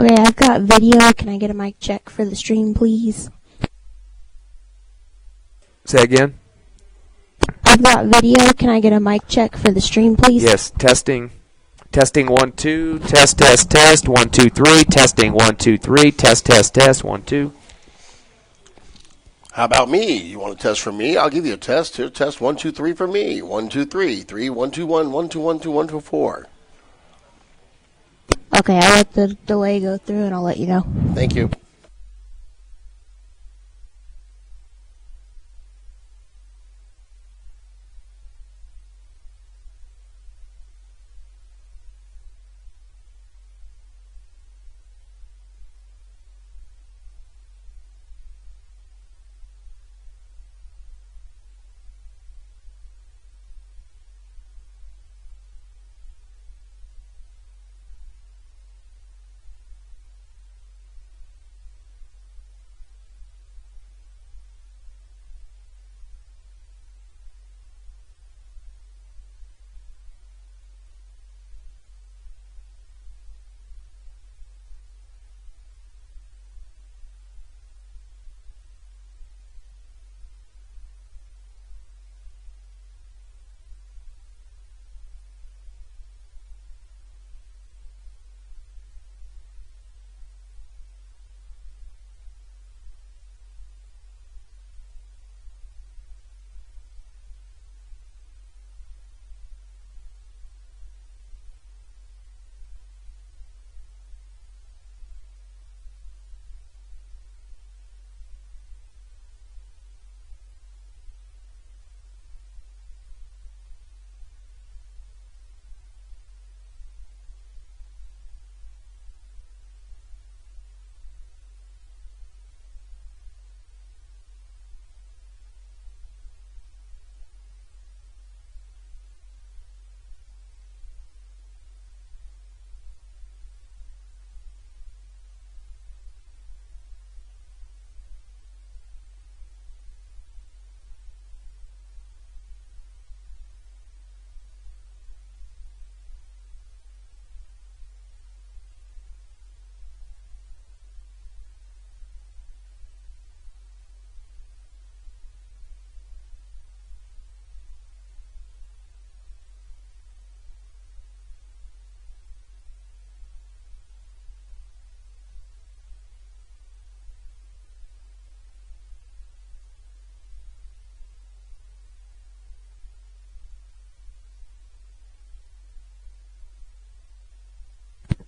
Okay, I've got video. Can I get a mic check for the stream, please? Say again? I've got video. Can I get a mic check for the stream, please? Yes, testing. Testing 1 2. Test 1 2 3. Testing 1 2 3. Test 1 2. How about me? You want to test for me? I'll give you a test. Here, test 1 2 3 for me. 1 2 3 3 1 2 1 1 2 1 2 1 2 4. Okay, I'll let the delay go through and I'll let you know. Thank you.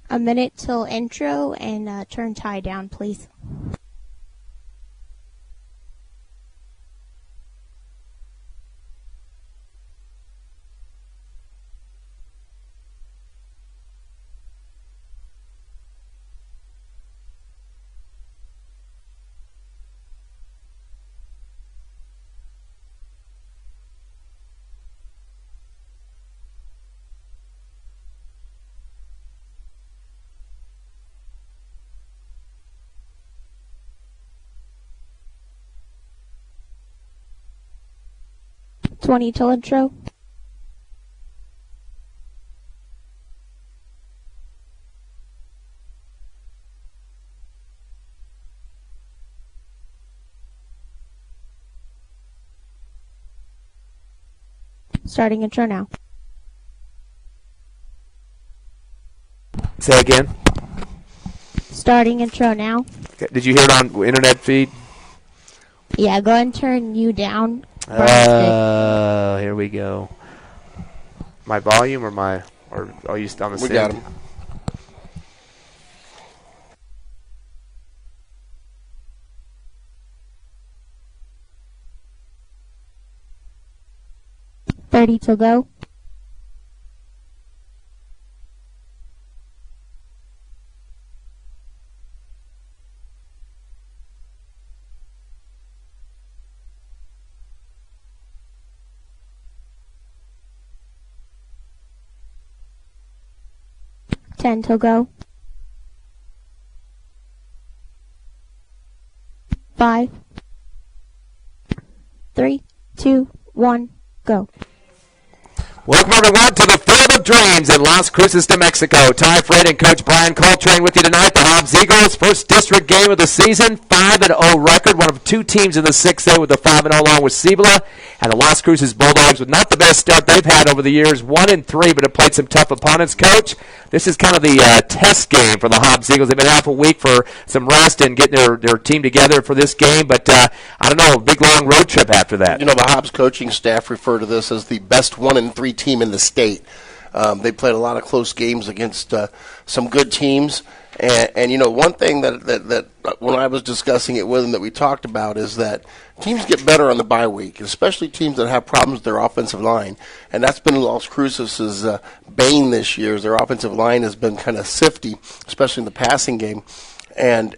A minute till intro and turn tie down, please. Till intro. Starting intro now. Say again? Starting intro now. Okay. Did you hear it on internet feed? Yeah, go ahead and turn you down. Here we go. My volume or are you on the same? We got him. Thirty to go. Ten to go. 5, 3, 2, 1, go. Welcome, everyone, to the Field of Dreams in Las Cruces, New Mexico. Ty Fred and Coach Brian Coltrane with you tonight. The Hobbs Eagles, first district game of the season, 5-0 record, one of two teams in the 6A with a 5-0 along with Cibola. And the Las Cruces Bulldawgs with not the best start they've had over the years, 1-3, but have played some tough opponents. Coach, this is kind of the test game for the Hobbs Eagles. They've been out for a week for some rest and getting their team together for this game, but I don't know, a big long road trip after that. You know, the Hobbs coaching staff refer to this as the best 1-3 team in the state. They played a lot of close games against some good teams. And you know, one thing that when I was discussing it with them that we talked about is that teams get better on the bye week, especially teams that have problems with their offensive line. And that's been Las Cruces' bane this year. Their offensive line has been kind of sifty, especially in the passing game. And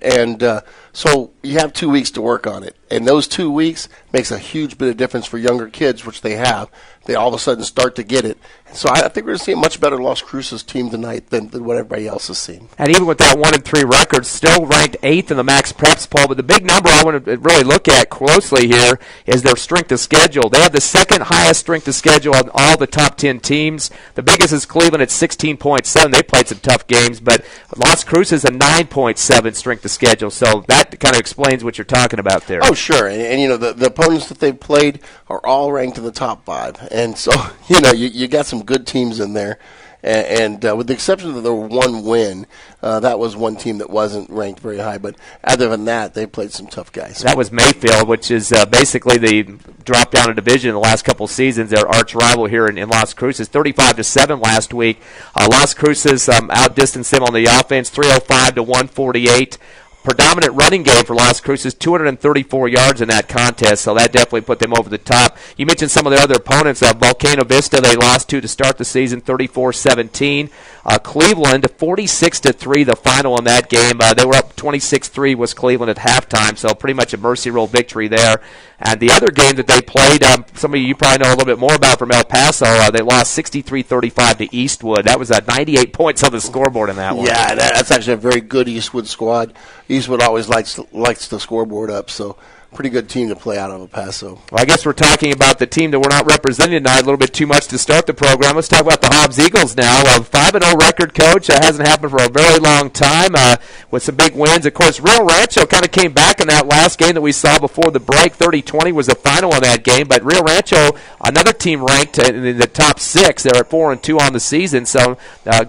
so you have 2 weeks to work on it. And those 2 weeks makes a huge bit of difference for younger kids, which they have. They all of a sudden start to get it. So I think we're going to see a much better Las Cruces team tonight than what everybody else has seen. And even with that 1-3 record, still ranked 8th in the Max Preps poll. But the big number I want to really look at closely here is their strength of schedule. They have the second highest strength of schedule on all the top 10 teams. The biggest is Cleveland at 16.7. They played some tough games, but Las Cruces a 9.7 strength of schedule. So that kind of explains what you're talking about there. Oh, sure. And you know, the opponents that they've played are all ranked in the top 5. And so, you know, you got some good teams in there. And with the exception of their one win, that was one team that wasn't ranked very high. But other than that, they played some tough guys. That was Mayfield, which is basically the drop down a division in the last couple of seasons. Their arch rival here in Las Cruces, 35-7 last week. Las Cruces outdistanced them on the offense, 305-148. Predominant running game for Las Cruces, 234 yards in that contest, so that definitely put them over the top. You mentioned some of their other opponents. Volcano Vista, they lost to start the season, 34-17. Cleveland, 46-3, the final in that game. They were up 26-3 was Cleveland at halftime, so pretty much a mercy rule victory there. And the other game that they played, some of you probably know a little bit more about from El Paso, they lost 63-35 to Eastwood. That was 98 points on the scoreboard in that one. Yeah, that's actually a very good Eastwood squad. Eastwood always likes the scoreboard up, so pretty good team to play out of El Paso. Well, I guess we're talking about the team that we're not representing tonight a little bit too much to start the program. Let's talk about the Hobbs Eagles now. 5-0 record, Coach. That hasn't happened for a very long time with some big wins. Of course, Rio Rancho kind of came back in that last game that we saw before the break. 30-20 was the final in that game. But Rio Rancho, another team ranked in the top 6. They're at 4-2 on the season. So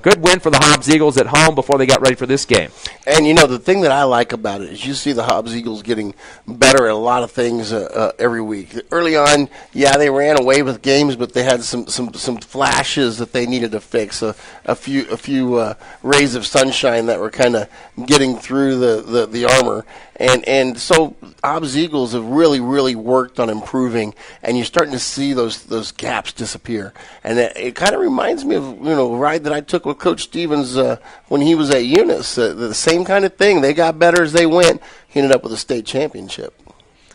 good win for the Hobbs Eagles at home before they got ready for this game. And, you know, the thing that I like about it is you see the Hobbs Eagles getting better at a lot of things every week. Early on, yeah, they ran away with games, but they had some flashes that they needed to fix. A few rays of sunshine that were kind of getting through the armor. And so Hobbs Eagles have really worked on improving, and you're starting to see those gaps disappear. And it kind of reminds me of, you know, a ride that I took with Coach Stevens when he was at Eunice. The same kind of thing. They got better as they went. He ended up with a state championship.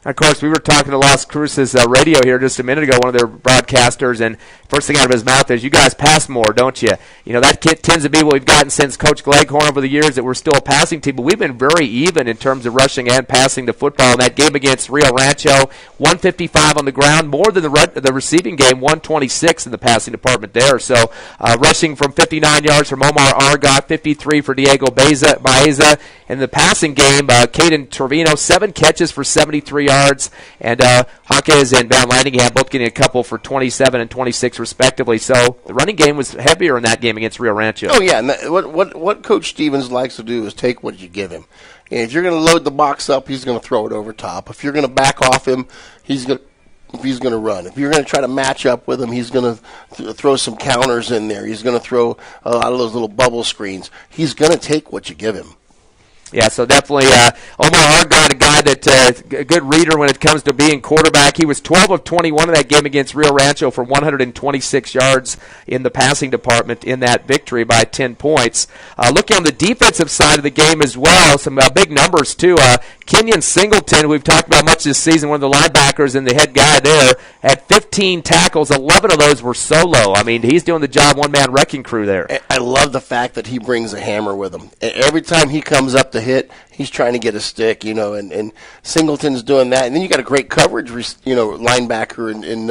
Of course, we were talking to Las Cruces radio here just a minute ago, one of their broadcasters, and first thing out of his mouth is, you guys pass more, don't you? You know, that tends to be what we've gotten since Coach Gleghorn over the years, that we're still a passing team, but we've been very even in terms of rushing and passing the football. In that game against Rio Rancho, 155 on the ground, more than the receiving game, 126 in the passing department there. So rushing from 59 yards from Omar Argot, 53 for Diego Baeza. In the passing game, Caden Trevino, 7 catches for 73 yards, and Jaquez and Van Landingham both getting a couple for 27 and 26 respectively. So the running game was heavier in that game against Rio Rancho. Oh yeah, and what Coach Stevens likes to do is take what you give him. And if you're going to load the box up, he's going to throw it over top. If you're going to back off him, he's going to run. If you're going to try to match up with him, he's going to throw some counters in there. He's going to throw a lot of those little bubble screens. He's going to take what you give him. Yeah, so definitely Omar Argot, a guy that a good reader when it comes to being quarterback. He was 12 of 21 in that game against Rio Rancho for 126 yards in the passing department in that victory by 10 points. Looking on the defensive side of the game as well, some big numbers too. Kenyon Singleton, who we've talked about much this season, one of the linebackers and the head guy there, had 15 tackles. 11 of those were solo. I mean, he's doing the job, one-man wrecking crew there. I love the fact that he brings a hammer with him. Every time he comes up to hit, he's trying to get a stick, you know, and Singleton's doing that. And then you got a great coverage, you know, linebacker in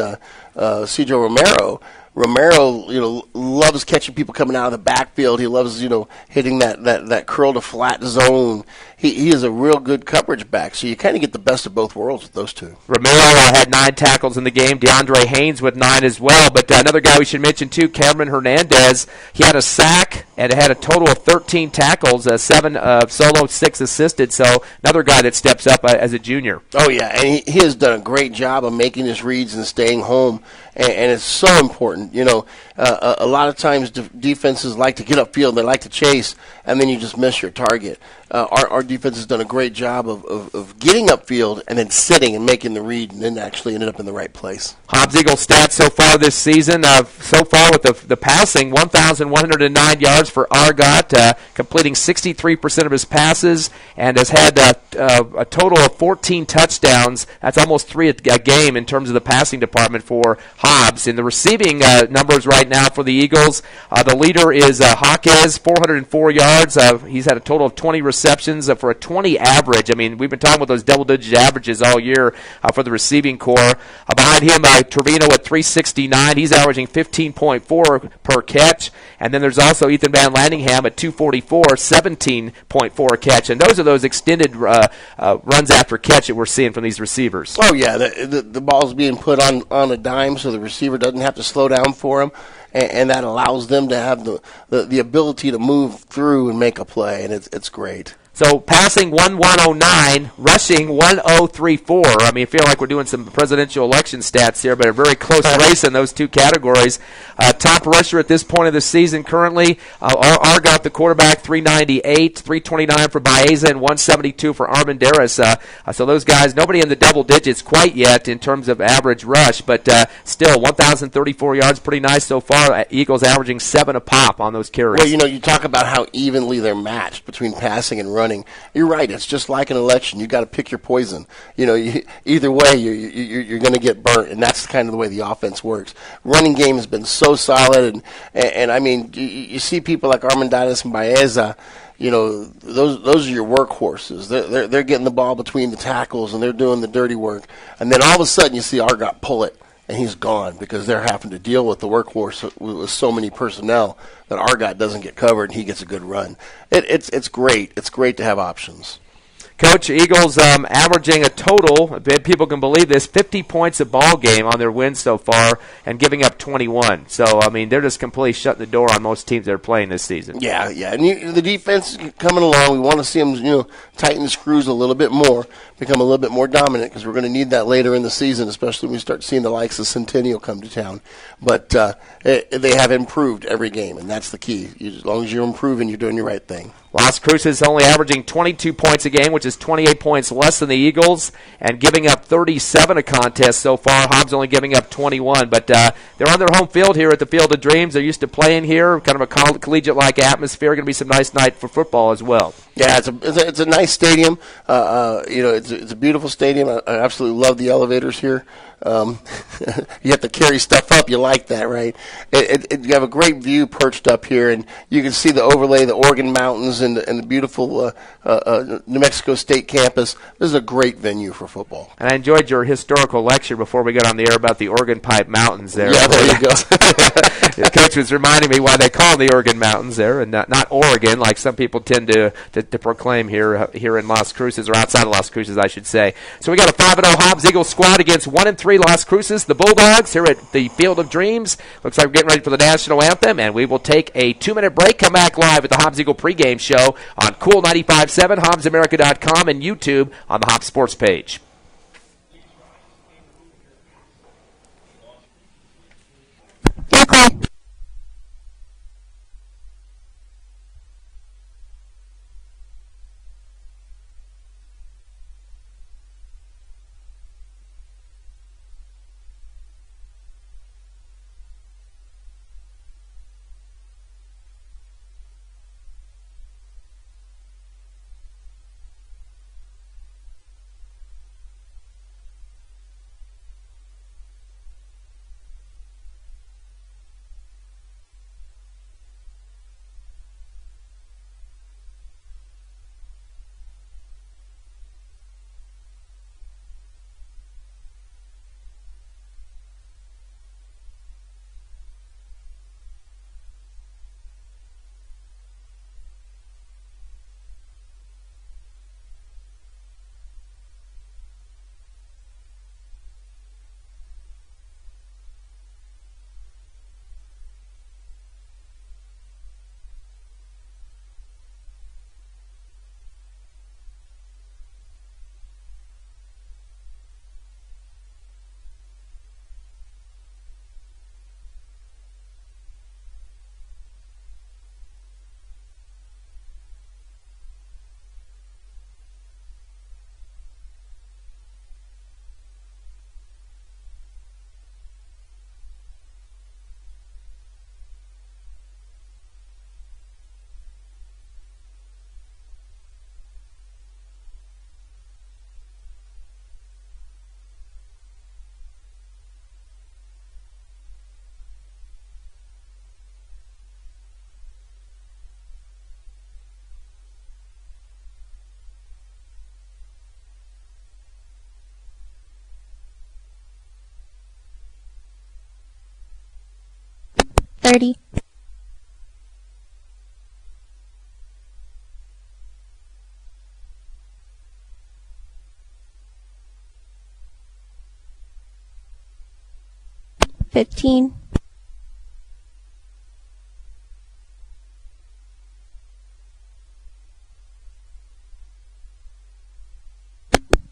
Cedro Romero Romero, loves catching people coming out of the backfield. He loves, hitting that curl to flat zone. He is a real good coverage back, so you kind of get the best of both worlds with those two. Romero had 9 tackles in the game. DeAndre Haynes with 9 as well. But another guy we should mention, too, Cameron Hernandez. He had a sack and had a total of 13 tackles, 7 solo, 6 assisted. So another guy that steps up as a junior. Oh, yeah, and he has done a great job of making his reads and staying home, and it's so important. A lot of times defenses like to get upfield, they like to chase, and then you just miss your target. Our defense has done a great job of getting upfield and then sitting and making the read, and then actually ended up in the right place. Hobbs Eagles stats so far this season, so far with the passing, 1,109 yards for Argot, completing 63% of his passes, and has had a total of 14 touchdowns. That's almost 3 a game in terms of the passing department for Hobbs. In the receiving numbers right now for the Eagles, the leader is Hawkes, 404 yards. He's had a total of 20 receptions for a 20 average. I mean, we've been talking about those double-digit averages all year for the receiving core. Behind him, Trevino at 369. He's averaging 15.4 per catch. And then there's also Ethan Van Landingham at 244, 17.4 a catch. And those are those extended runs after catch that we're seeing from these receivers. Oh, yeah. The ball's being put on a dime so the receiver doesn't have to slow down for him. And that allows them to have the ability to move through and make a play, and it's great. So passing 1,109, rushing 1,034. I mean, I feel like we're doing some presidential election stats here, but a very close race in those two categories. Top rusher at this point of the season currently, Argot, the quarterback, 398, 329 for Baeza, and 172 for Armendariz. So those guys, nobody in the double digits quite yet in terms of average rush, but still 1,034 yards, pretty nice so far. Eagles averaging 7 a pop on those carries. Well, you talk about how evenly they're matched between passing and running. You're right. It's just like an election. You got to pick your poison. Either way, you're going to get burnt, and that's kind of the way the offense works. Running game has been so solid, and I mean, you see people like Armendariz and Baeza. Those are your workhorses. They're getting the ball between the tackles, and they're doing the dirty work. And then all of a sudden, you see Argot pull it, and he's gone because they're having to deal with the workhorse with so many personnel that Argot doesn't get covered and he gets a good run. It's great. It's great to have options. Coach, Eagles averaging a total, people can believe this, 50 points a ball game on their wins so far and giving up 21. So, I mean, they're just completely shutting the door on most teams that are playing this season. Yeah. And the defense is coming along. We want to see them, tighten the screws a little bit more, become a little bit more dominant because we're going to need that later in the season, especially when we start seeing the likes of Centennial come to town. But they have improved every game, and that's the key. As long as you're improving, you're doing your right thing. Las Cruces only averaging 22 points a game, which is 28 points less than the Eagles, and giving up 37 a contest so far. Hobbs only giving up 21, but they're on their home field here at the Field of Dreams. They're used to playing here, kind of a collegiate-like atmosphere. Going to be some nice night for football as well. Yeah, it's a nice stadium. It's a beautiful stadium. I absolutely love the elevators here. You have to carry stuff up. You like that, right? You have a great view perched up here, and you can see the overlay, the Oregon Mountains, and the beautiful New Mexico State campus. This is a great venue for football. And I enjoyed your historical lecture before we got on the air about the Oregon Pipe Mountains there. Yeah, there you go. The coach was reminding me why they call the Oregon Mountains there, and not Oregon, like some people tend to proclaim here in Las Cruces, or outside of Las Cruces, I should say. So we got a 5-0 Hobbs Eagles squad against 1-3 Las Cruces, the Bulldawgs, here at the Field of Dreams. Looks like we're getting ready for the national anthem, and we will take a 2-minute break, come back live at the Hobbs Eagle pregame show on Cool 95.7, HobbsAmerica.com, and YouTube on the Hobbs Sports page. Okay. 30. $15.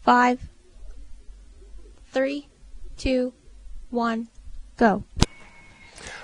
$5, 3, 2, 1, go.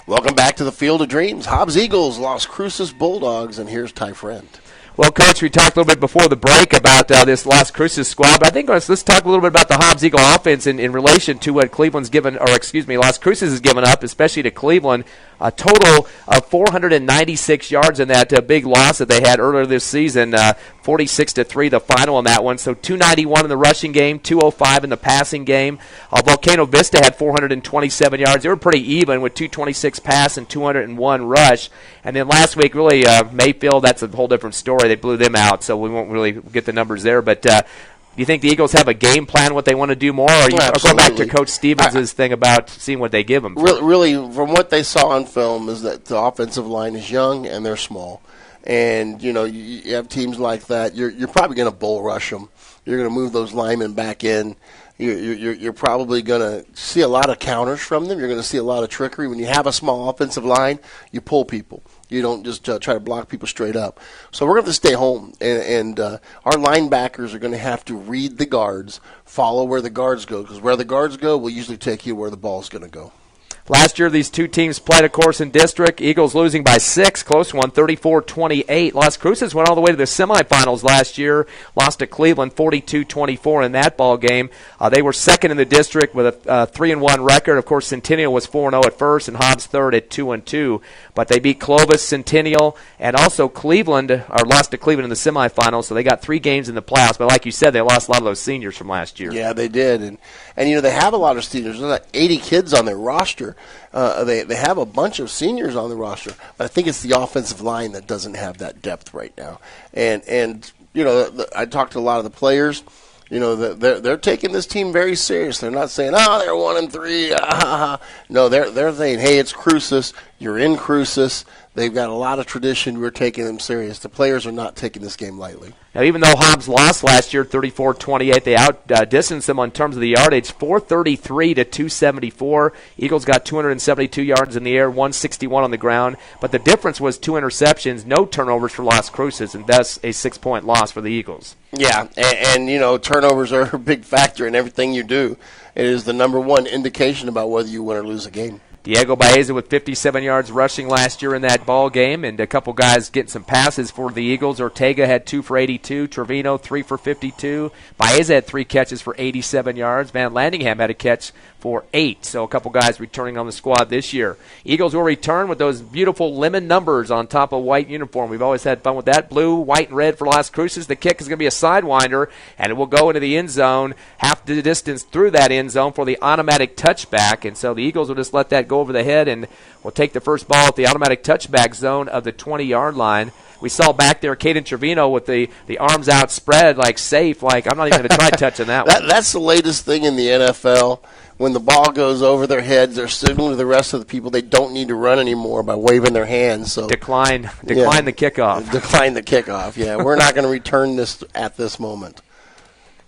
Welcome back to the Field of Dreams. Hobbs Eagles lost Cruces Bulldogs, and here's Ty Friend. Well, Coach, we talked a little bit before the break about this Las Cruces squad, but I think let's talk a little bit about the Hobbs Eagle offense in relation to what Cleveland's given, or excuse me, Las Cruces has given up, especially to Cleveland. A total of 496 yards in that big loss that they had earlier this season, 46-3 the final on that one. So 291 in the rushing game, 205 in the passing game. Volcano Vista had 427 yards. They were pretty even with 226 pass and 201 rush. And then last week, really, Mayfield, that's a whole different story. They blew them out, so we won't really get the numbers there. But do you think the Eagles have a game plan, what they want to do more? Or go back to Coach Stevens' thing about seeing what they give them? Really, from what they saw on film, is that the offensive line is young and they're small. And, you have teams like that. You're probably going to bull rush them. You're going to move those linemen back in. You're probably going to see a lot of counters from them. You're going to see a lot of trickery. When you have a small offensive line, you pull people. You don't just try to block people straight up. So we're going to stay home, and our linebackers are going to have to read the guards, follow where the guards go, because where the guards go will usually take you where the ball's going to go. Last year, these two teams played, of course, in district. Eagles losing by 6, close one, 34-28. Las Cruces went all the way to the semifinals last year, lost to Cleveland 42-24 in that ball game. They were second in the district with a 3-1 record. Of course, Centennial was 4-0 at first, and Hobbs third at 2-2. But they beat Clovis, Centennial, and also Cleveland, or lost to Cleveland in the semifinals. So they got 3 games in the playoffs. But like you said, they lost a lot of those seniors from last year. Yeah, they did, and they have a lot of seniors. There's like 80 kids on their roster. They have a bunch of seniors on the roster, but I think it's the offensive line that doesn't have that depth right now. And I talked to a lot of the players. They're taking this team very serious. They're not saying, "Oh, they're 1-3." No, they're saying, "Hey, it's Cruces. You're in Cruces." They've got a lot of tradition. We're taking them serious. The players are not taking this game lightly. Now, even though Hobbs lost last year 34-28, they outdistanced them on terms of the yardage, 433 to 274. Eagles got 272 yards in the air, 161 on the ground. But the difference was 2 interceptions, no turnovers for Las Cruces, and thus a 6-point loss for the Eagles. Yeah, and turnovers are a big factor in everything you do. It is the number one indication about whether you win or lose a game. Diego Baeza with 57 yards rushing last year in that ball game, and a couple guys getting some passes for the Eagles. Ortega had 2 for 82, Trevino 3 for 52. Baeza had 3 catches for 87 yards. Van Landingham had a catch for 8, so a couple guys returning on the squad this year. Eagles will return with those beautiful lemon numbers on top of white uniform. We've always had fun with that. Blue, white, and red for Las Cruces. The kick is going to be a sidewinder, and it will go into the end zone, half the distance through that end zone for the automatic touchback, and so the Eagles will just let that go over the head, and will take the first ball at the automatic touchback zone of the 20-yard line. We saw back there Caden Trevino with the arms outspread, like safe, like I'm not even going to try touching that one. That's the latest thing in the NFL. When the ball goes over their heads, they're signaling to the rest of the people they don't need to run anymore by waving their hands. So decline the kickoff. Decline the kickoff, yeah. We're not going to return this at this moment.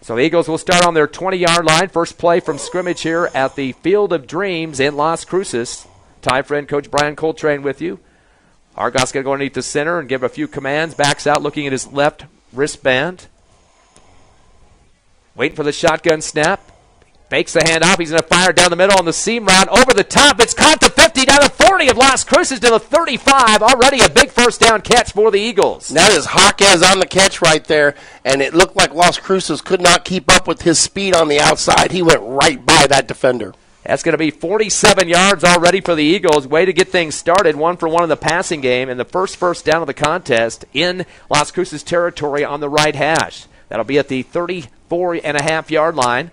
So the Eagles will start on their 20-yard line. First play from scrimmage here at the Field of Dreams in Las Cruces. Ty Friend, Coach Brian Coltrane with you. Argot's going to go underneath the center and give a few commands. Backs out looking at his left wristband. Waiting for the shotgun snap. Fakes the handoff. He's going to fire down the middle on the seam route. Over the top. It's caught to 50, down to 40 of Las Cruces to the 35. Already a big first down catch for the Eagles. That is Hawkins on the catch right there, and it looked like Las Cruces could not keep up with his speed on the outside. He went right by that defender. That's going to be 47 yards already for the Eagles. Way to get things started. 1 for 1 in the passing game, and the first down of the contest in Las Cruces territory on the right hash. That'll be at the 34.5-yard line.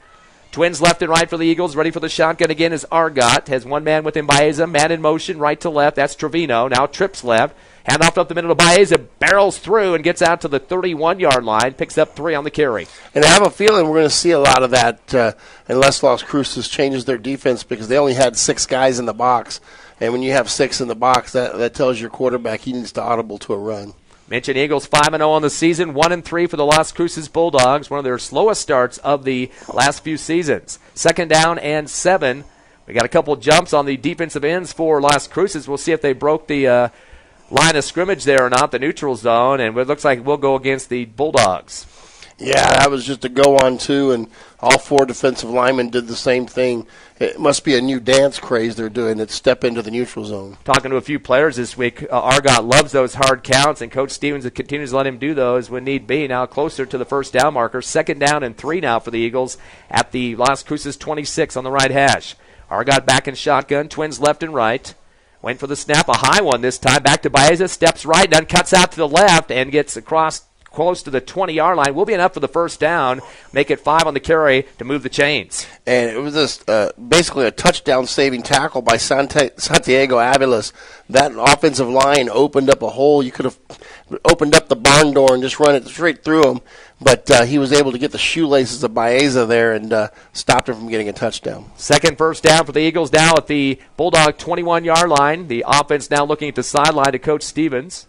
Twins left and right for the Eagles. Ready for the shotgun again is Argot. Has one man with him, Baeza. Man in motion, right to left. That's Trevino. Now trips left. Handoff up the middle to Baeza. Barrels through and gets out to the 31-yard line. Picks up 3 on the carry. And I have a feeling we're going to see a lot of that unless Las Cruces changes their defense, because they only had 6 guys in the box. And when you have 6 in the box, that tells your quarterback he needs to audible to a run. Mention Eagles 5-0 on the season, 1-3 for the Las Cruces Bulldogs, one of their slowest starts of the last few seasons. 2nd down and 7. We got a couple jumps on the defensive ends for Las Cruces. We'll see if they broke the line of scrimmage there or not, the neutral zone, and it looks like we'll go against the Bulldogs. Yeah, that was just a go-on, too, and all 4 defensive linemen did the same thing. It must be a new dance craze they're doing. It's step into the neutral zone. Talking to a few players this week, Argot loves those hard counts, and Coach Stevens continues to let him do those when need be. Now closer to the first down marker. 2nd down and 3 now for the Eagles at the Las Cruces 26 on the right hash. Argot back in shotgun, twins left and right. Went for the snap, a high one this time. Back to Baeza, steps right, then cuts out to the left and gets across close to the 20-yard line. Will be enough for the first down. Make it 5 on the carry to move the chains. And it was this basically a touchdown-saving tackle by Santiago Aviles. That offensive line opened up a hole. You could have opened up the barn door and just run it straight through him. But he was able to get the shoelaces of Baeza there and stopped him from getting a touchdown. Second first down for the Eagles now at the Bulldog 21-yard line. The offense now looking at the sideline to Coach Stevens,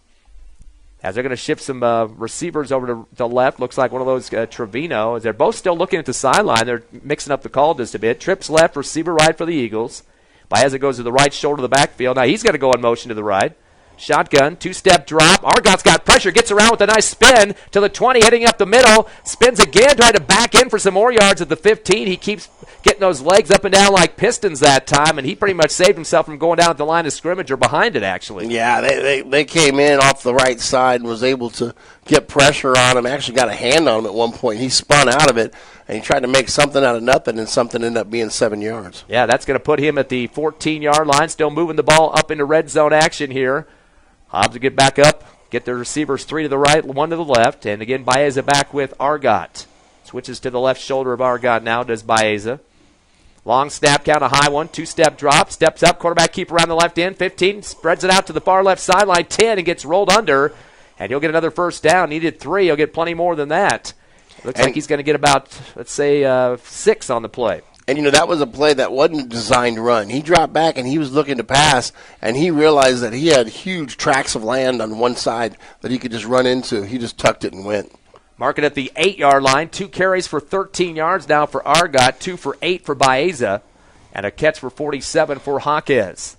as they're going to shift some receivers over to the left. Looks like one of those Trevino. As they're both still looking at the sideline, they're mixing up the call just a bit. Trips left, receiver right for the Eagles. Baeza goes to the right shoulder of the backfield. Now he's going to go in motion to the right. Shotgun, 2-step drop. Argot's got pressure, gets around with a nice spin to the 20, heading up the middle. Spins again, trying to back in for some more yards at the 15. He keeps getting those legs up and down like pistons that time, and he pretty much saved himself from going down at the line of scrimmage or behind it, actually. Yeah, they came in off the right side and was able to get pressure on him. Actually got a hand on him at one point. He spun out of it, and he tried to make something out of nothing, and something ended up being 7 yards. Yeah, that's going to put him at the 14-yard line, still moving the ball up into red zone action here. Hobbs will get back up, get the receivers 3 to the right, 1 to the left. And again, Baeza back with Argot. Switches to the left shoulder of Argot now, does Baeza. Long snap count, a high one, 2-step drop, steps up, quarterback keep around the left end, 15, spreads it out to the far left sideline, 10, and gets rolled under. And he'll get another first down. Needed 3, he'll get plenty more than that. Looks like he's going to get about, let's say, 6 on the play. And, that was a play that wasn't a designed run. He dropped back, and he was looking to pass, and he realized that he had huge tracts of land on one side that he could just run into. He just tucked it and went. Mark it at the 8-yard line. 2 carries for 13 yards now for Argot, 2 for 8 for Baeza, and a catch for 47 for Jaquez.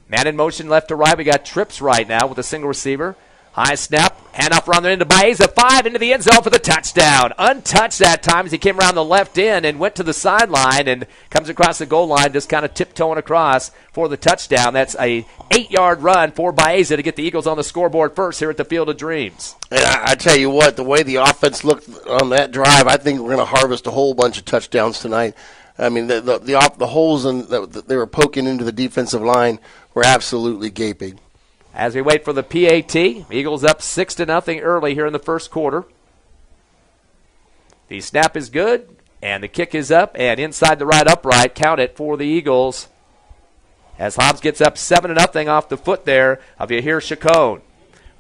Man in motion left to right. We got trips right now with a single receiver. High snap, handoff around the end to Baeza, 5 into the end zone for the touchdown. Untouched that time as he came around the left end and went to the sideline and comes across the goal line, just kind of tiptoeing across for the touchdown. That's a 8-yard run for Baeza to get the Eagles on the scoreboard first here at the Field of Dreams. And I tell you what, the way the offense looked on that drive, I think we're going to harvest a whole bunch of touchdowns tonight. I mean, the holes that they were poking into the defensive line were absolutely gaping. As we wait for the PAT, Eagles up 6-0 early here in the first quarter. The snap is good, and the kick is up, and inside the right upright, count it for the Eagles. As Hobbs gets up 7-0 off the foot there of Yahir Chacon.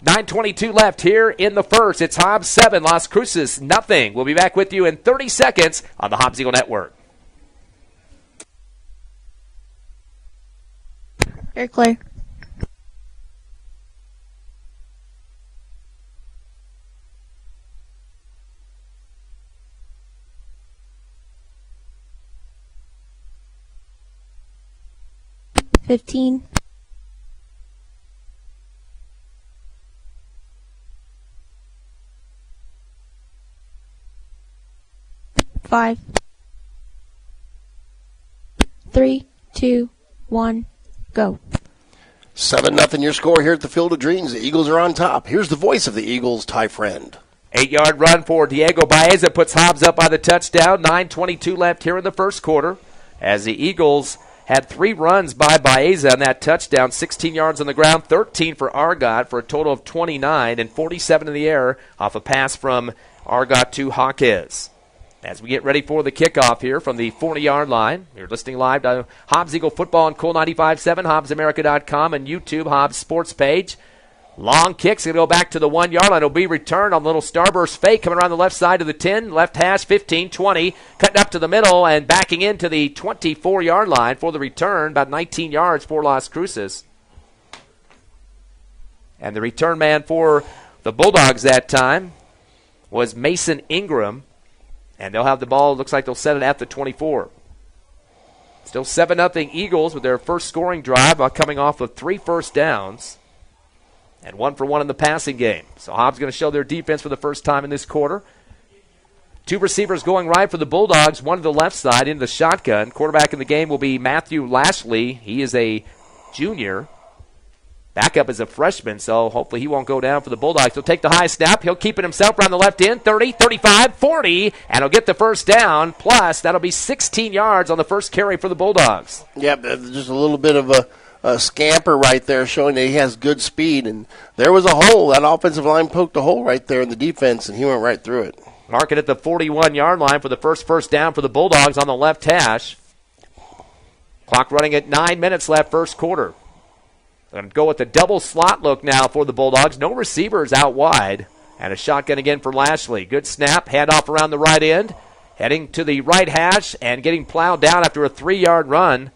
9:22 left here in the first. It's Hobbs 7, Las Cruces nothing. We'll be back with you in 30 seconds on the Hobbs Eagle Network. You're clear. $15. $5. 3, 2, 1, go. 7-0 your score here at the Field of Dreams. The Eagles are on top. Here's the voice of the Eagles, Ty Friend. 8-yard run for Diego Baeza puts Hobbs up by the touchdown. 9:22 left here in the first quarter as the Eagles had 3 runs by Baeza on that touchdown, 16 yards on the ground, 13 for Argot for a total of 29, and 47 in the air off a pass from Argot to Jaquez. As we get ready for the kickoff here from the 40-yard line, you're listening live to Hobbs Eagle Football on Cool 95.7, HobbsAmerica.com, and YouTube, Hobbs Sports page. Long kick's going to go back to the 1 yard line. It'll be returned on a little starburst fake coming around the left side of the 10, left hash, 15, 20, cutting up to the middle and backing into the 24-yard line for the return, about 19 yards for Las Cruces. And the return man for the Bulldogs that time was Mason Ingram, and they'll have the ball. Looks like they'll set it at the 24. Still 7-0 Eagles with their first scoring drive coming off of 3 first downs. And 1 for 1 in the passing game. So Hobbs going to show their defense for the first time in this quarter. 2 receivers going right for the Bulldogs, 1 to the left side into the shotgun. Quarterback in the game will be Matthew Lashley. He is a junior. Backup is a freshman, so hopefully he won't go down for the Bulldogs. He'll take the high snap. He'll keep it himself around the left end, 30, 35, 40, and he'll get the first down. Plus, that'll be 16 yards on the first carry for the Bulldogs. Yeah, just a little bit of a scamper right there showing that he has good speed. And there was a hole. That offensive line poked a hole right there in the defense, and he went right through it. Mark it at the 41-yard line for the first down for the Bulldogs on the left hash. Clock running at 9 minutes left, first quarter. Going to go with the double slot look now for the Bulldogs. No receivers out wide. And a shotgun again for Lashley. Good snap, handoff around the right end. Heading to the right hash and getting plowed down after a 3-yard run.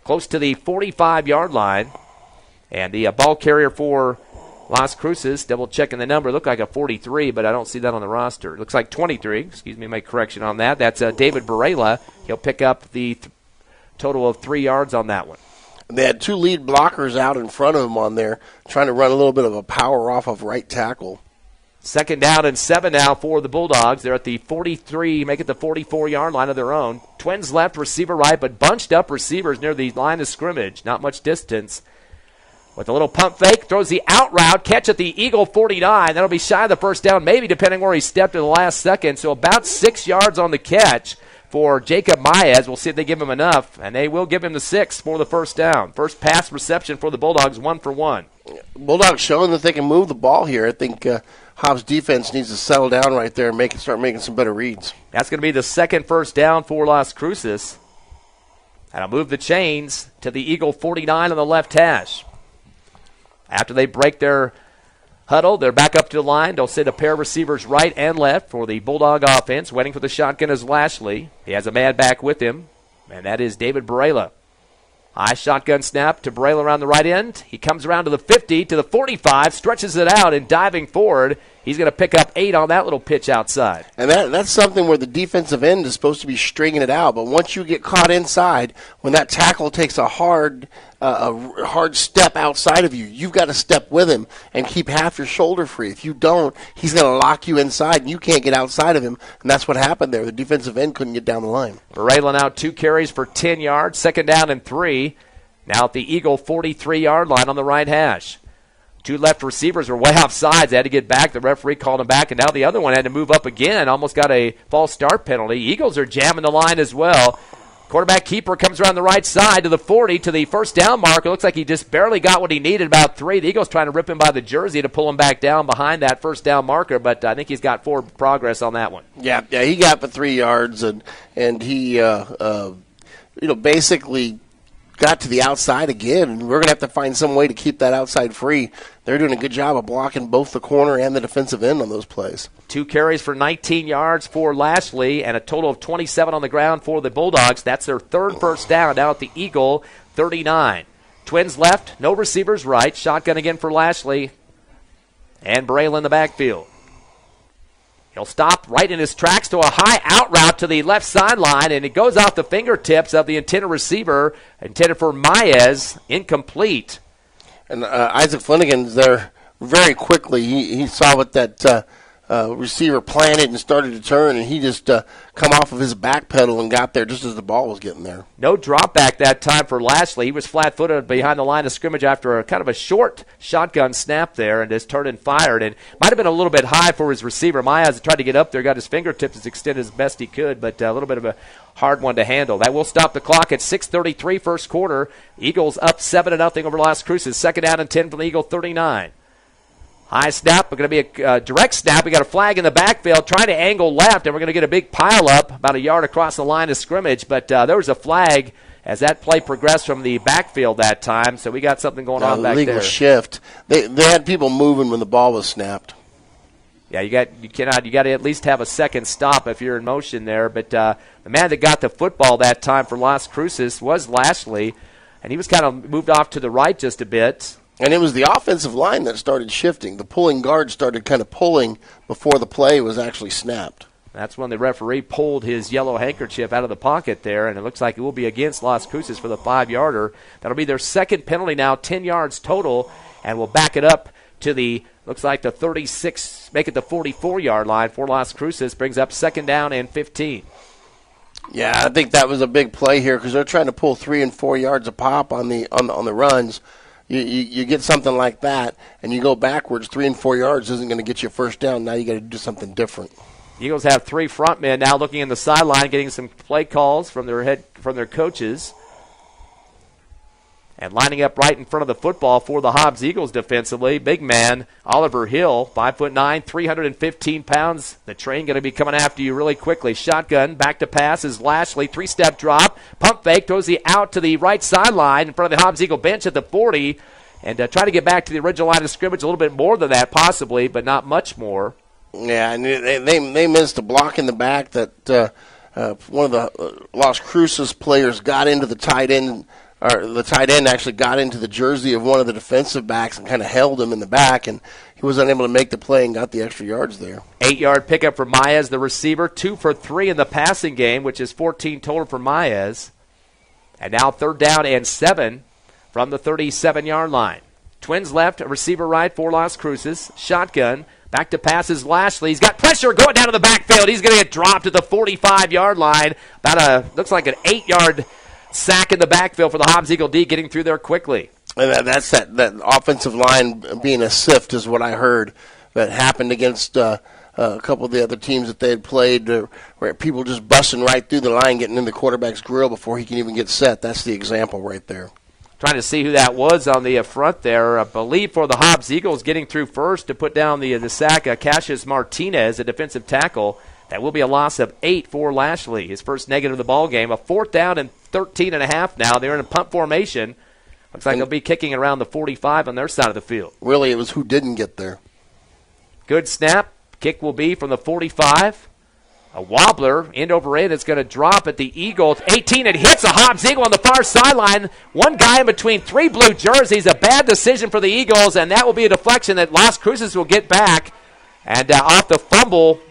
Close to the 45-yard line. And the ball carrier for Las Cruces, double-checking the number, looked like a 43, but I don't see that on the roster. It looks like 23. Excuse me, make correction on that. That's David Barela. He'll pick up the total of 3 yards on that one. They had 2 lead blockers out in front of him on there, trying to run a little bit of a power off of right tackle. 2nd down and 7 now for the Bulldogs. They're at the 43, make it the 44-yard line of their own. Twins left, receiver right, but bunched up receivers near the line of scrimmage. Not much distance. With a little pump fake, throws the out route, catch at the Eagle 49. That'll be shy of the first down, maybe depending where he stepped in the last second. So about 6 yards on the catch for Jacob Maez. We'll see if they give him enough, and they will give him the 6 for the first down. First pass reception for the Bulldogs, 1 for 1. Bulldogs showing that they can move the ball here. I think Hobbs' defense needs to settle down right there and start making some better reads. That's going to be the second first down for Las Cruces. And I'll move the chains to the Eagle 49 on the left hash. After they break their huddle, they're back up to the line. They'll sit a pair of receivers right and left for the Bulldog offense. Waiting for the shotgun is Lashley. He has a man back with him, and that is David Barela. High shotgun snap to Barela around the right end. He comes around to the 50, to the 45, stretches it out, and diving forward, he's going to pick up 8 on that little pitch outside. And that's something where the defensive end is supposed to be stringing it out. But once you get caught inside, when that tackle takes a hard step outside of you, you've got to step with him and keep half your shoulder free. If you don't, he's going to lock you inside, and you can't get outside of him. And that's what happened there. The defensive end couldn't get down the line. Barela now 2 carries for 10 yards, 2nd down and 3. Now at the Eagle 43-yard line on the right hash. 2 left receivers were way offside. They had to get back. The referee called them back, and now the other one had to move up again. Almost got a false start penalty. Eagles are jamming the line as well. Quarterback keeper comes around the right side to the 40, to the first down marker. Looks like he just barely got what he needed, about 3. The Eagles trying to rip him by the jersey to pull him back down behind that first down marker, but I think he's got forward progress on that one. Yeah, he got for 3 yards, and he basically got to the outside again, and we're going to have to find some way to keep that outside free. They're doing a good job of blocking both the corner and the defensive end on those plays. 2 carries for 19 yards for Lashley, and a total of 27 on the ground for the Bulldogs. That's their 3rd first down now at the Eagle 39. Twins left, no receivers right. Shotgun again for Lashley, and Barela in the backfield. He'll stop right in his tracks to a high out route to the left sideline, and it goes off the fingertips of the intended receiver, intended for Maez, incomplete. And Isaac Flanagan's there very quickly. He saw what that receiver planted and started to turn, and he just come off of his back pedal and got there just as the ball was getting there. No drop back that time for Lashley. He was flat-footed behind the line of scrimmage after a kind of a short shotgun snap there, and just turned and fired. And might have been a little bit high for his receiver. Maez tried to get up there, got his fingertips as extended as best he could, but a little bit of a hard one to handle. That will stop the clock at 6:33 first quarter. Eagles up 7-0 over Las Cruces. 2nd down and 10 from the Eagle 39. High snap, we're going to be a direct snap. We got a flag in the backfield, trying to angle left, and we're going to get a big pile up about a yard across the line of scrimmage. But there was a flag as that play progressed from the backfield that time. So we got something going on back legal there. Shift. They had people moving when the ball was snapped. Yeah, you got to at least have a second stop if you're in motion there. But the man that got the football that time for Las Cruces was Lashley, and he was kind of moved off to the right just a bit. And it was the offensive line that started shifting. The pulling guard started kind of pulling before the play was actually snapped. That's when the referee pulled his yellow handkerchief out of the pocket there, and it looks like it will be against Las Cruces for the 5-yarder. That'll be their second penalty now, 10 yards total, and we'll back it up to the, looks like the 36, make it the 44-yard line for Las Cruces, brings up 2nd down and 15. Yeah, I think that was a big play here because they're trying to pull 3 and 4 yards a pop on the runs. You get something like that, and you go backwards 3 and 4 yards isn't going to get you a first down. Now you got to do something different. Eagles have 3 front men now looking in the sideline, getting some play calls from their coaches. And lining up right in front of the football for the Hobbs Eagles defensively, big man Oliver Hill, 5'9", 315 pounds. The train going to be coming after you really quickly. Shotgun, back to pass is Lashley, 3-step drop, pump fake, throws he out to the right sideline in front of the Hobbs Eagle bench at the 40, and try to get back to the original line of scrimmage, a little bit more than that possibly, but not much more. Yeah, and they missed a block in the back that one of the Las Cruces players got into the tight end. Or the tight end actually got into the jersey of one of the defensive backs and kind of held him in the back, and he was unable to make the play and got the extra yards there. 8-yard pickup for Maez, the receiver, 2 for 3 in the passing game, which is 14 total for Maez. And now 3rd down and 7 from the 37-yard line. Twins left, a receiver right for Las Cruces. Shotgun, back to passes Lashley. He's got pressure going down to the backfield. He's going to get dropped at the 45-yard line. Looks like an 8-yard sack in the backfield for the Hobbs Eagle D, getting through there quickly. And that's that offensive line being a sift is what I heard that happened against a couple of the other teams that they had played, where people just busting right through the line, getting in the quarterback's grill before he can even get set. That's the example right there. Trying to see who that was on the front there. I believe for the Hobbs Eagles, getting through first to put down the sack, Cassius Martinez, a defensive tackle. That will be a loss of 8 for Lashley, his first negative of the ball game. A 4th down and 13 and a half now. They're in a punt formation. Looks like they'll be kicking around the 45 on their side of the field. Really, it was who didn't get there. Good snap. Kick will be from the 45. A wobbler, end over end. It's going to drop at the Eagles. 18, it hits a Hobbs Eagle on the far sideline. One guy in between 3 blue jerseys. A bad decision for the Eagles, and that will be a deflection that Las Cruces will get back. And off the fumble.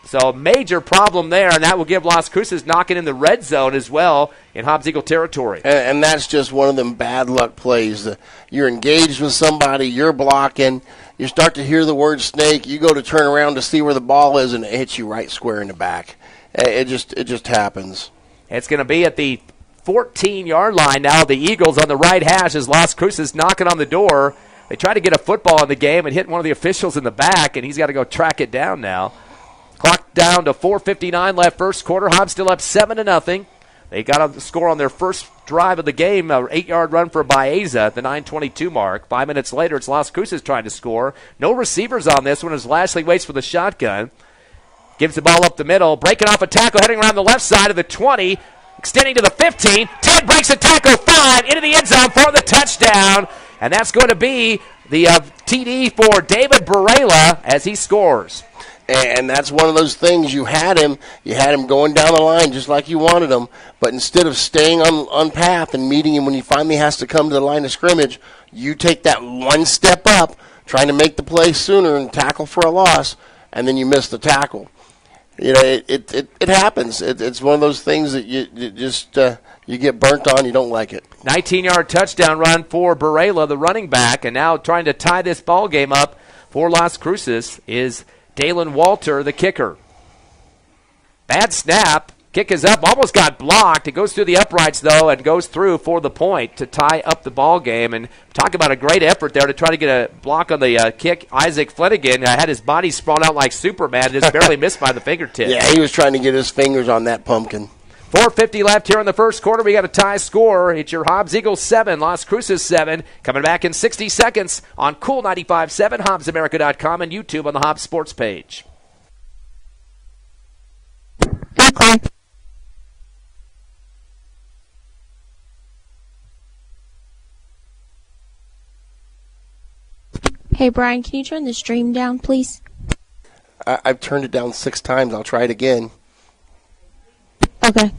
So a major problem there, and that will give Las Cruces knocking in the red zone as well in Hobbs Eagle territory. And that's just one of them bad luck plays. You're engaged with somebody, you're blocking, you start to hear the word snake, you go to turn around to see where the ball is, and it hits you right square in the back. It just happens. It's going to be at the 14-yard line now. The Eagles on the right hash as Las Cruces knocking on the door. They try to get a football in the game and hit one of the officials in the back, and he's got to go track it down now. Clock down to 4:59 left first quarter. Hobbs still up 7-0. They got a score on their first drive of the game, an 8-yard run for Baeza at the 9:22 mark. 5 minutes later, it's Las Cruces trying to score. No receivers on this one as Lashley waits for the shotgun. Gives the ball up the middle, breaking off a tackle, heading around the left side of the 20, extending to the 15. 10 breaks a tackle, 5 into the end zone for the touchdown. And that's going to be the TD for David Barela as he scores. And that's one of those things. You had him going down the line just like you wanted him, but instead of staying on path and meeting him when he finally has to come to the line of scrimmage, you take that one step up, trying to make the play sooner and tackle for a loss, and then you miss the tackle. You know, it happens. It's one of those things that you get burnt on. You don't like it. 19-yard touchdown run for Barela, the running back, and now trying to tie this ball game up for Las Cruces is Dalen Walter, the kicker. Bad snap. Kick is up. Almost got blocked. It goes through the uprights, though, and goes through for the point to tie up the ball game. And talk about a great effort there to try to get a block on the kick. Isaac Flanagan had his body sprawled out like Superman, just barely missed by the fingertips. Yeah, he was trying to get his fingers on that pumpkin. 4:50 left here in the first quarter. We got a tie score. It's your Hobbs Eagles 7, Las Cruces 7. Coming back in 60 seconds on Cool 95.7, HobbsAmerica.com, and YouTube on the Hobbs Sports page. Okay. Hey, Brian, can you turn the stream down, please? I've turned it down 6 times. I'll try it again. Okay.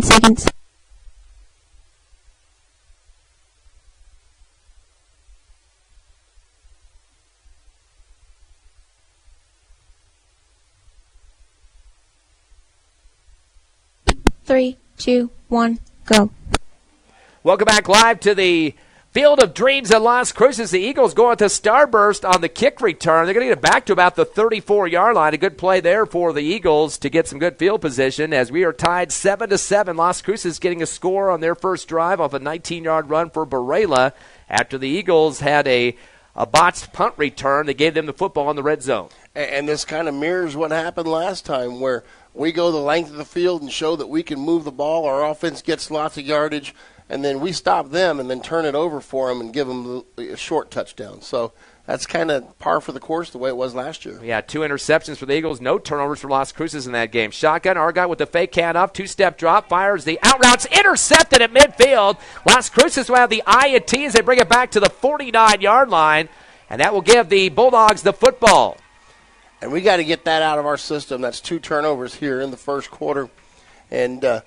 Seconds. Three, 2, 1, go. Welcome back live to the Field of Dreams at Las Cruces. The Eagles going to Starburst on the kick return. They're going to get it back to about the 34-yard line. A good play there for the Eagles to get some good field position as we are tied 7-7. Las Cruces getting a score on their first drive off a 19-yard run for Barela after the Eagles had a botched punt return. They gave them the football in the red zone. And this kind of mirrors what happened last time where we go the length of the field and show that we can move the ball. Our offense gets lots of yardage. And then we stop them and then turn it over for them and give them a short touchdown. So that's kind of par for the course the way it was last year. Yeah, 2 interceptions for the Eagles, no turnovers for Las Cruces in that game. Shotgun, Argyle with the fake handoff, 2-step drop, fires the out routes, intercepted at midfield. Las Cruces will have the INT as they bring it back to the 49-yard line, and that will give the Bulldogs the football. And we got to get that out of our system. That's 2 turnovers here in the first quarter. And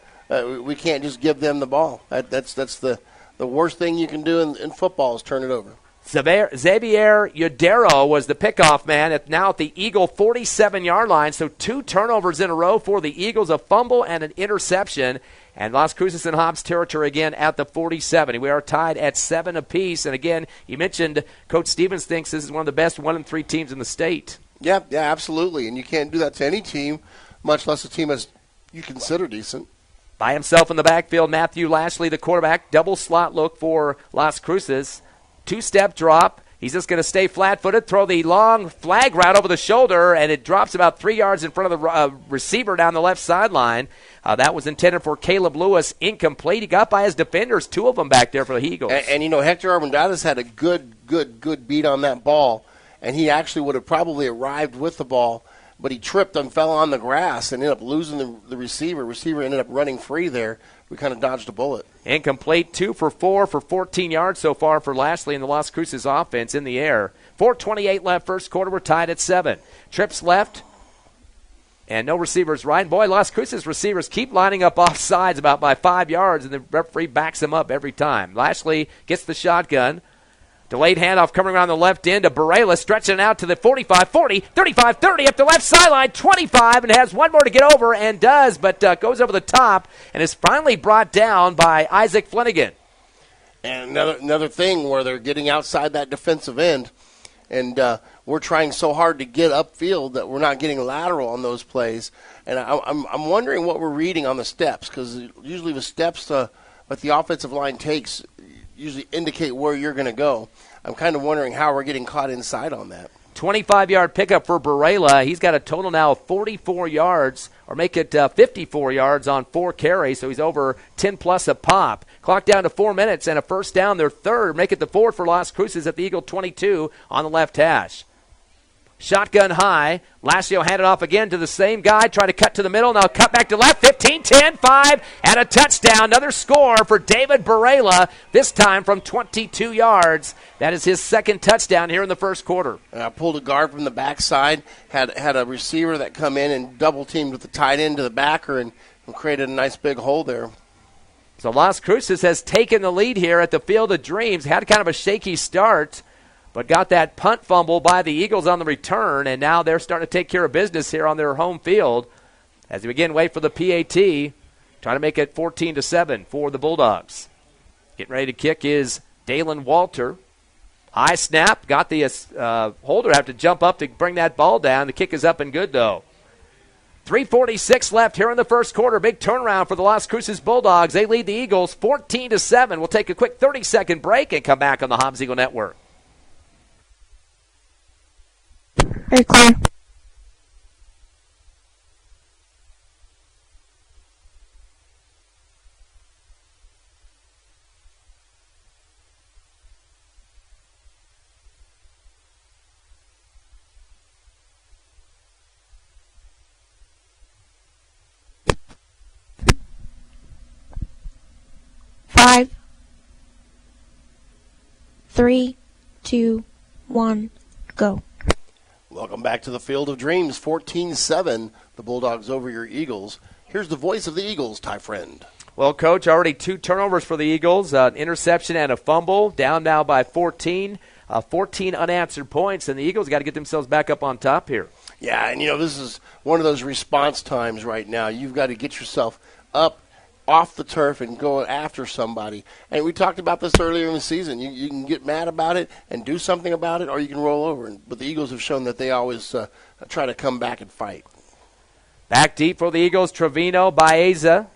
we can't just give them the ball. That's the worst thing you can do in football is turn it over. Xavier Udero was the pickoff man now at the Eagle 47-yard line. So 2 turnovers in a row for the Eagles, a fumble and an interception. And Las Cruces and Hobbs territory again at the 47. We are tied at 7 apiece. And again, you mentioned Coach Stevens thinks this is one of the best 1-3 teams in the state. Yeah, absolutely. And you can't do that to any team, much less a team as you consider decent. By himself in the backfield, Matthew Lashley, the quarterback. Double slot look for Las Cruces. 2-step drop. He's just going to stay flat-footed, throw the long flag route over the shoulder, and it drops about 3 yards in front of the receiver down the left sideline. That was intended for Caleb Lewis. Incomplete. He got by his defenders, 2 of them back there for the Eagles. And you know, Hector Hernandez had a good beat on that ball, and he actually would have probably arrived with the ball, but he tripped and fell on the grass and ended up losing the receiver. Receiver ended up running free there. We kind of dodged a bullet. Incomplete, 2 for 4 for 14 yards so far for Lashley and the Las Cruces offense in the air. 4:28 left first quarter. We're tied at 7. Trips left and no receivers right. Boy, Las Cruces receivers keep lining up off sides about by 5 yards, and the referee backs them up every time. Lashley gets the shotgun. Delayed handoff coming around the left end to Barela, stretching it out to the 45, 40, 35, 30, up the left sideline, 25, and has one more to get over, and does, but goes over the top, and is finally brought down by Isaac Flanagan. And another thing where they're getting outside that defensive end, and we're trying so hard to get upfield that we're not getting lateral on those plays. And I'm wondering what we're reading on the steps, because usually the steps that the offensive line takes usually indicate where you're going to go. I'm kind of wondering how we're getting caught inside on that. 25-yard pickup for Barela. He's got a total now of 44 yards, or make it 54 yards on 4 carries, so he's over 10-plus a pop. Clock down to 4 minutes and a first down, their third. Make it the 4th for Las Cruces at the Eagle 22 on the left hash. Shotgun high. Lassio handed off again to the same guy. Try to cut to the middle. Now cut back to left. 15, 10, 5, and a touchdown. Another score for David Barela, this time from 22 yards. That is his second touchdown here in the first quarter. Pulled a guard from the backside. Had a receiver that come in and double-teamed with the tight end to the backer and created a nice big hole there. So Las Cruces has taken the lead here at the Field of Dreams. Had kind of a shaky start, but got that punt fumble by the Eagles on the return, and now they're starting to take care of business here on their home field as they begin wait for the PAT, trying to make it 14-7 for the Bulldogs. Getting ready to kick is Dalen Walter. High snap, got the holder have to jump up to bring that ball down. The kick is up and good, though. 3:46 left here in the first quarter. Big turnaround for the Las Cruces Bulldogs. They lead the Eagles 14-7. We'll take a quick 30-second break and come back on the Hobbs Eagle Network. Very clear. 3, 2, 1, go. Welcome back to the Field of Dreams. 14-7, the Bulldogs over your Eagles. Here's the voice of the Eagles, Ty Friend. Well, Coach, already 2 turnovers for the Eagles, an interception and a fumble, down now by 14. 14 unanswered points, and the Eagles got to get themselves back up on top here. Yeah, and, this is one of those response times right now. You've got to get yourself up off the turf and go after somebody. And we talked about this earlier in the season. You can get mad about it and do something about it, or you can roll over. But the Eagles have shown that they always try to come back and fight. Back deep for the Eagles, Trevino, Baeza,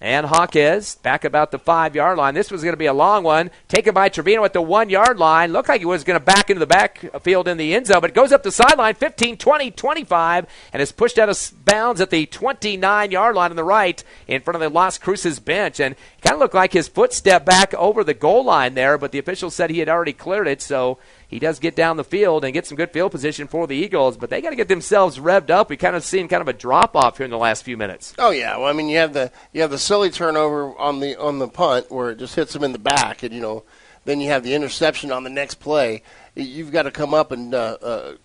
and Hawkes back about the 5-yard line. This was going to be a long one. Taken by Trevino at the 1-yard line. Looked like he was going to back into the backfield in the end zone, but it goes up the sideline, 15, 20, 25, and is pushed out of bounds at the 29-yard line on the right in front of the Las Cruces bench. And it kind of looked like his foot stepped back over the goal line there, but the official said he had already cleared it, so he does get down the field and get some good field position for the Eagles, but they got to get themselves revved up. We kind of seen kind of a drop-off here in the last few minutes. Oh, yeah. Well, I mean, you have the silly turnover on the punt where it just hits them in the back, and, then you have the interception on the next play. You've got to come up and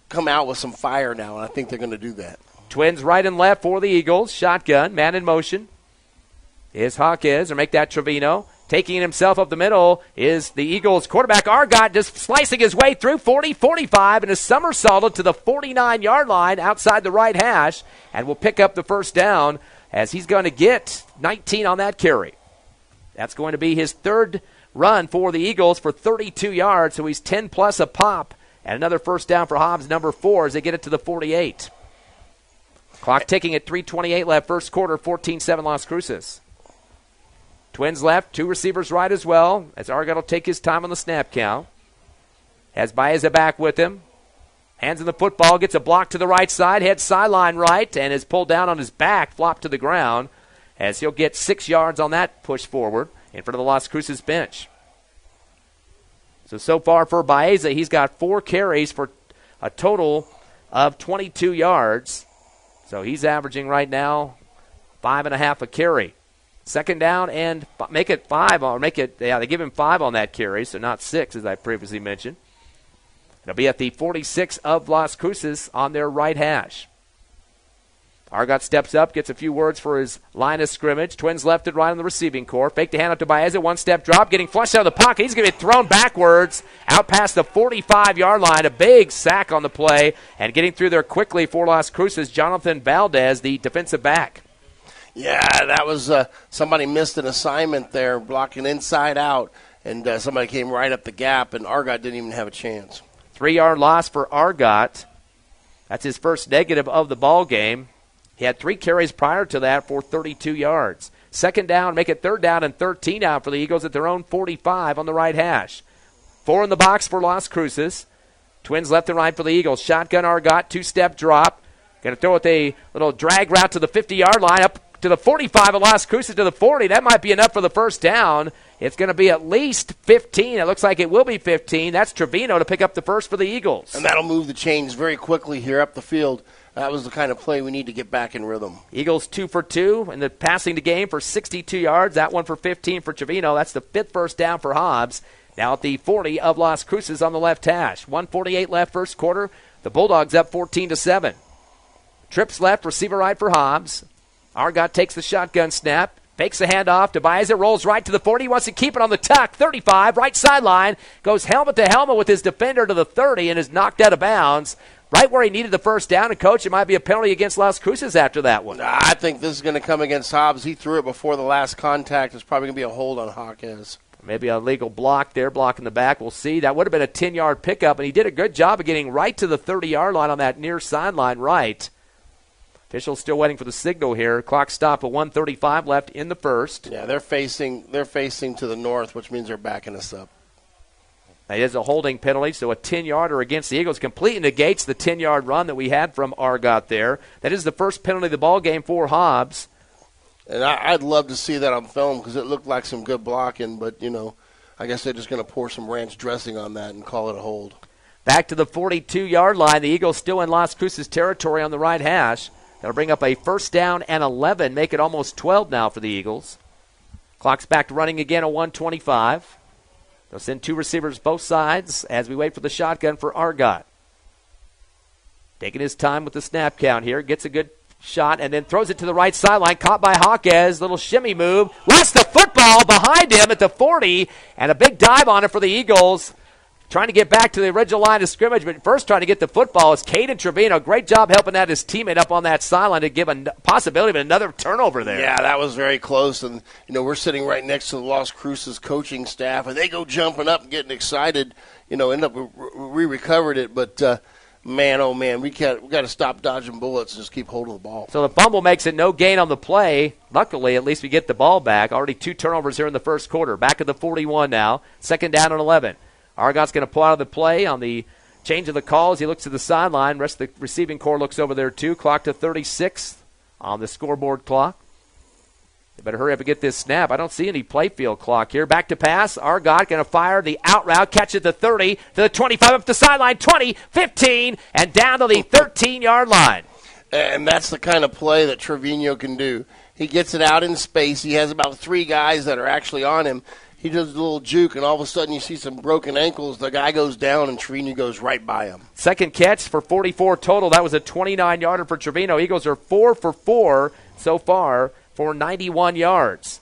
come out with some fire now, and I think they're going to do that. Twins right and left for the Eagles. Shotgun, man in motion is Hawkes, or make that Trevino. Taking himself up the middle is the Eagles quarterback, Argot, just slicing his way through 40, 45, and is somersaulted to the 49-yard line outside the right hash, and will pick up the first down as he's going to get 19 on that carry. That's going to be his third run for the Eagles for 32 yards, so he's 10-plus a pop, and another first down for Hobbs, number 4, as they get it to the 48. Clock ticking at 3:28 left, first quarter, 14-7 Las Cruces. Twins left, 2 receivers right as well, as Argot will take his time on the snap count. Has Baeza back with him. Hands in the football, gets a block to the right side, heads sideline right, and is pulled down on his back, flopped to the ground, as he'll get 6 yards on that push forward in front of the Las Cruces bench. So far for Baeza, he's got 4 carries for a total of 22 yards. So he's averaging right now 5.5 a carry. Second down and make it 5, or they give him 5 on that carry, so not 6 as I previously mentioned. It'll be at the 46 of Las Cruces on their right hash. Argot steps up, gets a few words for his line of scrimmage. Twins left and right on the receiving corps. Fake the hand up to Baeza, 1-step drop, getting flushed out of the pocket. He's going to be thrown backwards out past the 45-yard line. A big sack on the play, and getting through there quickly for Las Cruces, Jonathan Valdez, the defensive back. Yeah, that was somebody missed an assignment there, blocking inside out, and somebody came right up the gap, and Argot didn't even have a chance. 3-yard loss for Argot. That's his first negative of the ball game. He had 3 carries prior to that for 32 yards. Second down, make it third down and 13 down for the Eagles at their own 45 on the right hash. 4 in the box for Las Cruces. Twins left and right for the Eagles. Shotgun Argot, 2-step drop. Going to throw it a little drag route to the 50-yard line, up to the 45 of Las Cruces to the 40. That might be enough for the first down. It's going to be at least 15. It looks like it will be 15. That's Trevino to pick up the first for the Eagles. And that'll move the chains very quickly here up the field. That was the kind of play we need to get back in rhythm. Eagles 2 for 2 in the passing the game for 62 yards. That one for 15 for Trevino. That's the 5th first down for Hobbs. Now at the 40 of Las Cruces on the left hash. 1:48 left first quarter. The Bulldogs up 14-7. Trips left, receiver right for Hobbs. Argot takes the shotgun snap, fakes a handoff to Baeza, rolls right to the 40, wants to keep it on the tuck, 35, right sideline, goes helmet to helmet with his defender to the 30 and is knocked out of bounds. Right where he needed the first down, and, Coach, it might be a penalty against Las Cruces after that one. I think this is going to come against Hobbs. He threw it before the last contact. It's probably going to be a hold on Hawkes. Maybe a legal block there, blocking the back. We'll see. That would have been a 10-yard pickup, and he did a good job of getting right to the 30-yard line on that near sideline right. Officials still waiting for the signal here. Clock stop at 1:35 left in the first. Yeah, they're facing to the north, which means they're backing us up. It is a holding penalty, so a 10-yarder against the Eagles completely negates the 10-yard run that we had from Argot there. That is the first penalty of the ball game for Hobbs. And I'd love to see that on film because it looked like some good blocking, but, I guess they're just going to pour some ranch dressing on that and call it a hold. Back to the 42-yard line. The Eagles still in Las Cruces territory on the right hash. That'll bring up a first down and 11, make it almost 12 now for the Eagles. Clock's back to running again at 1:25. They'll send two receivers both sides as we wait for the shotgun for Argot. Taking his time with the snap count here. Gets a good shot and then throws it to the right sideline. Caught by Hawkes. Little shimmy move. Lost the football behind him at the 40. And a big dive on it for the Eagles. Trying to get back to the original line of scrimmage, but first trying to get the football is Caden Trevino. Great job helping out his teammate up on that sideline to give a possibility of another turnover there. Yeah, that was very close. And, we're sitting right next to the Las Cruces coaching staff, and they go jumping up and getting excited. End up, we recovered it, but man, oh man, we got to stop dodging bullets and just keep holding the ball. So the fumble makes it no gain on the play. Luckily, at least we get the ball back. Already 2 turnovers here in the first quarter. Back at the 41 now. Second down and 11. Argot's going to pull out of the play on the change of the calls. He looks to the sideline. Rest of the receiving corps looks over there too. Clock to 36 on the scoreboard clock. They better hurry up and get this snap. I don't see any playfield clock here. Back to pass. Argot going to fire the out route. Catch at the 30 to the 25 up the sideline. 20, 15, and down to the 13-yard line. And that's the kind of play that Trevino can do. He gets it out in space. He has about 3 guys that are actually on him. He does a little juke, and all of a sudden you see some broken ankles. The guy goes down, and Trevino goes right by him. Second catch for 44 total. That was a 29-yarder for Trevino. Eagles are 4 for 4 so far for 91 yards.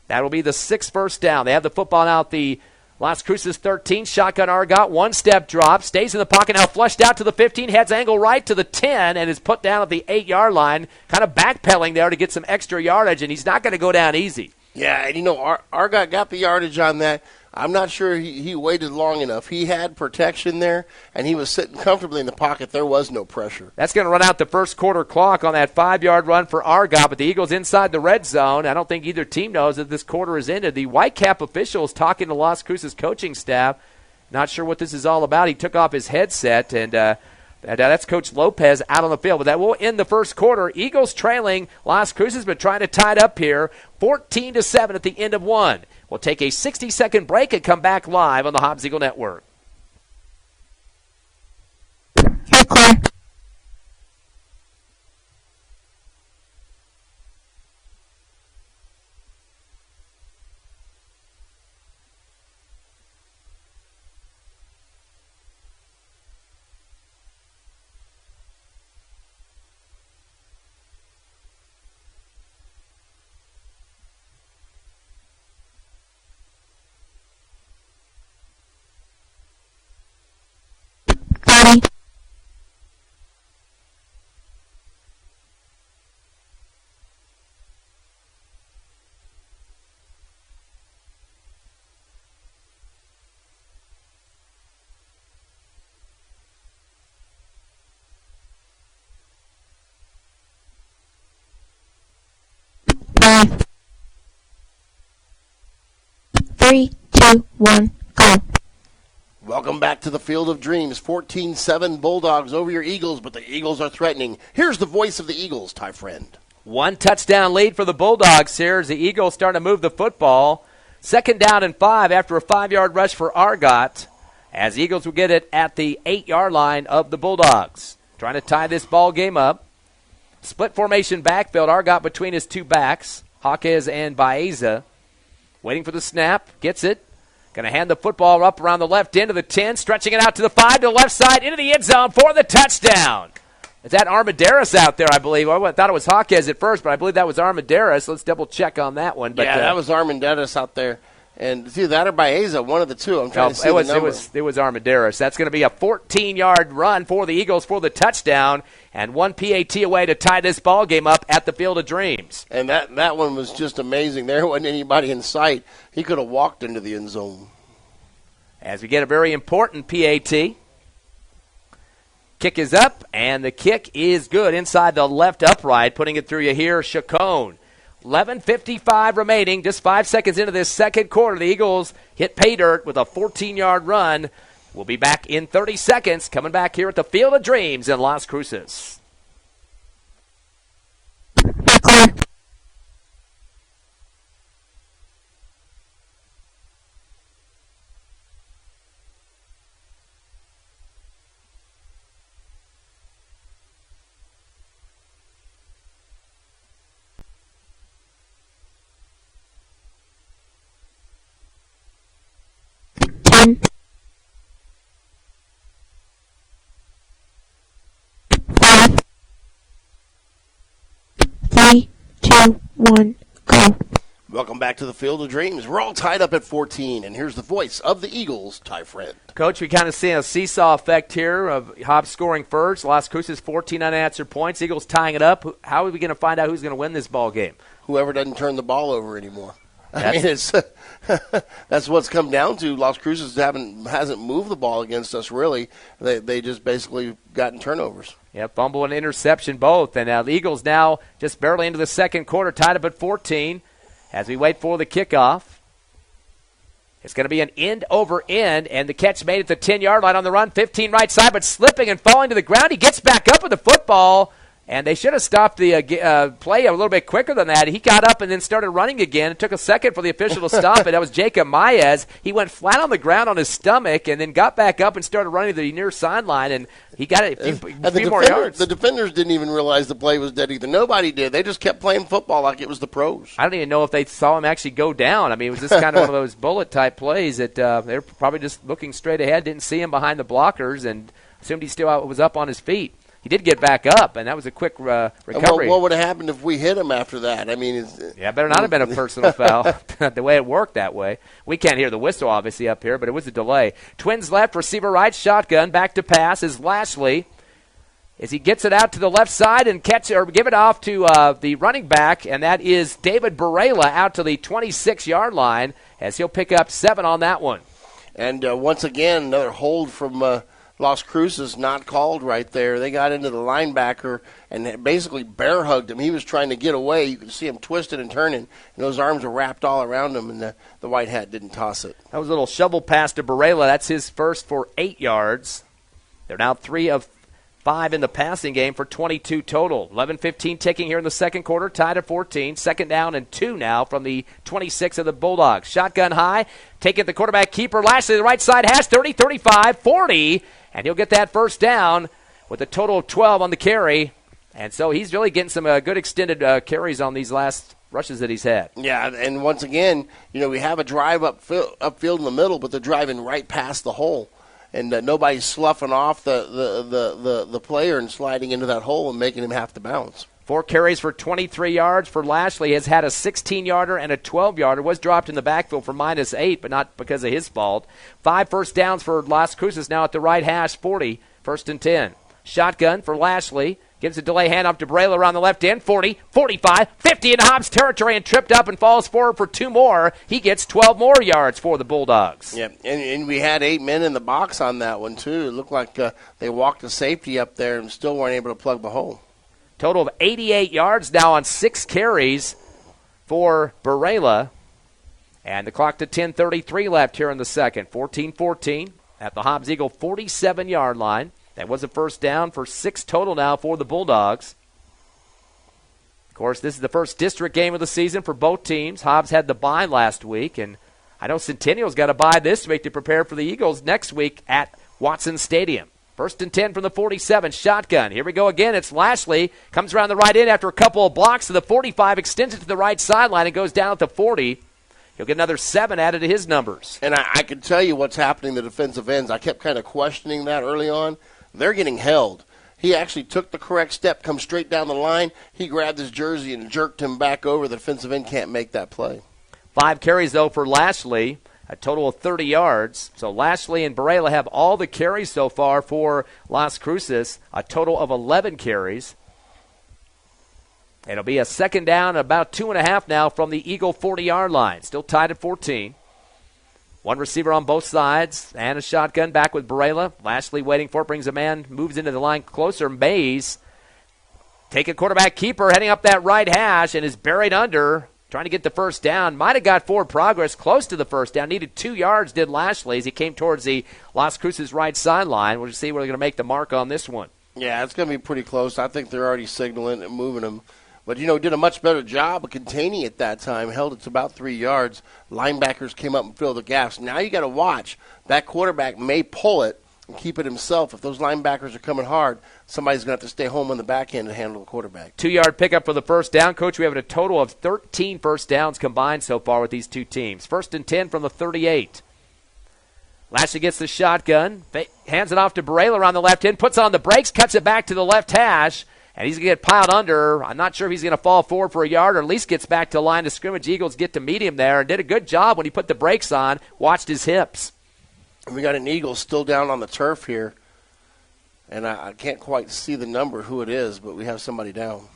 That will be the 6th first down. They have the football now at the Las Cruces 13. Shotgun Argot, 1-step drop. Stays in the pocket now, flushed out to the 15. Heads angle right to the 10 and is put down at the 8-yard line. Kind of backpedaling there to get some extra yardage, and he's not going to go down easy. Yeah, and Argot got the yardage on that. I'm not sure he waited long enough. He had protection there, and he was sitting comfortably in the pocket. There was no pressure. That's going to run out the first quarter clock on that 5-yard run for Argot, but the Eagles inside the red zone. I don't think either team knows that this quarter is ended. The Whitecap officials talking to Las Cruces coaching staff. Not sure what this is all about. He took off his headset, and that's Coach Lopez out on the field. But that will end the first quarter. Eagles trailing Las Cruces, but trying to tie it up here. 14-7 at the end of 1. We'll take a 60-second break and come back live on the Hobbs Eagle Network. You're clear. Five, 3, 2, 1, go. Welcome back to the Field of Dreams. 14-7 Bulldawgs over your Eagles, but the Eagles are threatening. Here's the voice of the Eagles, Ty Friend. 1 touchdown lead for the Bulldogs here as the Eagles starting to move the football. Second down and 5 after a 5-yard rush for Argot, as the Eagles will get it at the 8-yard line of the Bulldogs. Trying to tie this ball game up. Split formation backfield. Argot between his 2 backs, Hawkes and Baeza. Waiting for the snap. Gets it. Going to hand the football up around the left end of the 10, stretching it out to the 5, to the left side, into the end zone for the touchdown. Is that Armendariz out there, I believe? I thought it was Hawkes at first, but I believe that was Armendariz. Let's double-check on that one. But, yeah, that was Armendariz out there. And it's either that or Baeza, one of the two. I'm trying to see the number. It was Armendariz. That's going to be a 14-yard run for the Eagles for the touchdown, and 1 PAT away to tie this ball game up at the Field of Dreams. And that one was just amazing. There wasn't anybody in sight. He could have walked into the end zone. As we get a very important PAT. Kick is up, and the kick is good inside the left upright, putting it through you here, Chacon. 11:55 remaining, just 5 seconds into this second quarter. The Eagles hit pay dirt with a 14-yard run. We'll be back in 30 seconds, coming back here at the Field of Dreams in Las Cruces. 2, 1, go. Welcome back to the Field of Dreams. We're all tied up at 14, and here's the voice of the Eagles, Ty Friend. Coach, we kind of see a seesaw effect here of Hobbs scoring first. Las Cruces 14 unanswered points. Eagles tying it up. How are we going to find out who's going to win this ball game? Whoever doesn't turn the ball over anymore. I mean, it's that's what's come down to. Las Cruces hasn't moved the ball against us, really. They just basically gotten turnovers. Yeah, fumble and interception both. And the Eagles now just barely into the second quarter, tied up at 14 as we wait for the kickoff. It's going to be an end over end, and the catch made at the 10-yard line on the run, 15 right side, but slipping and falling to the ground. He gets back up with the football, and they should have stopped the play a little bit quicker than that. He got up and then started running again. It took a second for the official to stop it. That was Jacob Maez. He went flat on the ground on his stomach and then got back up and started running to the near sideline, and he got a few more yards. The defenders didn't even realize the play was dead either. Nobody did. They just kept playing football like it was the pros. I don't even know if they saw him actually go down. I mean, it was just kind of one of those bullet-type plays that they were probably just looking straight ahead, didn't see him behind the blockers, and assumed he still was up on his feet. He did get back up, and that was a quick recovery. What would have happened if we hit him after that? I mean, better not have been a personal foul the way it worked that way. We can't hear the whistle, obviously, up here, but it was a delay. Twins left, receiver right, shotgun, back to pass is Lashley. As he gets it out to the left side and give it off to the running back, and that is David Barela out to the 26-yard line as he'll pick up 7 on that one. And once again, another hold from Las Cruces not called right there. They got into the linebacker and basically bear hugged him. He was trying to get away. You could see him twisting and turning, and those arms were wrapped all around him, and the white hat didn't toss it. That was a little shovel pass to Barela. That's his first for 8 yards. They're now 3 of 5 in the passing game for 22 total. 11-15 ticking here in the second quarter, tied at 14. Second down and 2 now from the 26 of the Bulldogs. Shotgun high, taking the quarterback keeper. Lashley, the right side has 30, 35, 40. And he'll get that first down with a total of 12 on the carry. And so he's really getting some good extended carries on these last rushes that he's had. Yeah, and once again, we have a drive upfield in the middle, but they're driving right past the hole. And nobody's sloughing off the player and sliding into that hole and making him have to bounce. 4 carries for 23 yards for Lashley. Has had a 16-yarder and a 12-yarder. Was dropped in the backfield for -8, but not because of his fault. 5 first downs for Las Cruces now at the right hash, 40, 1st and 10. Shotgun for Lashley. Gives a delay handoff to Barela around the left end, 40, 45, 50 in Hobbs territory, and tripped up and falls forward for 2 more. He gets 12 more yards for the Bulldogs. Yeah, and we had 8 men in the box on that one, too. It looked like they walked the safety up there and still weren't able to plug the hole. Total of 88 yards now on 6 carries for Barela. And the clock to 10:33 left here in the second. 14-14 at the Hobbs Eagle 47-yard line. That was a first down for 6 total now for the Bulldogs. Of course, this is the first district game of the season for both teams. Hobbs had the bye last week, and I know Centennial's got a bye this week to prepare for the Eagles next week at Watson Stadium. 1st and 10 from the 47, shotgun. Here we go again. It's Lashley. Comes around the right end after a couple of blocks to the 45, extends it to the right sideline and goes down at the 40. He'll get another 7 added to his numbers. And I can tell you what's happening to the defensive ends. I kept kind of questioning that early on. They're getting held. He actually took the correct step, come straight down the line. He grabbed his jersey and jerked him back over. The defensive end can't make that play. 5 carries, though, for Lashley. A total of 30 yards. So Lashley and Barela have all the carries so far for Las Cruces. A total of 11 carries. It'll be a second down, about 2.5 now from the Eagle 40-yard line. Still tied at 14. 1 receiver on both sides, and a shotgun back with Barela. Lashley waiting for it, brings a man, moves into the line closer. Mays, take a quarterback keeper, heading up that right hash, and is buried under, trying to get the first down. Might have got forward progress, close to the first down. Needed 2 yards, did Lashley, as he came towards the Las Cruces right sideline. We'll see where they're going to make the mark on this one. Yeah, it's going to be pretty close. I think they're already signaling and moving him. But, did a much better job of containing it that time. Held it to about 3 yards. Linebackers came up and filled the gaps. Now you got to watch. That quarterback may pull it and keep it himself. If those linebackers are coming hard, somebody's going to have to stay home on the back end and handle the quarterback. 2-yard pickup for the first down. Coach, we have a total of 13 first downs combined so far with these two teams. 1st and 10 from the 38. Lashley gets the shotgun, hands it off to Barela around the left end, puts on the brakes, cuts it back to the left hash. and he's going to get piled under. I'm not sure if he's going to fall forward for a yard or at least gets back to the line of scrimmage. Eagles get to meet him there and did a good job when he put the brakes on, watched his hips. We got an Eagle still down on the turf here, and I can't quite see the number, who it is, but we have somebody down.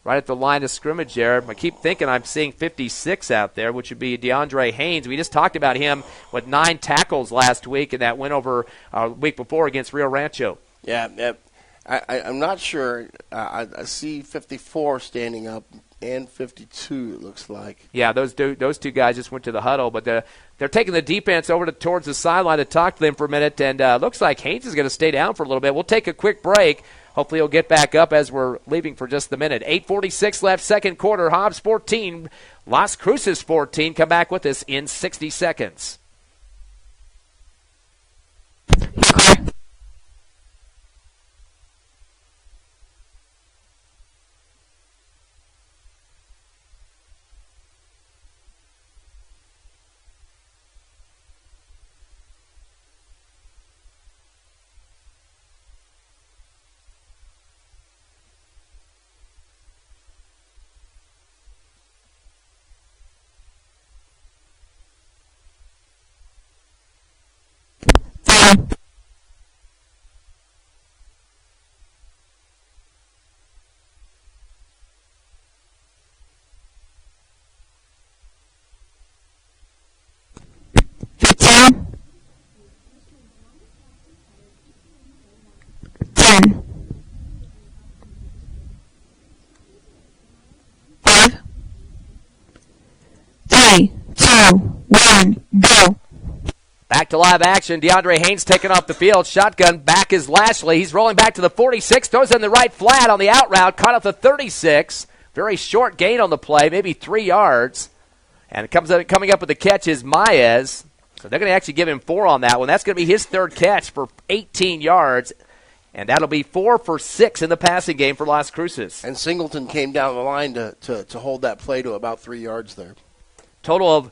Right at the line of scrimmage there. I keep thinking I'm seeing 56 out there, which would be DeAndre Haynes. We just talked about him with 9 tackles last week, and that went over week before against Rio Rancho. Yeah. I'm not sure. I see 54 standing up and 52, it looks like. Yeah, those two guys just went to the huddle, but they're taking the defense over towards the sideline to talk to them for a minute, and looks like Haynes is going to stay down for a little bit. We'll take a quick break. Hopefully he'll get back up as we're leaving for just a minute. 8:46 left, second quarter. Hobbs 14, Las Cruces 14. Come back with us in 60 seconds. Go. Back to live action. DeAndre Haynes taking off the field. Shotgun. Back is Lashley. He's rolling back to the 46. Throws in the right flat on the out route. Caught up the 36. Very short gain on the play. Maybe 3 yards. And coming up with the catch is Maez. So they're going to actually give him 4 on that one. That's going to be his 3rd catch for 18 yards. And that'll be 4 for 6 in the passing game for Las Cruces. And Singleton came down the line to hold that play to about 3 yards there. Total of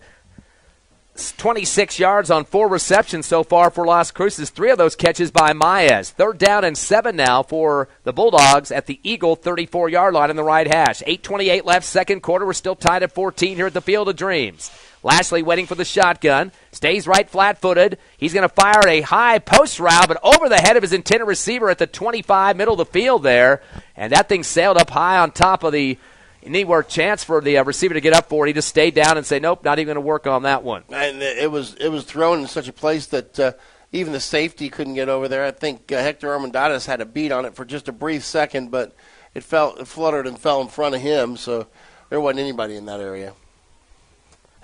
26 yards on 4 receptions so far for Las Cruces. 3 of those catches by Maez. 3rd down and 7 now for the Bulldogs at the Eagle 34-yard line in the right hash. 8:28 left, second quarter. We're still tied at 14 here at the Field of Dreams. Lashley waiting for the shotgun. Stays right flat-footed. He's going to fire a high post route, but over the head of his intended receiver at the 25, middle of the field there. And that thing sailed up high on top of the anywhere chance for the receiver to get up for it. He just stayed down and say, nope, not even going to work on that one. And it was thrown in such a place that even the safety couldn't get over there. I think Hector Hernandez had a beat on it for just a brief second, but it fluttered and fell in front of him, so there wasn't anybody in that area.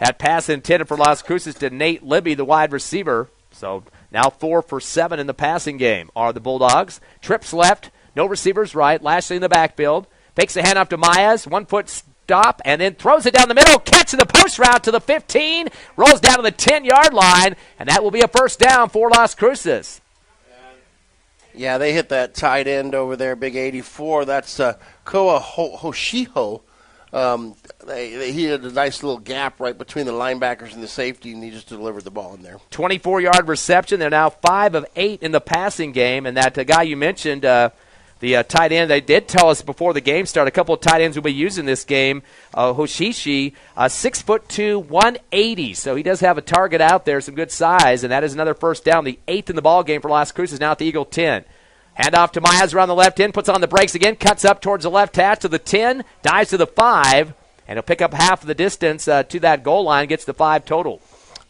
That pass intended for Las Cruces to Nate Libby, the wide receiver. So now 4 for 7 in the passing game are the Bulldogs. Trips left, no receivers right. Lashley in the backfield. Fakes the handoff to Maez, 1 foot stop, and then throws it down the middle, catching the post route to the 15, rolls down to the 10-yard line, and that will be a first down for Las Cruces. Yeah, they hit that tight end over there, big 84. That's Koa Hoshiho. He had a nice little gap right between the linebackers and the safety, and he just delivered the ball in there. 24-yard reception. They're now 5 of 8 in the passing game, and that guy you mentioned, the tight end, they did tell us before the game started, a couple of tight ends will be used in this game. Hoshishi, 6'2", 180. So he does have a target out there, some good size, and that is another first down, the 8th in the ball game for Las Cruces, now at the Eagle 10. Handoff to Maez around the left end, puts on the brakes again, cuts up towards the left hash to the 10, dives to the 5, and he'll pick up half of the distance to that goal line, gets the 5 total.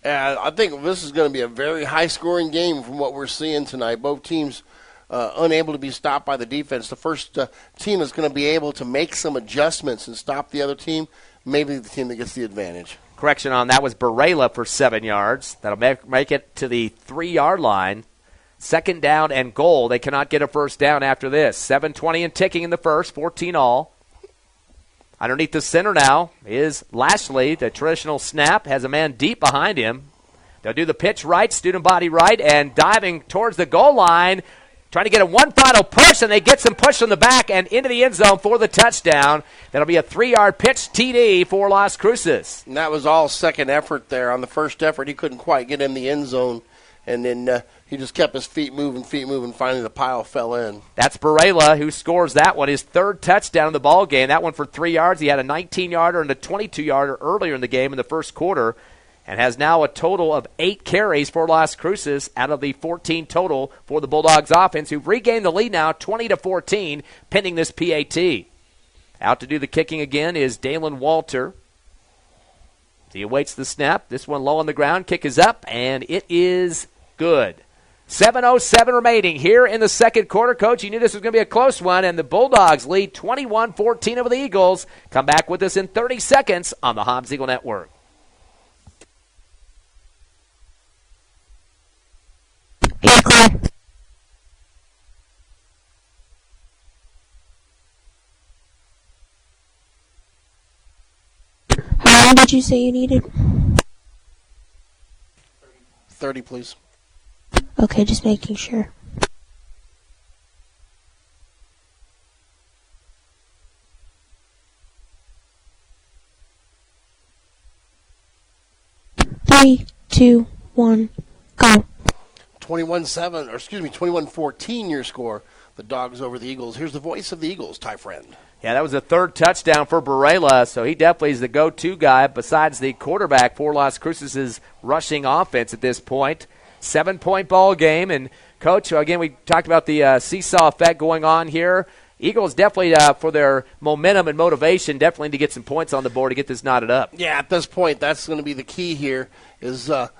I think this is going to be a very high-scoring game from what we're seeing tonight. Both teams unable to be stopped by the defense. The first team is going to be able to make some adjustments and stop the other team, maybe the team that gets the advantage. Correction on that was Barela for 7 yards. That'll make it to the 3-yard line. 2nd down and goal. They cannot get a first down after this. 7:20 and ticking in the first, 14 all. Underneath the center now is Lashley. The traditional snap has a man deep behind him. They'll do the pitch right, student body right, and diving towards the goal line, trying to get a one final push, and they get some push from the back and into the end zone for the touchdown. That'll be a 3-yard pitch TD for Las Cruces. And that was all second effort there. On the first effort, he couldn't quite get in the end zone, and then he just kept his feet moving. Finally, the pile fell in. That's Barela who scores that one, his third touchdown in the ball game. That one for 3 yards. He had a 19-yarder and a 22-yarder earlier in the game in the first quarter, and has now a total of 8 carries for Las Cruces out of the 14 total for the Bulldogs offense, who've regained the lead now 20-14, pending this PAT. Out to do the kicking again is Dalen Walter. He awaits the snap. This one low on the ground. Kick is up, and it is good. 7:07 remaining here in the second quarter. Coach, you knew this was going to be a close one, and the Bulldogs lead 21-14 over the Eagles. Come back with us in 30 seconds on the Hobbs Eagle Network. How long did you say you needed? 30, please. Okay, just making sure. Three, 2, 1, go. 21-14 your score. The Dogs over the Eagles. Here's the voice of the Eagles, Ty Friend. Yeah, that was a third touchdown for Barela, so he definitely is the go-to guy besides the quarterback for Las Cruces' rushing offense at this point. 7-point ball game, and Coach, again, we talked about the seesaw effect going on here. Eagles definitely, for their momentum and motivation, definitely need to get some points on the board to get this knotted up. Yeah, at this point, that's going to be the key here is the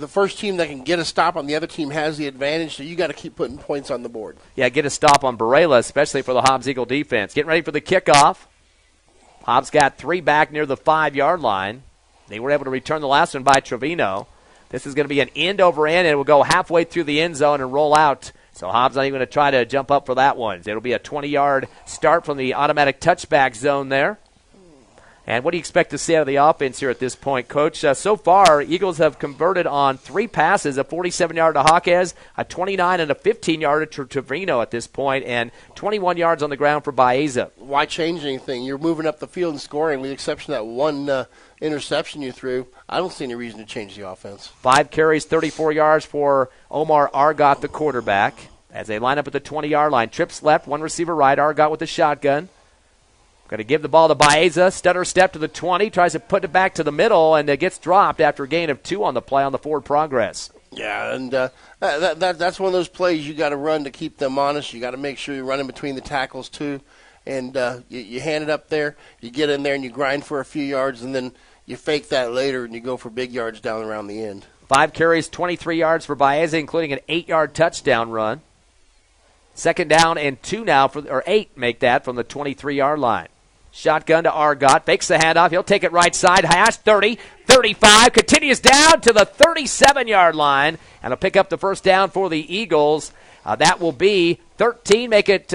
first team that can get a stop on the other team has the advantage, so you got to keep putting points on the board. Yeah, get a stop on Barela, especially for the Hobbs Eagle defense. Getting ready for the kickoff. Hobbs got 3 back near the 5-yard line. They were able to return the last one by Trevino. This is going to be an end over end, and it will go halfway through the end zone and roll out. So Hobbs not even going to try to jump up for that one. It'll be a 20-yard start from the automatic touchback zone there. And what do you expect to see out of the offense here at this point, Coach? So far, Eagles have converted on 3 passes, a 47-yard to Hawkes, a 29 and a 15-yard to Trevino at this point, and 21 yards on the ground for Baeza. Why change anything? You're moving up the field and scoring, with the exception of that one interception you threw. I don't see any reason to change the offense. 5 carries, 34 yards for Omar Argot, the quarterback, as they line up at the 20-yard line. Trips left, 1 receiver right, Argot with the shotgun. Going to give the ball to Baeza. Stutter step to the 20. Tries to put it back to the middle, and it gets dropped after a gain of 2 on the play on the forward progress. Yeah, and that's one of those plays you got to run to keep them honest. You got to make sure you're running between the tackles, too. And you hand it up there, you get in there, and you grind for a few yards, and then you fake that later, and you go for big yards down around the end. 5 carries, 23 yards for Baeza, including an 8-yard touchdown run. 2nd down and 2 now, or 8 make that from the 23-yard line. Shotgun to Argot. Fakes the handoff. He'll take it right side. Hash 30, 35. Continues down to the 37-yard line. And he'll pick up the first down for the Eagles. That will be 13. Make it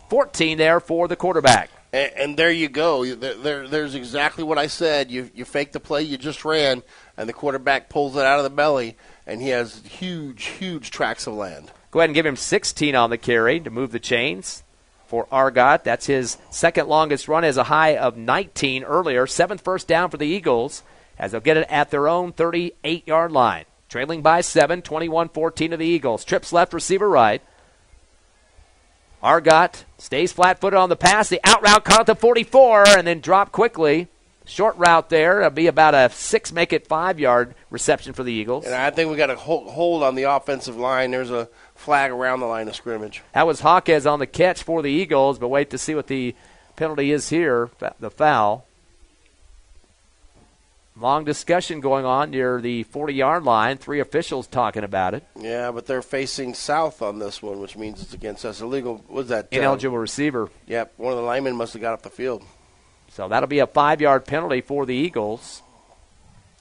14 there for the quarterback. And there you go. There's exactly what I said. You fake the play you just ran, and the quarterback pulls it out of the belly, and he has huge tracts of land. Go ahead and give him 16 on the carry to move the chains. For Argot, that's his second longest run, as a high of 19 earlier. 7th first down for the Eagles, as they'll get it at their own 38-yard line. Trailing by 7, 21-14 to the Eagles. Trips left, receiver right. Argot stays flat-footed on the pass. The out route caught at the 44 and then dropped quickly. Short route there. It'll be about a 6, make it 5-yard reception for the Eagles. And I think we got a hold on the offensive line. There's a flag around the line of scrimmage. That was Hawkes on the catch for the Eagles, but wait to see what the penalty is here, the foul. Long discussion going on near the 40-yard line. 3 officials talking about it. Yeah, but they're facing south on this one, which means it's against us. Illegal. What's that? Ineligible receiver. Yep, one of the linemen must have got up the field. So that'll be a 5-yard penalty for the Eagles,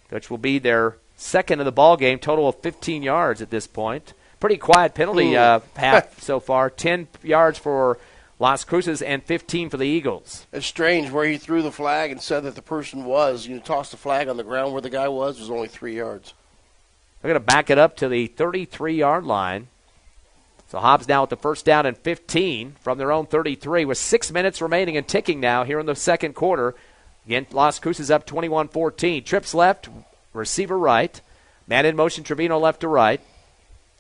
which will be their second of the ball game, total of 15 yards at this point. Pretty quiet penalty half so far. 10 yards for Las Cruces and 15 for the Eagles. It's strange where he threw the flag and said that the person tossed the flag on the ground where the guy was only 3 yards. They're going to back it up to the 33-yard line. So Hobbs now with the first down and 15 from their own 33 with 6 minutes remaining and ticking now here in the second quarter. Again, Las Cruces up 21-14. Trips left, receiver right. Man in motion, Trevino left to right.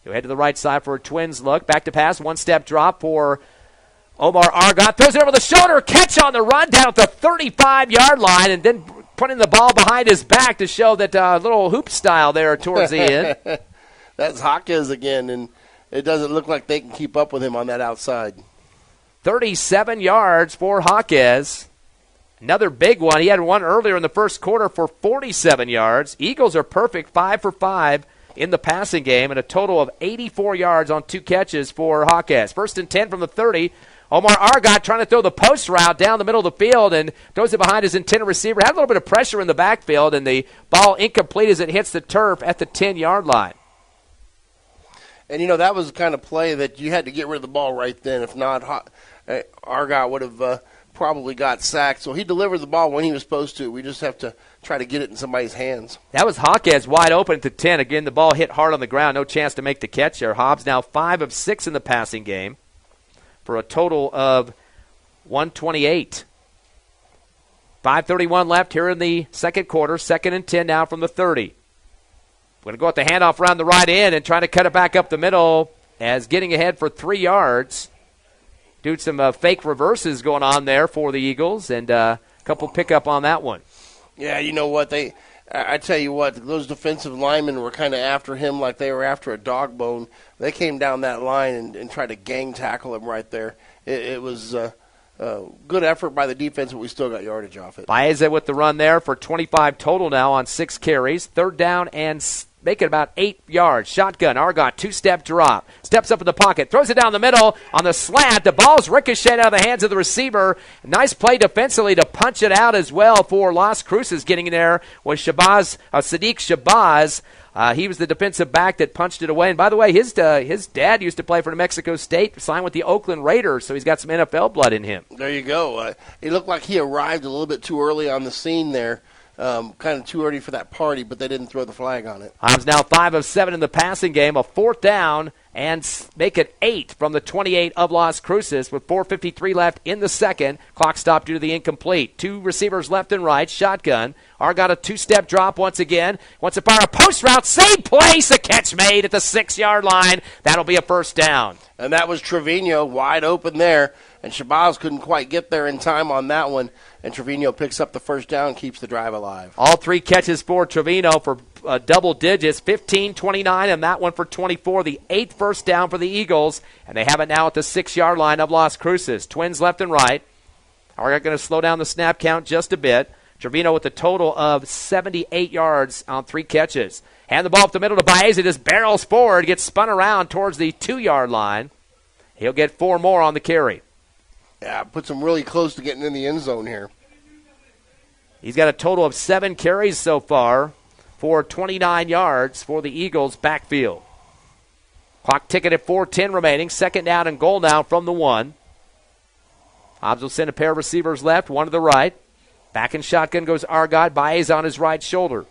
He'll head to the right side for a Twins look. Back to pass, one-step drop for Omar Argot. Throws it over the shoulder, catch on the run down at the 35-yard line, and then putting the ball behind his back to show that little hoop style there towards the end. That's Hawkins again, and it doesn't look like they can keep up with him on that outside. 37 yards for Hawkins. Another big one. He had one earlier in the first quarter for 47 yards. Eagles are perfect, 5 for 5 in the passing game, and a total of 84 yards on 2 catches for Hawkins. 1st and 10 from the 30. Omar Argot trying to throw the post route down the middle of the field and throws it behind his intended receiver. Had a little bit of pressure in the backfield, and the ball incomplete as it hits the turf at the 10-yard line. And, that was the kind of play that you had to get rid of the ball right then. If not, Argot would have probably got sacked. So he delivered the ball when he was supposed to. We just have to try to get it in somebody's hands. That was Hawkins wide open at the 10. Again, the ball hit hard on the ground. No chance to make the catch there. Hobbs now 5 of 6 in the passing game for a total of 128. 5:31 left here in the second quarter. 2nd and 10 now from the 30. We're going to go at the handoff around the right end and try to cut it back up the middle as getting ahead for 3 yards. Dude, some fake reverses going on there for the Eagles, and a couple pickup on that one. Yeah, you know what? I tell you what, those defensive linemen were kind of after him like they were after a dog bone. They came down that line and tried to gang tackle him right there. It was good effort by the defense, but we still got yardage off it. Baeza with the run there for 25 total now on 6 carries. 3rd down and make it about 8 yards. Shotgun, Argot, 2-step drop. Steps up in the pocket, throws it down the middle on the slant. The ball's ricocheted out of the hands of the receiver. Nice play defensively to punch it out as well for Las Cruces. Getting in there was Sadiq Shabazz. He was the defensive back that punched it away. And by the way, his dad used to play for New Mexico State, signed with the Oakland Raiders, so he's got some NFL blood in him. There you go. It looked like he arrived a little bit too early on the scene there. Kind of too early for that party, but they didn't throw the flag on it. Hobbs now 5 of 7 in the passing game, a 4th down, and make it 8 from the 28 of Las Cruces with 4:53 left in the second. Clock stopped due to the incomplete. 2 receivers left and right, shotgun. Argot a 2-step drop once again. Wants to fire a post route, same place, a catch made at the 6-yard line. That'll be a 1st down. And that was Trevino wide open there, and Shabazz couldn't quite get there in time on that one. And Trevino picks up the 1st down, keeps the drive alive. All 3 catches for Trevino for double digits, 15, 29, and that one for 24. The 8th 1st down for the Eagles, and they have it now at the 6-yard line of Las Cruces. Twins left and right. Are going to slow down the snap count just a bit. Trevino with a total of 78 yards on 3 catches. Hand the ball up the middle to Baeza, just barrels forward, gets spun around towards the 2-yard line. He'll get 4 more on the carry. Yeah, puts him really close to getting in the end zone here. He's got a total of 7 carries so far for 29 yards for the Eagles' backfield. Clock ticking at 4:10 remaining. 2nd down and goal now from the 1. Hobbs will send a pair of receivers left, one to the right. Back in shotgun goes Argot. Baez on his right shoulder.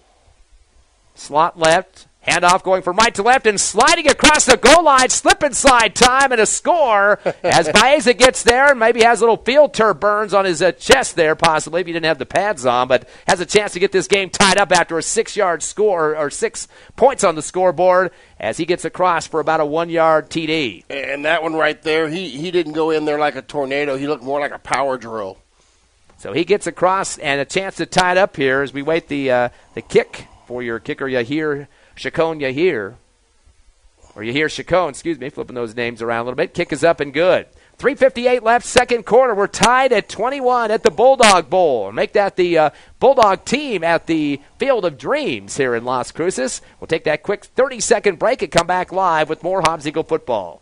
Slot left. Handoff going from right to left and sliding across the goal line. Slip and slide time and a score as Baeza gets there and maybe has a little field turf burns on his chest there possibly if he didn't have the pads on, but has a chance to get this game tied up after a 6-yard score or 6 points on the scoreboard as he gets across for about a 1-yard TD. And that one right there, he didn't go in there like a tornado. He looked more like a power drill. So he gets across and a chance to tie it up here as we wait the kick for your kicker Yahir Chacon Yahir. Or Yahir Chacon, excuse me, flipping those names around a little bit. Kick is up and good. 3:58 left, second quarter. We're tied at 21 at the Bulldog Bowl. Make that the Bulldog team at the Field of Dreams here in Las Cruces. We'll take that quick 30-second break and come back live with more Hobbs Eagle football.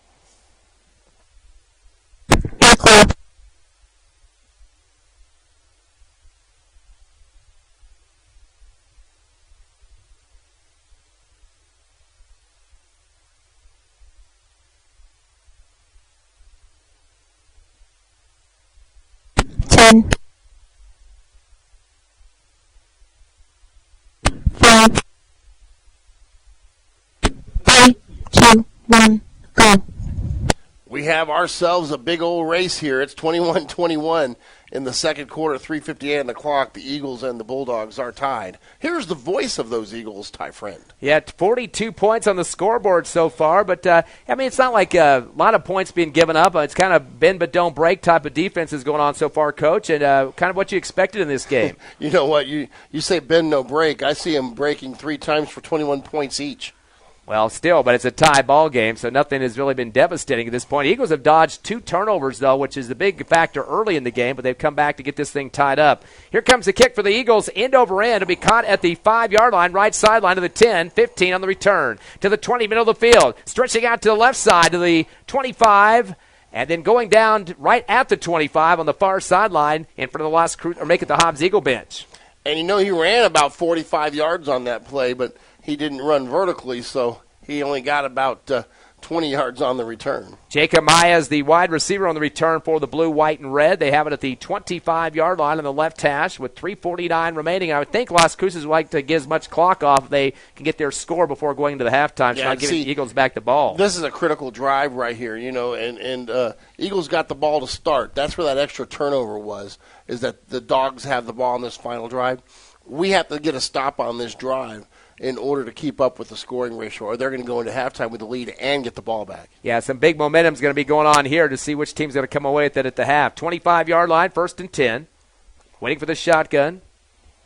10, 5, 3, 2, 1, go. We have ourselves a big old race here. It's 21-21 in the second quarter, 3:58 on the clock. The Eagles and the Bulldogs are tied. Here's the voice of those Eagles, Ty Friend. Yeah, 42 points on the scoreboard so far, but it's not like a lot of points being given up. It's kind of bend but don't break type of defense is going on so far, Coach, and kind of what you expected in this game. You know what? You say bend no break. I see them breaking 3 times for 21 points each. Well, still, but it's a tie ball game, so nothing has really been devastating at this point. Eagles have dodged 2 turnovers, though, which is the big factor early in the game, but they've come back to get this thing tied up. Here comes the kick for the Eagles, end over end. It'll be caught at the 5-yard line, right sideline to the 10, 15 on the return. To the 20, middle of the field, stretching out to the left side to the 25, and then going down right at the 25 on the far sideline in front of the last crew, or make it the Hobbs Eagle bench. And he ran about 45 yards on that play, but he didn't run vertically, so he only got about 20 yards on the return. Jacob Maya is the wide receiver on the return for the blue, white, and red. They have it at the 25-yard line on the left hash with 3:49 remaining. I would think Las Cruces would like to get as much clock off if they can get their score before going into the halftime, so not giving the Eagles back the ball. This is a critical drive right here, and Eagles got the ball to start. That's where that extra turnover was, is that the Dogs have the ball on this final drive. We have to get a stop on this drive in order to keep up with the scoring ratio, or they're going to go into halftime with the lead and get the ball back. Yeah, some big momentum is going to be going on here to see which team's going to come away with it at the half. 25-yard line, 1st and 10. Waiting for the shotgun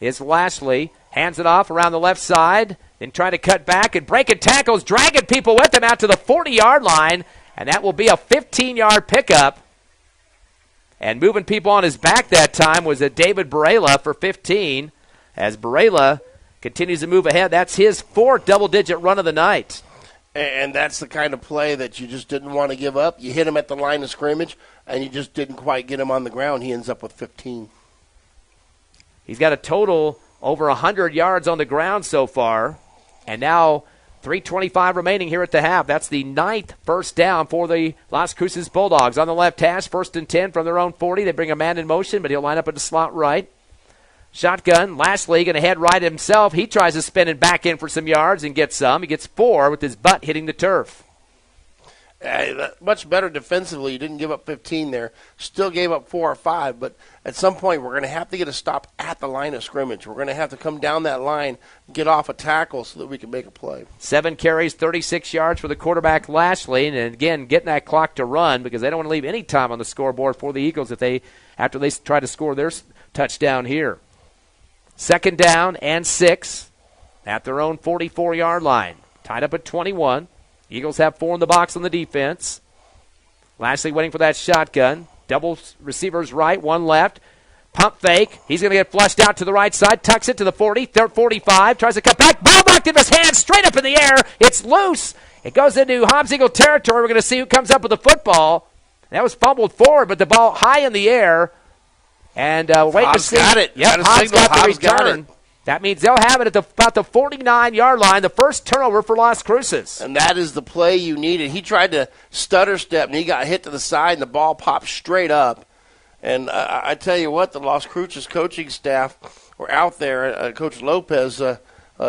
is Lashley. Hands it off around the left side, then trying to cut back and breaking tackles, dragging people with him out to the 40-yard line, and that will be a 15-yard pickup. And moving people on his back that time was a David Barela for 15, as Barela continues to move ahead. That's his 4th double-digit run of the night. And that's the kind of play that you just didn't want to give up. You hit him at the line of scrimmage, and you just didn't quite get him on the ground. He ends up with 15. He's got a total over 100 yards on the ground so far, and now 3:25 remaining here at the half. That's the 9th first down for the Las Cruces Bulldogs. On the left hash, 1st and 10 from their own 40. They bring a man in motion, but he'll line up at the slot right. Shotgun, Lashley going to head right himself. He tries to spin it back in for some yards and gets some. He gets 4 with his butt hitting the turf. Much better defensively. You didn't give up 15 there. Still gave up 4 or 5, but at some point we're going to have to get a stop at the line of scrimmage. We're going to have to come down that line, get off a tackle so that we can make a play. 7 carries, 36 yards for the quarterback Lashley, and again getting that clock to run because they don't want to leave any time on the scoreboard for the Eagles after they try to score their touchdown here. 2nd down and 6 at their own 44-yard line. Tied up at 21. Eagles have 4 in the box on the defense. Lashley waiting for that shotgun. Double receivers right, 1 left. Pump fake. He's going to get flushed out to the right side. Tucks it to the 40, 45. Tries to cut back. Ball knocked in his hand. Straight up in the air. It's loose. It goes into Hobbs Eagle territory. We're going to see who comes up with the football. That was fumbled forward, but the ball high in the air. And wait to see. Got it. Yep, Hobbs got the return. That means they'll have it at about the 49-yard line, the first turnover for Las Cruces. And that is the play you needed. He tried to stutter step, and he got hit to the side, and the ball popped straight up. And I tell you what, the Las Cruces coaching staff were out there, Coach Lopez,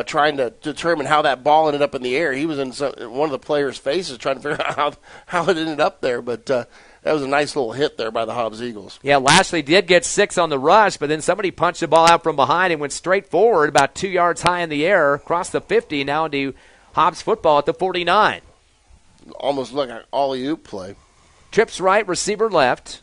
trying to determine how that ball ended up in the air. He was in one of the players' faces trying to figure out how it ended up there. But that was a nice little hit there by the Hobbs Eagles. Yeah, Lashley did get 6 on the rush, but then somebody punched the ball out from behind and went straight forward about 2 yards high in the air, across the 50, now into Hobbs football at the 49. Almost like an alley-oop play. Trips right, receiver left.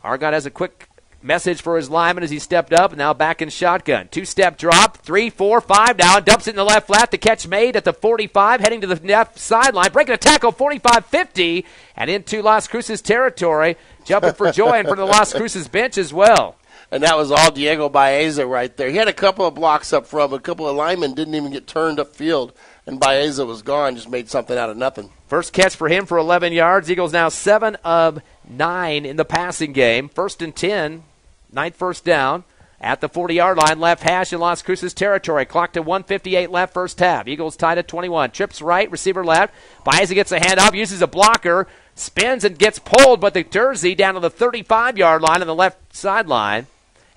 Argot has a quick message for his lineman as he stepped up, and now back in shotgun. 2-step drop, 3, 4, 5 now, and dumps it in the left flat. The catch made at the 45, heading to the left sideline, breaking a tackle, 45-50, and into Las Cruces territory, jumping for joy in front of the Las Cruces bench as well. And that was all Diego Baeza right there. He had a couple of blocks up front, but a couple of linemen didn't even get turned upfield, and Baeza was gone, just made something out of nothing. First catch for him for 11 yards. Eagles now 7 of 9 in the passing game. 1st and 10. 9th first down at the 40-yard line, left hash in Las Cruces territory. Clock to 1:58 left first half. Eagles tied at 21. Trips right, receiver left. Baeza gets a handoff, uses a blocker, spins and gets pulled, but the jersey down to the 35-yard line on the left sideline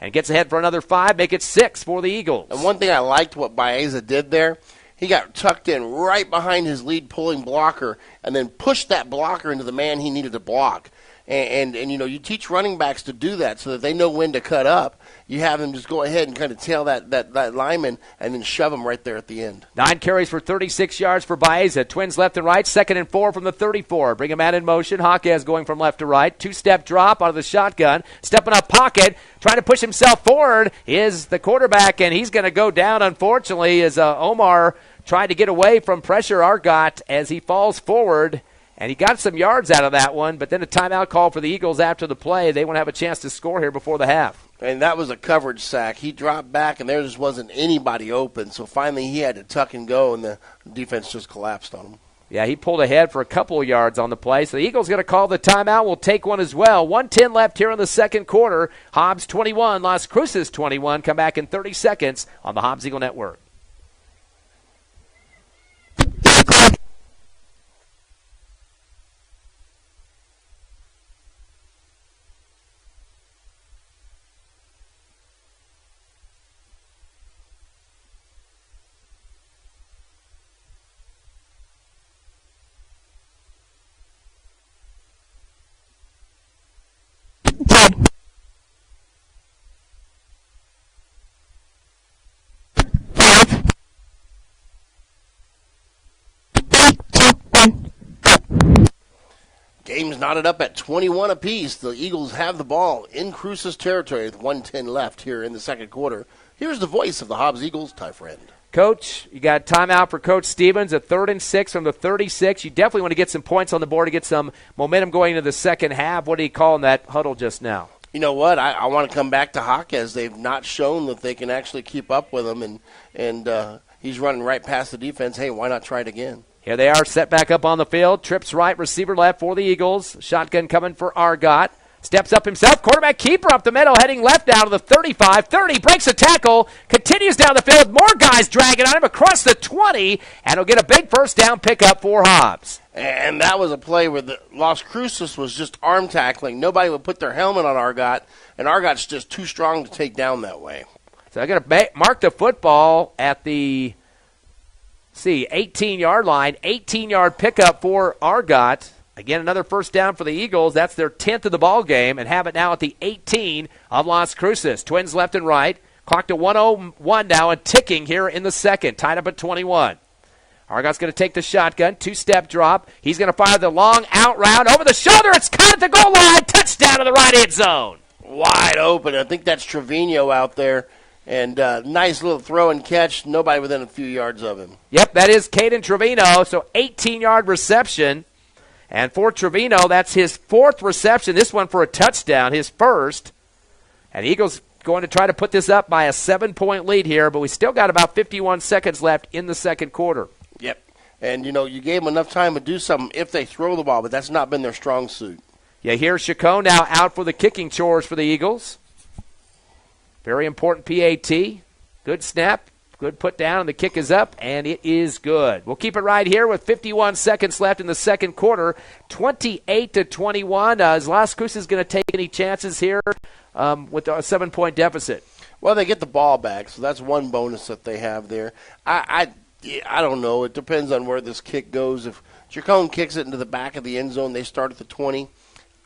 and gets ahead for another 5, make it 6 for the Eagles. And one thing I liked what Baeza did there, he got tucked in right behind his lead pulling blocker and then pushed that blocker into the man he needed to block. And you teach running backs to do that so that they know when to cut up. You have them just go ahead and kind of tail that lineman and then shove him right there at the end. 9 carries for 36 yards for Baeza. Twins left and right, 2nd and 4 from the 34. Bring a man in motion. Hawkes going from left to right. 2-step drop out of the shotgun. Stepping up pocket, trying to push himself forward is the quarterback, and he's going to go down, unfortunately, as Omar tried to get away from pressure Argot as he falls forward. And he got some yards out of that one, but then a timeout call for the Eagles after the play. They want to have a chance to score here before the half. And that was a coverage sack. He dropped back, and there just wasn't anybody open. So finally he had to tuck and go, and the defense just collapsed on him. Yeah, he pulled ahead for a couple of yards on the play. So the Eagles going to call the timeout. We'll take one as well. 1:10 left here in the second quarter. Hobbs 21, Las Cruces 21. Come back in 30 seconds on the Hobbs Eagle Network. Game's knotted up at 21 apiece. The Eagles have the ball in Cruces territory with 1:10 left here in the second quarter. Here's the voice of the Hobbs Eagles, Ty Friend. Coach, you got timeout for Coach Stevens, a 3rd and 6 from the 36. You definitely want to get some points on the board to get some momentum going into the second half. What do you call in that huddle just now? You know what? I want to come back to Hawkes. They've not shown that they can actually keep up with him, and he's running right past the defense. Hey, why not try it again? Here they are, set back up on the field. Trips right, receiver left for the Eagles. Shotgun coming for Argot. Steps up himself. Quarterback keeper up the middle, heading left down to the 35. 30, breaks a tackle, continues down the field. More guys dragging on him across the 20, and he'll get a big first down pickup for Hobbs. And that was a play where the Las Cruces was just arm tackling. Nobody would put their helmet on Argot, and Argot's just too strong to take down that way. So they're going to mark the football at the 18-yard line. 18-yard pickup for Argot. Again, another first down for the Eagles. That's their 10th of the ball game, and have it now at the 18 of Las Cruces. Twins left and right. Clock to 1:01 now and ticking here in the second. Tied up at 21. Argot's going to take the shotgun. 2-step drop. He's going to fire the long out route over the shoulder. It's caught at the goal line. Touchdown to the right-hand zone. Wide open. I think that's Trevino out there. And nice little throw and catch. Nobody within a few yards of him. Yep, that is Caden Trevino. So 18-yard reception. And for Trevino, that's his 4th reception. This one for a touchdown, his first. And Eagles going to try to put this up by a 7-point lead here, but we still got about 51 seconds left in the second quarter. Yep. And, you gave them enough time to do something if they throw the ball, but that's not been their strong suit. Yeah, here's Chacon now out for the kicking chores for the Eagles. Very important PAT. Good snap. Good put down, and the kick is up, and it is good. We'll keep it right here with 51 seconds left in the second quarter. 28-21. Is Las Cruces going to take any chances here with a 7-point deficit? Well, they get the ball back, so that's one bonus that they have there. I don't know. It depends on where this kick goes. If Chacon kicks it into the back of the end zone, they start at the 20.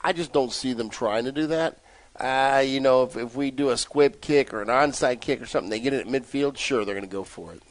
I just don't see them trying to do that. If we do a squib kick or an onside kick or something, they get it at midfield, sure, they're going to go for it.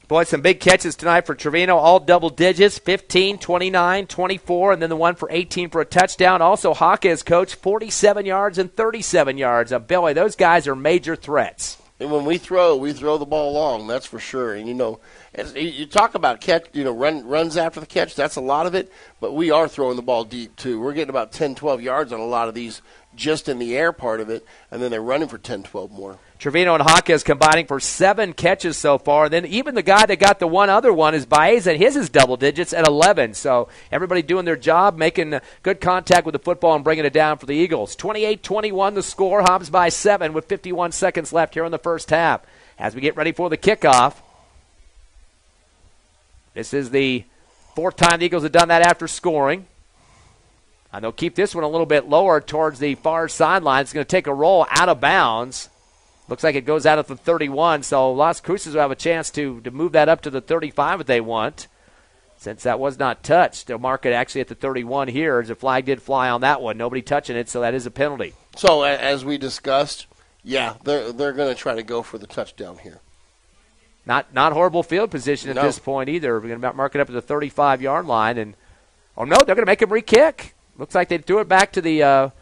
Boy, some big catches tonight for Trevino, all double digits, 15, 29, 24, and then the one for 18 for a touchdown. Also, Hawkes, coach, 47 yards and 37 yards. Billy, those guys are major threats. And when we throw the ball long, that's for sure. And, you talk about catch, runs after the catch, that's a lot of it, but we are throwing the ball deep, too. We're getting about 10, 12 yards on a lot of these just in the air part of it, and then they're running for 10, 12 more. Trevino and Hawkes combining for 7 catches so far. And then even the guy that got the one other one is Baeza, and his is double digits at 11. So everybody doing their job, making good contact with the football and bringing it down for the Eagles. 28-21 the score. Hobbs by 7 with 51 seconds left here in the first half. As we get ready for the kickoff. This is the 4th time the Eagles have done that after scoring. And they'll keep this one a little bit lower towards the far sideline. It's going to take a roll out of bounds. Looks like it goes out at the 31, so Las Cruces will have a chance to move that up to the 35 if they want. Since that was not touched, they'll mark it actually at the 31 here, as a flag did fly on that one. Nobody touching it, so that is a penalty. So, as we discussed, yeah, they're going to try to go for the touchdown here. Not horrible field position at this point either. We're going to mark it up at the 35-yard line. And they're going to make him re-kick. Looks like they threw it back to the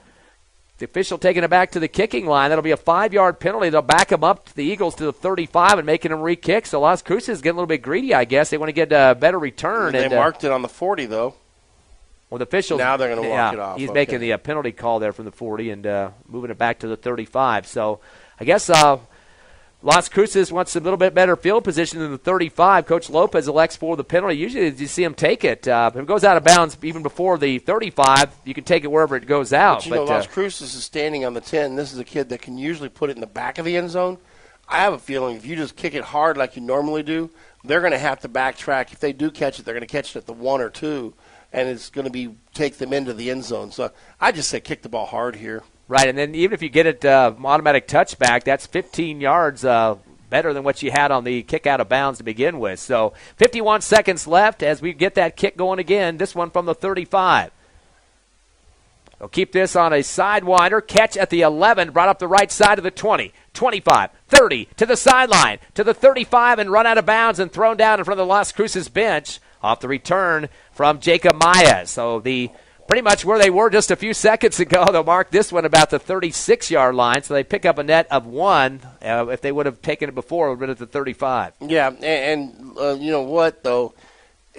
official taking it back to the kicking line. That'll be a 5-yard penalty. They'll back him up to the Eagles to the 35 and making him re-kick. So Las Cruces is getting a little bit greedy, I guess. They want to get a better return. They marked it on the 40, though. Well, the officials, now they're going to walk it off. He's making the penalty call there from the 40 and moving it back to the 35. So I guess Las Cruces wants a little bit better field position than the 35. Coach Lopez elects for the penalty. Usually you see him take it. If it goes out of bounds even before the 35, you can take it wherever it goes out. But Las Cruces is standing on the 10. This is a kid that can usually put it in the back of the end zone. I have a feeling if you just kick it hard like you normally do, they're going to have to backtrack. If they do catch it, they're going to catch it at the 1 or 2, and it's going to take them into the end zone. So I just say kick the ball hard here. Right, and then even if you get it automatic touchback, that's 15 yards better than what you had on the kick out of bounds to begin with. So 51 seconds left as we get that kick going again, this one from the 35. They'll keep this on a sidewinder. Catch at the 11, brought up the right side of the 20, 25, 30, to the sideline, to the 35, and run out of bounds and thrown down in front of the Las Cruces bench off the return from Jacob Maya. So pretty much where they were just a few seconds ago. They'll mark this one about the 36-yard line, so they pick up a net of 1. If they would have taken it before, it would have been at the 35. Yeah, and you know what, though?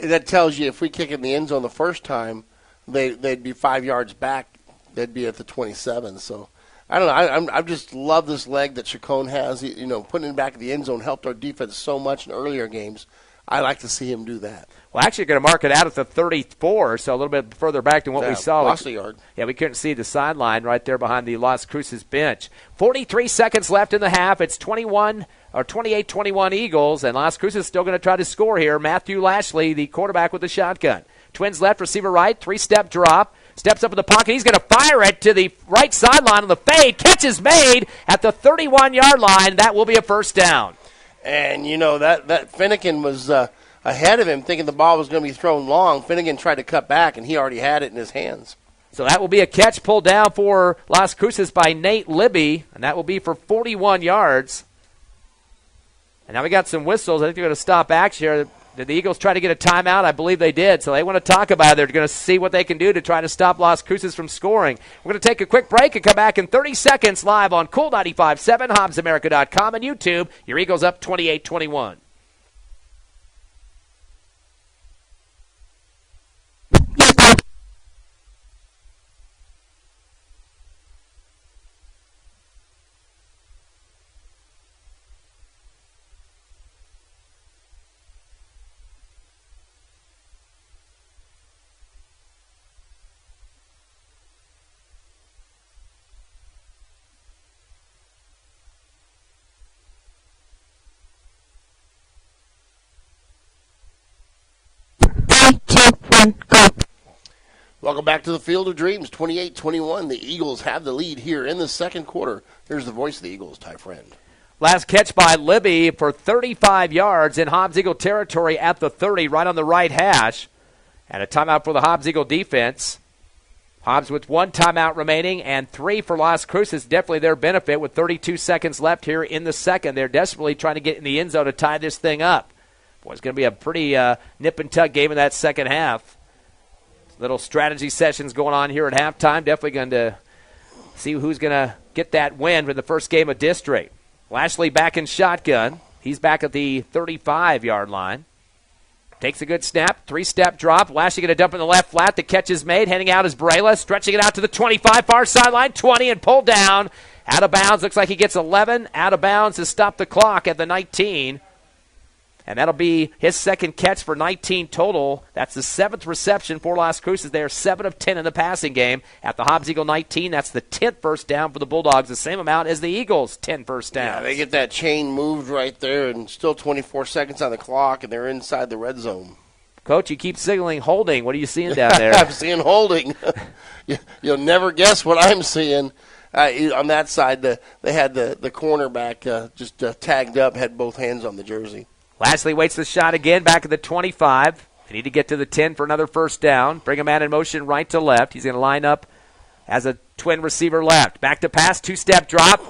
That tells you if we kick in the end zone the first time, they'd be 5 yards back. They'd be at the 27. So, I don't know. I just love this leg that Chacon has. Putting it back in the end zone helped our defense so much in earlier games. I like to see him do that. Well, actually, going to mark it out at the 34, so a little bit further back than what we saw. Lost a yard. Yeah, we couldn't see the sideline right there behind the Las Cruces bench. 43 seconds left in the half. It's 28-21 Eagles, and Las Cruces still going to try to score here. Matthew Lashley, the quarterback with the shotgun. Twins left, receiver right, 3-step drop. Steps up in the pocket. He's going to fire it to the right sideline on the fade. Catch is made at the 31-yard line. That will be a first down. And, that Finnegan was ahead of him thinking the ball was going to be thrown long. Finnegan tried to cut back, and he already had it in his hands. So that will be a catch pulled down for Las Cruces by Nate Libby, and that will be for 41 yards. And now we got some whistles. I think they're going to stop action here. Did the Eagles try to get a timeout? I believe they did. So they want to talk about it. They're going to see what they can do to try to stop Las Cruces from scoring. We're going to take a quick break and come back in 30 seconds live on Cool 95.7, HobbsAmerica.com, and YouTube. Your Eagles up 28-21. Go. Welcome back to the Field of Dreams, 28-21. The Eagles have the lead here in the second quarter. Here's the voice of the Eagles, Ty Friend. Last catch by Libby for 35 yards in Hobbs Eagle territory at the 30, right on the right hash. And a timeout for the Hobbs Eagle defense. Hobbs with 1 timeout remaining and 3 for Las Cruces. Definitely their benefit with 32 seconds left here in the second. They're desperately trying to get in the end zone to tie this thing up. Boy, it's going to be a pretty nip-and-tuck game in that second half. Little strategy sessions going on here at halftime. Definitely going to see who's going to get that win for the first game of district. Lashley back in shotgun. He's back at the 35-yard line. Takes a good snap, 3-step drop. Lashley going to dump in the left flat. The catch is made. Heading out is Brayla, stretching it out to the 25, far sideline, 20, and pulled down. Out of bounds. Looks like he gets 11. Out of bounds to stop the clock at the 19. And that'll be his second catch for 19 total. That's the 7th reception for Las Cruces. They are 7 of 10 in the passing game. At the Hobbs Eagle 19, that's the 10th first down for the Bulldogs, the same amount as the Eagles, 10 first downs. Yeah, they get that chain moved right there, and still 24 seconds on the clock, and they're inside the red zone. Coach, you keep signaling holding. What are you seeing down there? I'm seeing holding. You'll never guess what I'm seeing. On that side, they had the cornerback just tagged up, had both hands on the jersey. Lastly waits the shot again back at the 25. They need to get to the 10 for another first down. Bring a man in motion right to left. He's going to line up as a twin receiver left. Back to pass, two-step drop.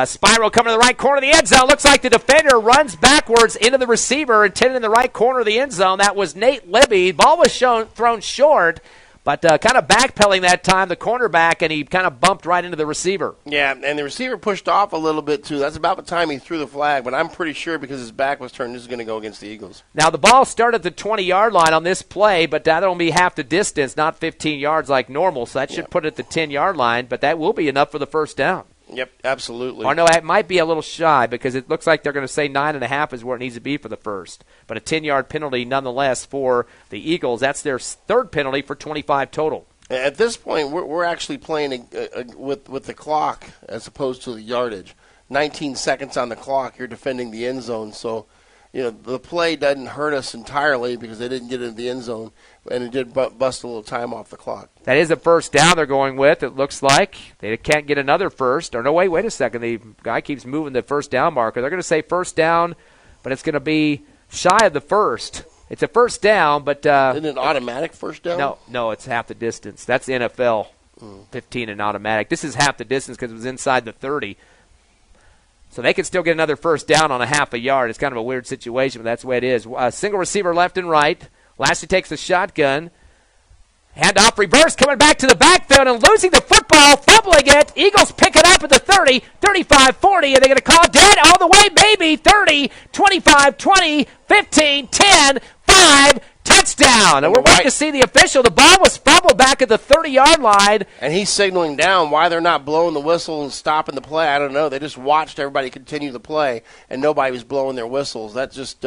Spiral coming to the right corner of the end zone. Looks like the defender runs backwards into the receiver, intended in the right corner of the end zone. That was Nate Libby. Ball was thrown short, but kind of backpedaling that time, the cornerback, and he kind of bumped right into the receiver. Yeah, and the receiver pushed off a little bit, too. That's about the time he threw the flag, but I'm pretty sure because his back was turned, this is going to go against the Eagles. Now, the ball started at the 20-yard line on this play, but that'll be half the distance, not 15 yards like normal, so that should put it at the 10-yard line, but that will be enough for the first down. Yep, absolutely. Or no, it might be a little shy because it looks like they're going to say 9.5 is where it needs to be for the first. But a 10-yard penalty nonetheless for the Eagles. That's their third penalty for 25 total. At this point, we're actually playing with the clock as opposed to the yardage. 19 seconds on the clock, you're defending the end zone. So, the play doesn't hurt us entirely because they didn't get into the end zone, and it did bust a little time off the clock. That is a first down they're going with, it looks like. They can't get another first. Or no, wait a second. The guy keeps moving the first down marker. They're going to say first down, but it's going to be shy of the first. It's a first down, but isn't it automatic first down? No, it's half the distance. That's the NFL 15 and automatic. This is half the distance because it was inside the 30. So they can still get another first down on a half a yard. It's kind of a weird situation, but that's the way it is. Single receiver left and right. Lashley takes the shotgun. Handoff reverse, coming back to the backfield and losing the football, fumbling it. Eagles pick it up at the 30, 35, 40, and they're going to call dead all the way, maybe 30, 25, 20, 15, 10, 5, touchdown. And we're waiting to see the official. The ball was fumbled back at the 30-yard line. And he's signaling down why they're not blowing the whistle and stopping the play. I don't know. They just watched everybody continue the play, and nobody was blowing their whistles. That's just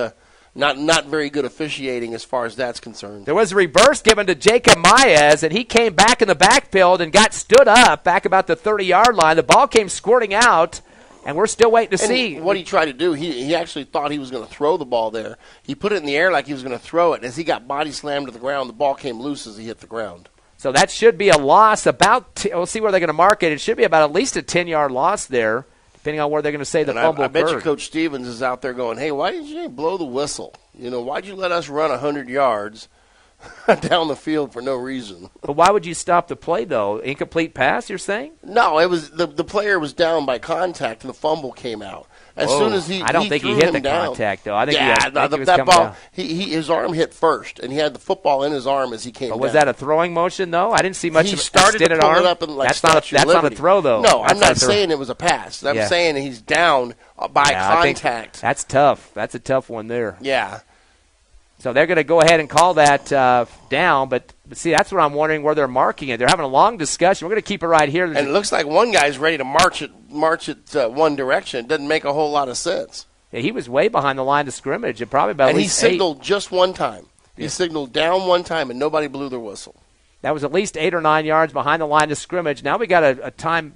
not very good officiating as far as that's concerned. There was a reverse given to Jacob Maez, and he came back in the backfield and got stood up back about the 30-yard line. The ball came squirting out, and we're still waiting to see. What he tried to do, he actually thought he was going to throw the ball there. He put it in the air like he was going to throw it, and as he got body slammed to the ground, the ball came loose as he hit the ground. So that should be a loss. We'll see where they're going to mark it. It should be about at least a 10-yard loss there, depending on where they're going to say the fumble occurred. I bet you Coach Stevens is out there going, hey, why did you blow the whistle? Why'd you let us run 100 yards down the field for no reason? But why would you stop the play, though? Incomplete pass, you're saying? No, it was the player was down by contact, and the fumble came out. As soon as I don't think he hit the contact, though. I think that ball, his arm hit first, and he had the football in his arm as he came down. Was that a throwing motion, though? I didn't see much of an extended arm. That's not a throw, though. No, I'm not saying it was a pass. I'm saying he's down by contact. That's tough. That's a tough one there. Yeah. So they're going to go ahead and call that down, but see, that's what I'm wondering where they're marking it. They're having a long discussion. We're going to keep it right here. And it looks like one guy's ready to march it one direction. It doesn't make a whole lot of sense. Yeah, he was way behind the line of scrimmage. Probably about and at least he signaled just one time. He signaled down one time, and nobody blew their whistle. That was at least 8 or 9 yards behind the line of scrimmage. Now we got a time.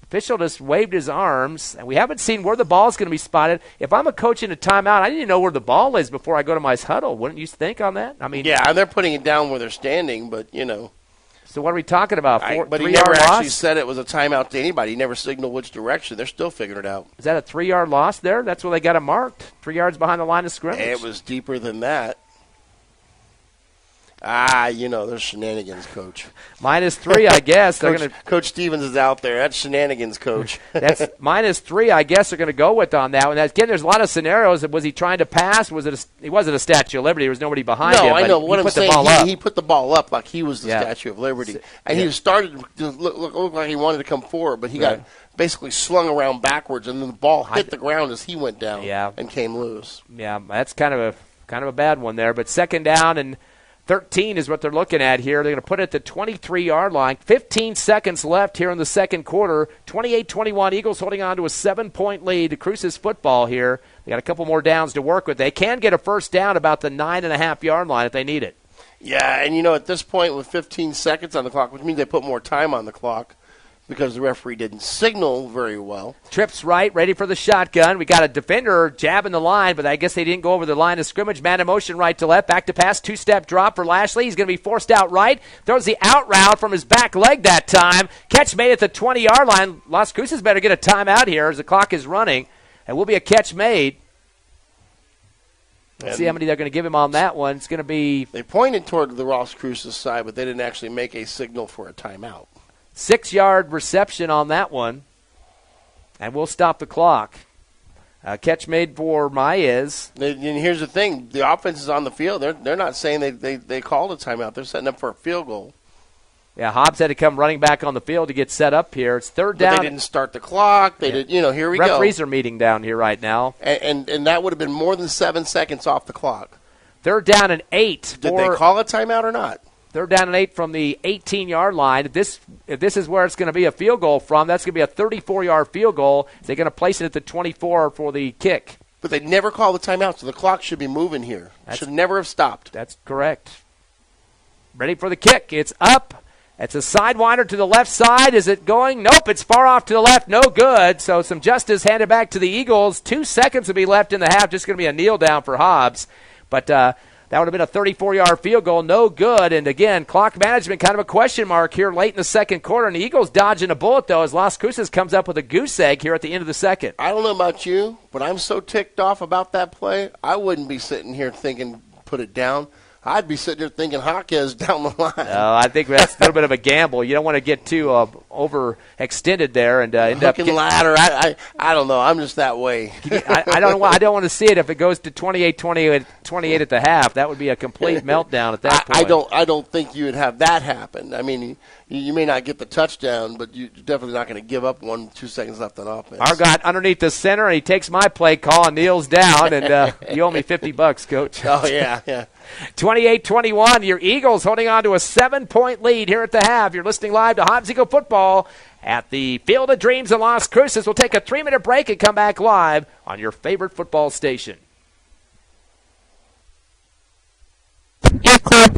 Official just waved his arms, and we haven't seen where the ball is going to be spotted. If I'm a coach in a timeout, I need to know where the ball is before I go to my huddle. Wouldn't you think on that? Yeah, they're putting it down where they're standing, but So what are we talking about? But he never actually said it was a timeout to anybody. He never signaled which direction. They're still figuring it out. Is that a 3-yard loss there? That's where they got it marked. 3 yards behind the line of scrimmage. It was deeper than that. There's shenanigans, Coach. -3, I guess. Coach Stevens is out there. That's shenanigans, Coach. That's -3, I guess they're going to go with on that one. Again, there's a lot of scenarios. Was he trying to pass? He wasn't a Statue of Liberty. There was nobody behind him. No, I know. What I'm saying, he put the ball up like he was the Yeah. Statue of Liberty. And he started to look like he wanted to come forward, but he got basically slung around backwards, and then the ball hit the ground as he went down and came loose. Yeah, that's kind of a bad one there. But second down and 13 is what they're looking at here. They're going to put it at the 23-yard line. 15 seconds left here in the second quarter. 28-21, Eagles holding on to a 7-point lead to Cruces football here. They got a couple more downs to work with. They can get a first down about the 9.5-yard line if they need it. Yeah, and at this point with 15 seconds on the clock, which means they put more time on the clock, because the referee didn't signal very well. Trips right, ready for the shotgun. We got a defender jabbing the line, but I guess they didn't go over the line of scrimmage. Man in motion right to left. Back to pass. Two-step drop for Lashley. He's going to be forced out right. Throws the out route from his back leg that time. Catch made at the 20-yard line. Las Cruces better get a timeout here as the clock is running. And will be a catch made. Let's see how many they're going to give him on that one. It's going to be... They pointed toward the Las Cruces side, but they didn't actually make a signal for a timeout. 6-yard reception on that one. And we'll stop the clock. Catch made for Maez. And here's the thing. The offense is on the field. They're not saying they called a timeout. They're setting up for a field goal. Yeah, Hobbs had to come running back on the field to get set up here. It's third down. But they didn't start the clock. They did. Here we go. Referees are meeting down here right now. And that would have been more than 7 seconds off the clock. Third down and 8. Did they call a timeout or not? Third down and 8 from the 18-yard line. If this is where it's going to be a field goal from, that's going to be a 34-yard field goal. They're going to place it at the 24 for the kick. But they never call the timeout, so the clock should be moving here. Should never have stopped. That's correct. Ready for the kick. It's up. It's a sidewinder to the left side. Is it going? Nope, it's far off to the left. No good. So some justice handed back to the Eagles. 2 seconds to be left in the half. Just going to be a kneel down for Hobbs. But that would have been a 34-yard field goal. No good. And, again, clock management kind of a question mark here late in the second quarter. And the Eagles dodging a bullet, though, as Las Cruces comes up with a goose egg here at the end of the second. I don't know about you, but I'm so ticked off about that play, I wouldn't be sitting here thinking put it down. I'd be sitting there thinking Hawkes down the line. I think that's a little bit of a gamble. You don't want to get too overextended there and end up getting ladder. I don't know. I'm just that way. I don't want to see it if it goes to 28 at the half. That would be a complete meltdown at that point. I don't think you would have that happen. I mean, you may not get the touchdown, but you're definitely not going to give up 1-2 seconds left on offense. Argot underneath the center, and he takes my play call and kneels down, and you owe me $50, Coach. Oh, yeah. 28-21, your Eagles holding on to a 7-point lead here at the half. You're listening live to Hobbs Eagle Football at the Field of Dreams in Las Cruces. We'll take a 3-minute break and come back live on your favorite football station. Club.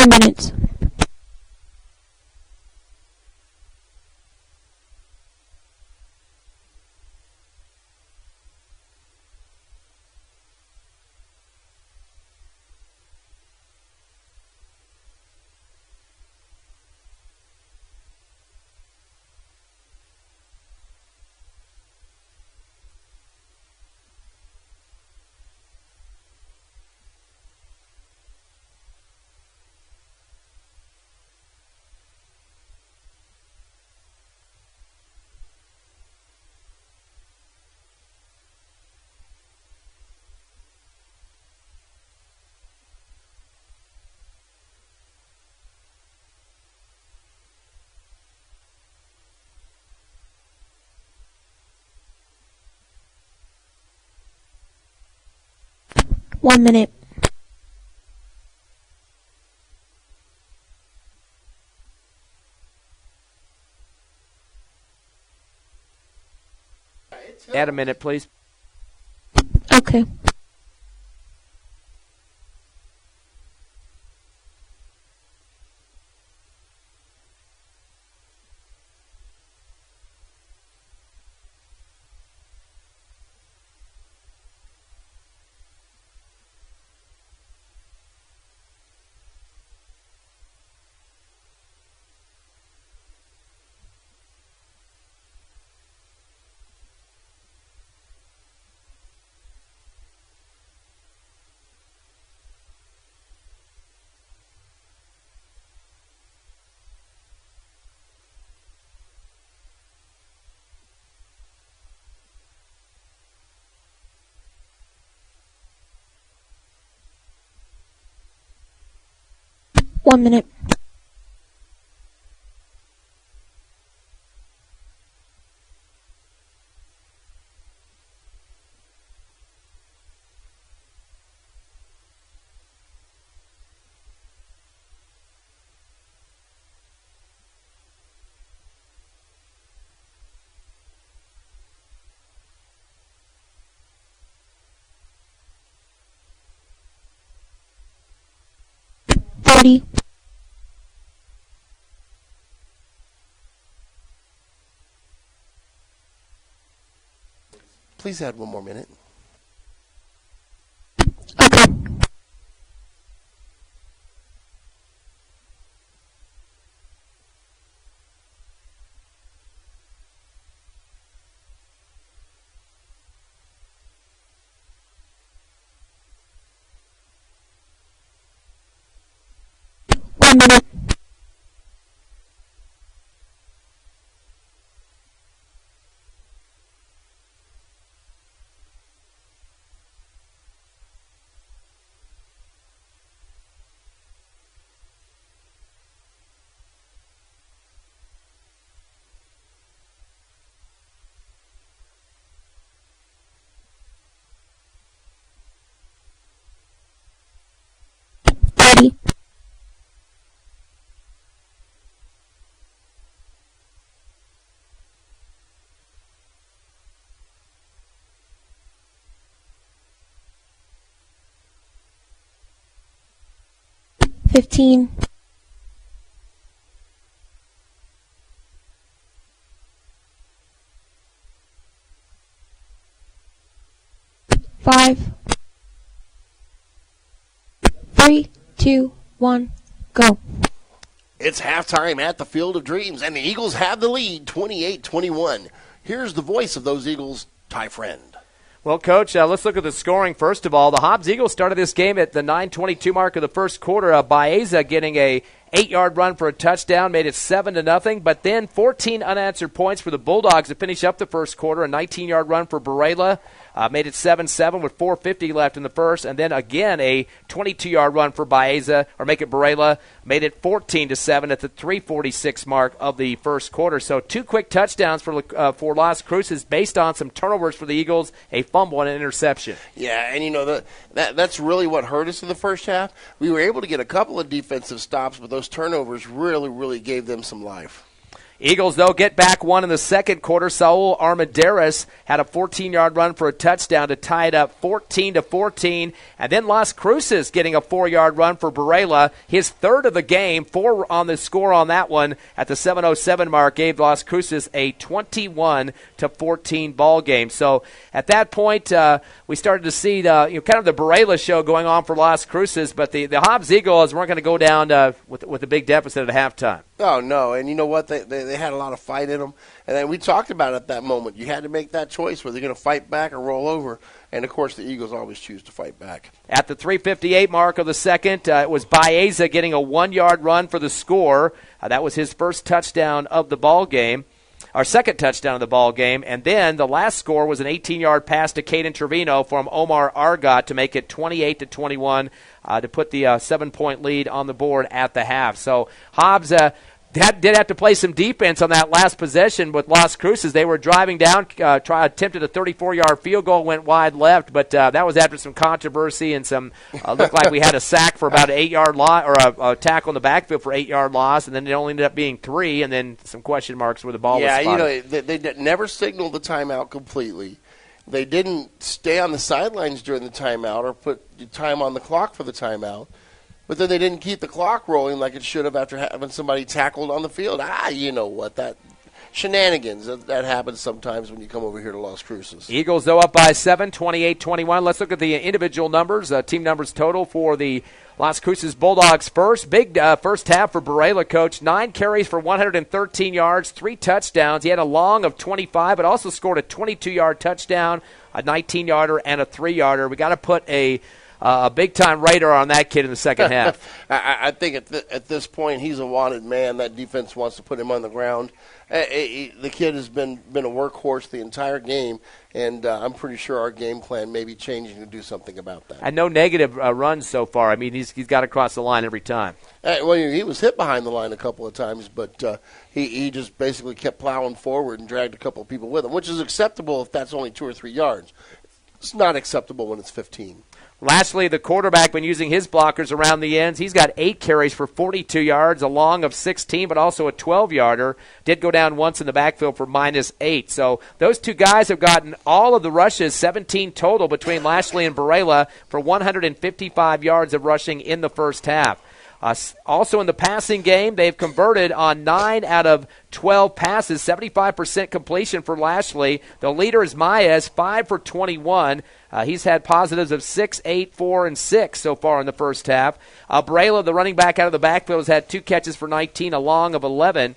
Minutes. One minute. Add a minute, please. Okay. 1 minute. Forty. Please add 1 more minute. Okay. One minute. Thirty. 15. 5. 3, 2, 1, go. It's halftime at the Field of Dreams, and the Eagles have the lead, 28-21. Here's the voice of those Eagles, Ty Friend. Well, Coach, let's look at the scoring first of all. The Hobbs Eagles started this game at the 9:22 mark of the first quarter. Baeza getting a 8-yard run for a touchdown, made it 7-0. But then 14 unanswered points for the Bulldogs to finish up the first quarter. A 19-yard run for Barela made it 7-7 with 4:50 left in the first. And then again a 22-yard run for Baeza, or make it Barela, made it 14-7 at the 3:46 mark of the first quarter. So 2 quick touchdowns for Las Cruces based on some turnovers for the Eagles, a fumble and an interception. Yeah, and you know that's really what hurt us in the first half. We were able to get a couple of defensive stops, but those turnovers really gave them some life. Eagles, though, get back one in the second quarter. Saul Armendariz had a 14-yard run for a touchdown to tie it up 14-14. And then Las Cruces getting a 4-yard run for Barela, his third of the game. 4 on the score on that one at the 7:07 mark gave Las Cruces a 21-14 ball game. So at that point, we started to see kind of the Barela show going on for Las Cruces, but the Hobbs Eagles weren't going to go down with a big deficit at halftime. Oh, no, and you know what? They had a lot of fight in them. And then we talked about it at that moment. You had to make that choice whether you're going to fight back or roll over. And, of course, the Eagles always choose to fight back. At the 3:58 mark of the second, it was Baeza getting a 1-yard run for the score. That was his first touchdown of the ball game. Our second touchdown of the ball game, and then the last score was an 18-yard pass to Caden Trevino from Omar Argot to make it 28-21 to put the 7-point lead on the board at the half. So Hobbs did have to play some defense on that last possession with Las Cruces. They were driving down, attempted a 34-yard field goal, went wide left, but that was after some controversy and some looked like we had a sack for about an 8-yard loss, or a tackle in the backfield for 8-yard loss, and then it only ended up being 3, and then some question marks where the ball was spotted. Yeah, they never signaled the timeout completely. They didn't stay on the sidelines during the timeout or put time on the clock for the timeout. But then they didn't keep the clock rolling like it should have after having somebody tackled on the field. You know what? That shenanigans, that happens sometimes when you come over here to Las Cruces. Eagles, though, up by 7, 28-21. Let's look at the individual numbers, team numbers total for the Las Cruces Bulldogs first. Big first half for Barela, Coach. 9 carries for 113 yards, 3 touchdowns. He had a long of 25, but also scored a 22-yard touchdown, a 19-yarder, and a 3-yarder. We got to put a a big-time radar on that kid in the second half. I think at this point he's a wanted man. That defense wants to put him on the ground. The kid has been a workhorse the entire game, and I'm pretty sure our game plan may be changing to do something about that. And no negative runs so far. I mean, he's got to cross the line every time. Well, he was hit behind the line a couple of times, but he just basically kept plowing forward and dragged a couple of people with him, which is acceptable if that's only 2 or 3 yards. It's not acceptable when it's 15. Lastly, the quarterback been using his blockers around the ends. He's got 8 carries for 42 yards, a long of 16, but also a 12-yarder. Did go down once in the backfield for -8. So those two guys have gotten all of the rushes, 17 total between Lashley and Varela for 155 yards of rushing in the first half. Also in the passing game, they've converted on 9 out of 12 passes, 75% completion for Lashley. The leader is Maez, 5 for 21. He's had positives of 6, 8, 4, and 6 so far in the first half. Varela, the running back out of the backfield, has had 2 catches for 19, a long of 11.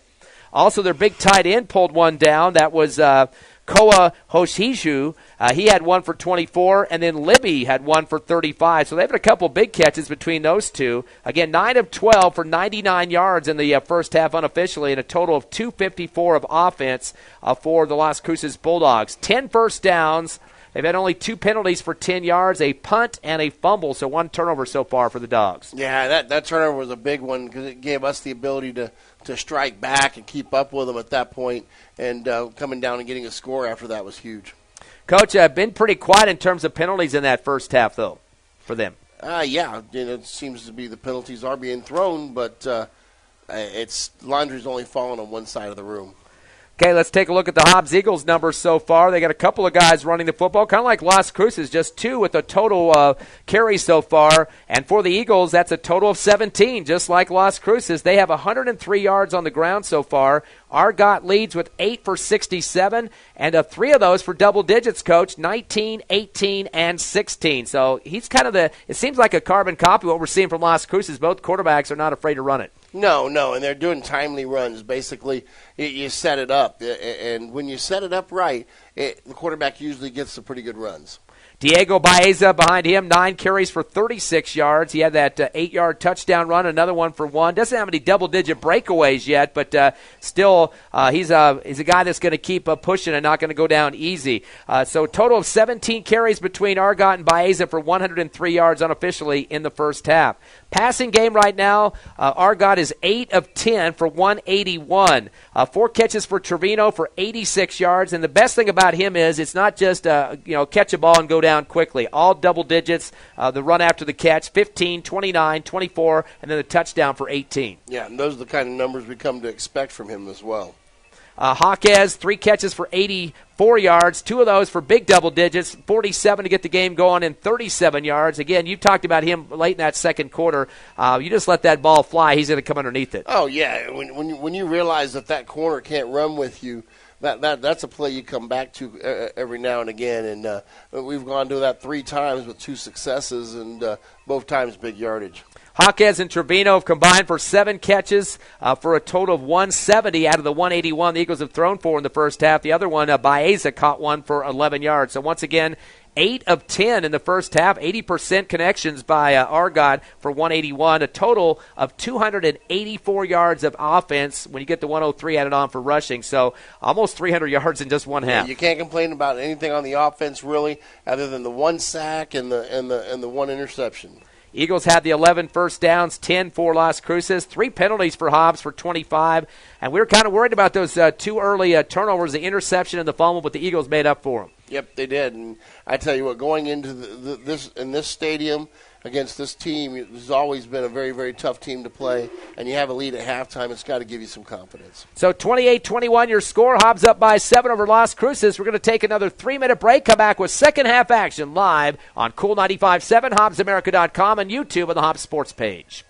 Also, their big tight end pulled one down. That was Koa Hoshiju. He had 1 for 24, and then Libby had 1 for 35. So they've had a couple big catches between those two. Again, 9 of 12 for 99 yards in the first half unofficially, and a total of 254 of offense for the Las Cruces Bulldogs. 10 first downs. They've had only 2 penalties for 10 yards, a punt and a fumble, so 1 turnover so far for the Dogs. Yeah, that turnover was a big one because it gave us the ability to strike back and keep up with them at that point, and coming down and getting a score after that was huge. Coach, been pretty quiet in terms of penalties in that first half, though, for them. Yeah, it seems to be the penalties are being thrown, but it's laundry's only falling on one side of the room. Okay, let's take a look at the Hobbs Eagles numbers so far. They got a couple of guys running the football, kind of like Las Cruces, just 2 with a total carry so far. And for the Eagles, that's a total of 17, just like Las Cruces. They have 103 yards on the ground so far. Argot leads with 8 for 67, and 3 of those for double digits, Coach, 19, 18, and 16. So he's kind of it seems like a carbon copy of what we're seeing from Las Cruces. Both quarterbacks are not afraid to run it. No, and they're doing timely runs. Basically, you set it up, and when you set it up right, the quarterback usually gets some pretty good runs. Diego Baeza behind him, 9 carries for 36 yards. He had that 8-yard touchdown run, another one for 1. Doesn't have any double-digit breakaways yet, but still he's a guy that's going to keep pushing and not going to go down easy. So total of 17 carries between Argot and Baeza for 103 yards unofficially in the first half. Passing game right now, Argot is 8 of 10 for 181. 4 catches for Trevino for 86 yards, and the best thing about him is it's not just catch a ball and go down quickly. All double digits, the run after the catch, 15, 29, 24, and then the touchdown for 18. Yeah, and those are the kind of numbers we come to expect from him as well. Hawkes, 3 catches for 84 yards, 2 of those for big double digits, 47 to get the game going, and 37 yards. Again, you talked about him late in that second quarter. You just let that ball fly, he's going to come underneath it. Oh, yeah. When you realize that corner can't run with you, that's a play you come back to every now and again. And we've gone to that 3 times with 2 successes, and both times big yardage. Hawkes and Trevino have combined for 7 catches for a total of 170 out of the 181 the Eagles have thrown for in the first half. The other one, Baeza, caught one for 11 yards. So once again, 8 of 10 in the first half, 80% connections by Argot for 181, a total of 284 yards of offense when you get the 103 added on for rushing. So almost 300 yards in just one half. Yeah, you can't complain about anything on the offense really, other than the 1 sack and the 1 interception. Eagles had the 11 first downs, 10 for Las Cruces, 3 penalties for Hobbs for 25, and we were kind of worried about those 2 early turnovers, the interception and the fumble, but the Eagles made up for them. Yep, they did, and I tell you what, going into this stadium against this team, it's always been a very, very tough team to play, and you have a lead at halftime, it's got to give you some confidence. So 28-21 your score. Hobbs up by 7 over Las Cruces. We're going to take another 3-minute break, come back with second half action live on Cool 95.7, HobbsAmerica.com, and YouTube on the Hobbs Sports page.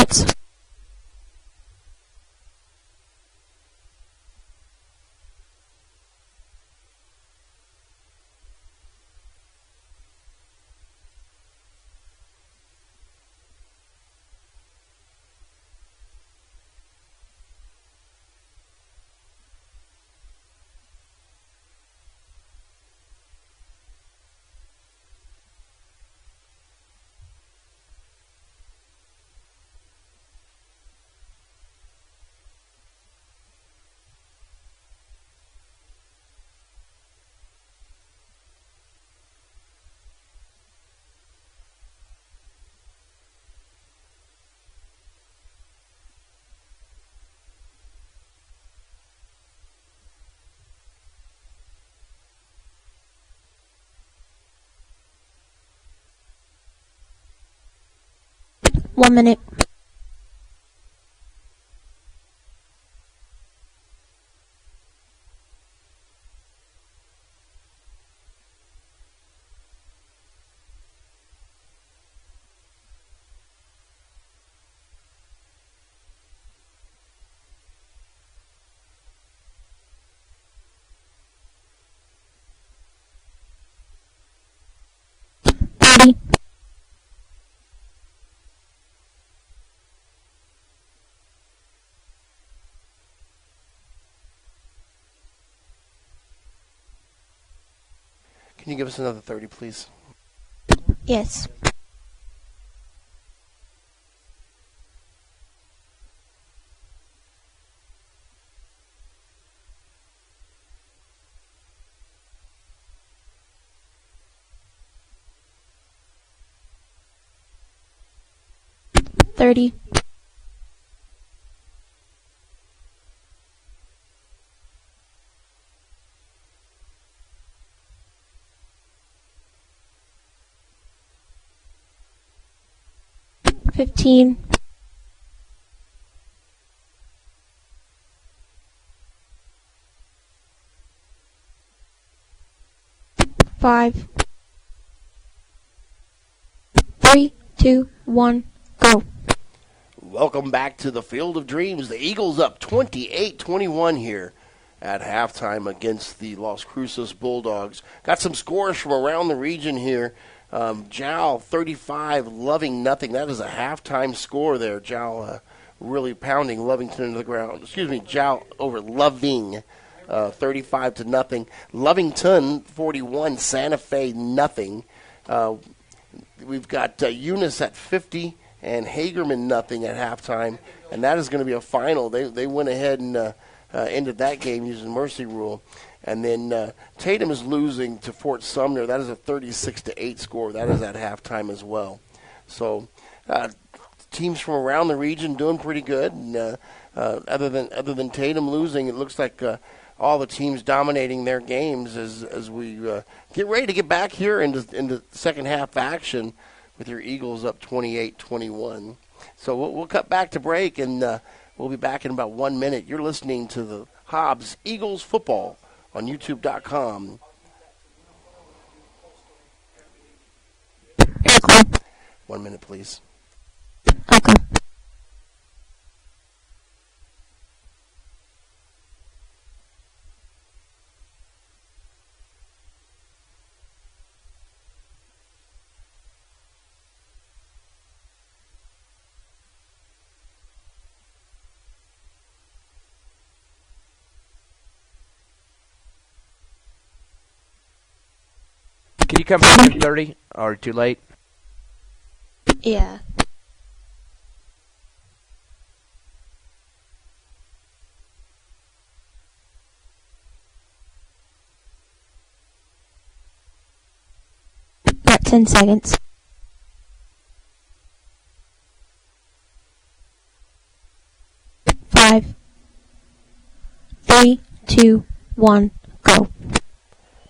minutes. One minute. Can you give us another 30, please? Yes. $30. 15. 5. 3, 2, 1, go. Welcome back to the Field of Dreams. The Eagles up 28-21 here at halftime against the Las Cruces Bulldogs. Got some scores from around the region here. Jowl 35, Loving nothing. That is a halftime score there. Jowl really pounding Lovington into the ground. Excuse me, Jowl over Loving 35-0. Lovington 41, Santa Fe nothing. We've got Eunice at 50 and Hagerman nothing at halftime, and that is going to be a final. They went ahead and ended that game using mercy rule. And then Tatum is losing to Fort Sumner. That is a 36-8 score. That is at halftime as well. So teams from around the region doing pretty good. And, other than Tatum losing, it looks like all the teams dominating their games as we get ready to get back here into second half action with your Eagles up 28-21. So we'll cut back to break, and we'll be back in about 1 minute. You're listening to the Hobbs Eagles football on YouTube.com. 1 minute, please. Okay. Can you come back in 30 or too late? Yeah. Got 10 seconds. 5, 3, 2, 1, go.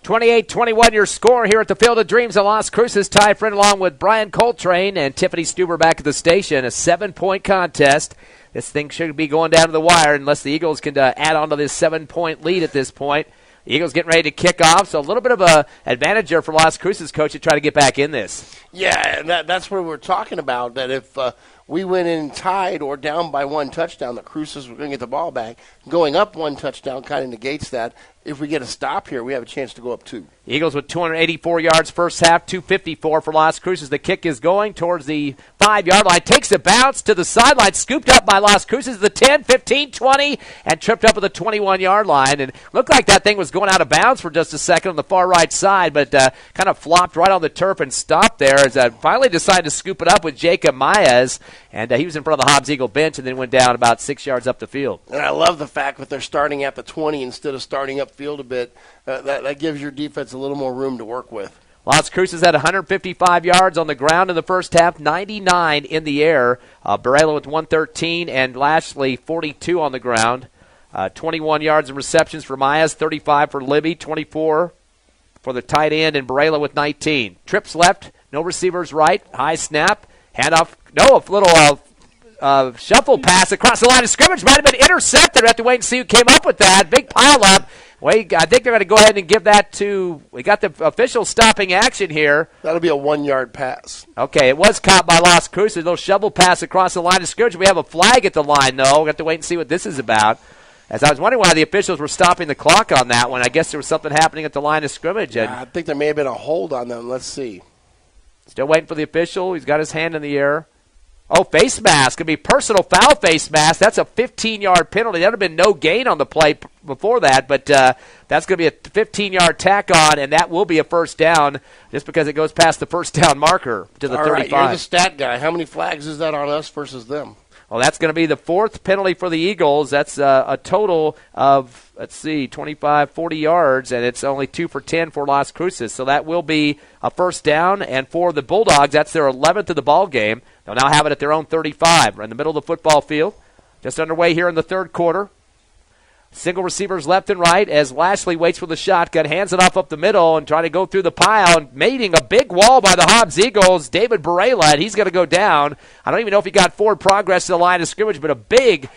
28-21 your score here at the Field of Dreams at Las Cruces. Ty Friend along with Brian Coltrane and Tiffany Stuber back at the station. A 7-point contest. This thing should be going down to the wire unless the Eagles can add on to this 7-point lead at this point. The Eagles getting ready to kick off, so a little bit of a advantage there for Las Cruces coach to try to get back in this. Yeah, that's what we're talking about, that if we went in tied or down by 1 touchdown, the Cruces were going to get the ball back. Going up 1 touchdown kind of negates that. If we get a stop here, we have a chance to go up 2. Eagles with 284 yards first half, 254 for Las Cruces. The kick is going towards the 5-yard line. Takes a bounce to the sideline, scooped up by Las Cruces, the 10, 15, 20, and tripped up at the 21-yard line. And looked like that thing was going out of bounds for just a second on the far right side, but kind of flopped right on the turf and stopped there as I finally decided to scoop it up with Jacob Maez. And he was in front of the Hobbs Eagle bench and then went down about 6 yards up the field. And I love the fact that they're starting at the 20 instead of starting upfield a bit. That gives your defense a little more room to work with. Las Cruces had 155 yards on the ground in the first half, 99 in the air. Barela with 113 and Lashley 42 on the ground. 21 yards of receptions for Maez, 35 for Libby, 24 for the tight end, and Barela with 19. Trips left, no receivers right, high snap, handoff, a little shuffle pass across the line of scrimmage. Might have been intercepted. We have to wait and see who came up with that. Big pile up. I think they're going to go ahead and give that to – we got the official stopping action here. That'll be a 1-yard pass. Okay, it was caught by Las Cruces. A little shovel pass across the line of scrimmage. We have a flag at the line, though. We have to wait and see what this is about. As I was wondering why the officials were stopping the clock on that one. I guess there was something happening at the line of scrimmage. And I think there may have been a hold on them. Let's see. Still waiting for the official. He's got his hand in the air. Oh, face mask. Going to be personal foul face mask. That's a 15-yard penalty. There would have been no gain on the play before that, but that's going to be a 15-yard tack on, and that will be a first down just because it goes past the first down marker to the 35. All right, you're the stat guy. How many flags is that on us versus them? Well, that's going to be the 4th penalty for the Eagles. That's a total of, 25, 40 yards, and it's only 2 for 10 for Las Cruces. So that will be a first down, and for the Bulldawgs, that's their 11th of the ball game. They'll now have it at their own 35. We're in the middle of the football field. Just underway here in the third quarter. Single receivers left and right as Lashley waits for the shotgun, hands it off up the middle and trying to go through the pile and mating a big wall by the Hobbs Eagles. David Barela, and he's going to go down. I don't even know if he got forward progress to the line of scrimmage, but a big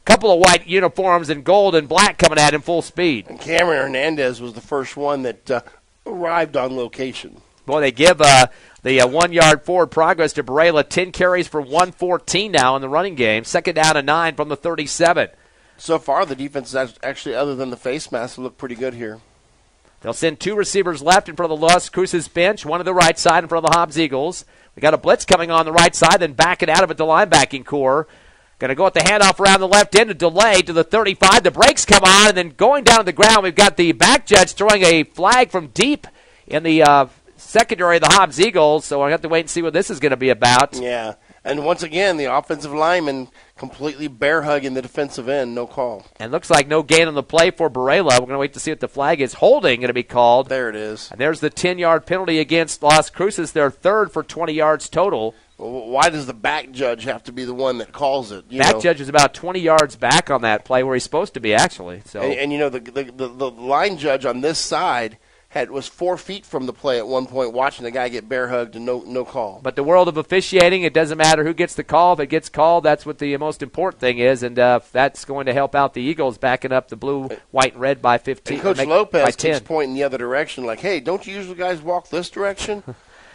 couple of white uniforms in gold and black coming at him full speed. And Cameron Hernandez was the first one that arrived on location. Boy, they give the 1-yard forward progress to Barela. 10 carries for 114 now in the running game. Second down and 9 from the 37. So far, the defense is actually, other than the face mask, look pretty good here. They'll send 2 receivers left in front of the Las Cruces bench, one to the right side in front of the Hobbs Eagles. We got a blitz coming on the right side, then backing out of it, the linebacking core. Going to go at the handoff around the left end, a delay to the 35. The brakes come on, and then going down to the ground, we've got the back judge throwing a flag from deep in the secondary of the Hobbs Eagles, so I have to wait and see what this is going to be about. Yeah, and once again, the offensive lineman completely bear hugging the defensive end, no call. And looks like no gain on the play for Barela. We're going to wait to see what the flag is. Holding going to be called. There it is. And there's the 10-yard penalty against Las Cruces, their 3rd for 20 yards total. Well, why does the back judge have to be the one that calls it? Back judge is about 20 yards back on that play where he's supposed to be, actually. So, and the line judge on this side was 4 feet from the play at one point, watching the guy get bear hugged and no call. But the world of officiating, it doesn't matter who gets the call. If it gets called, that's what the most important thing is, and that's going to help out the Eagles backing up the blue, white, and red by 15. And Coach Lopez keeps pointing the other direction, like, hey, don't you usually guys walk this direction?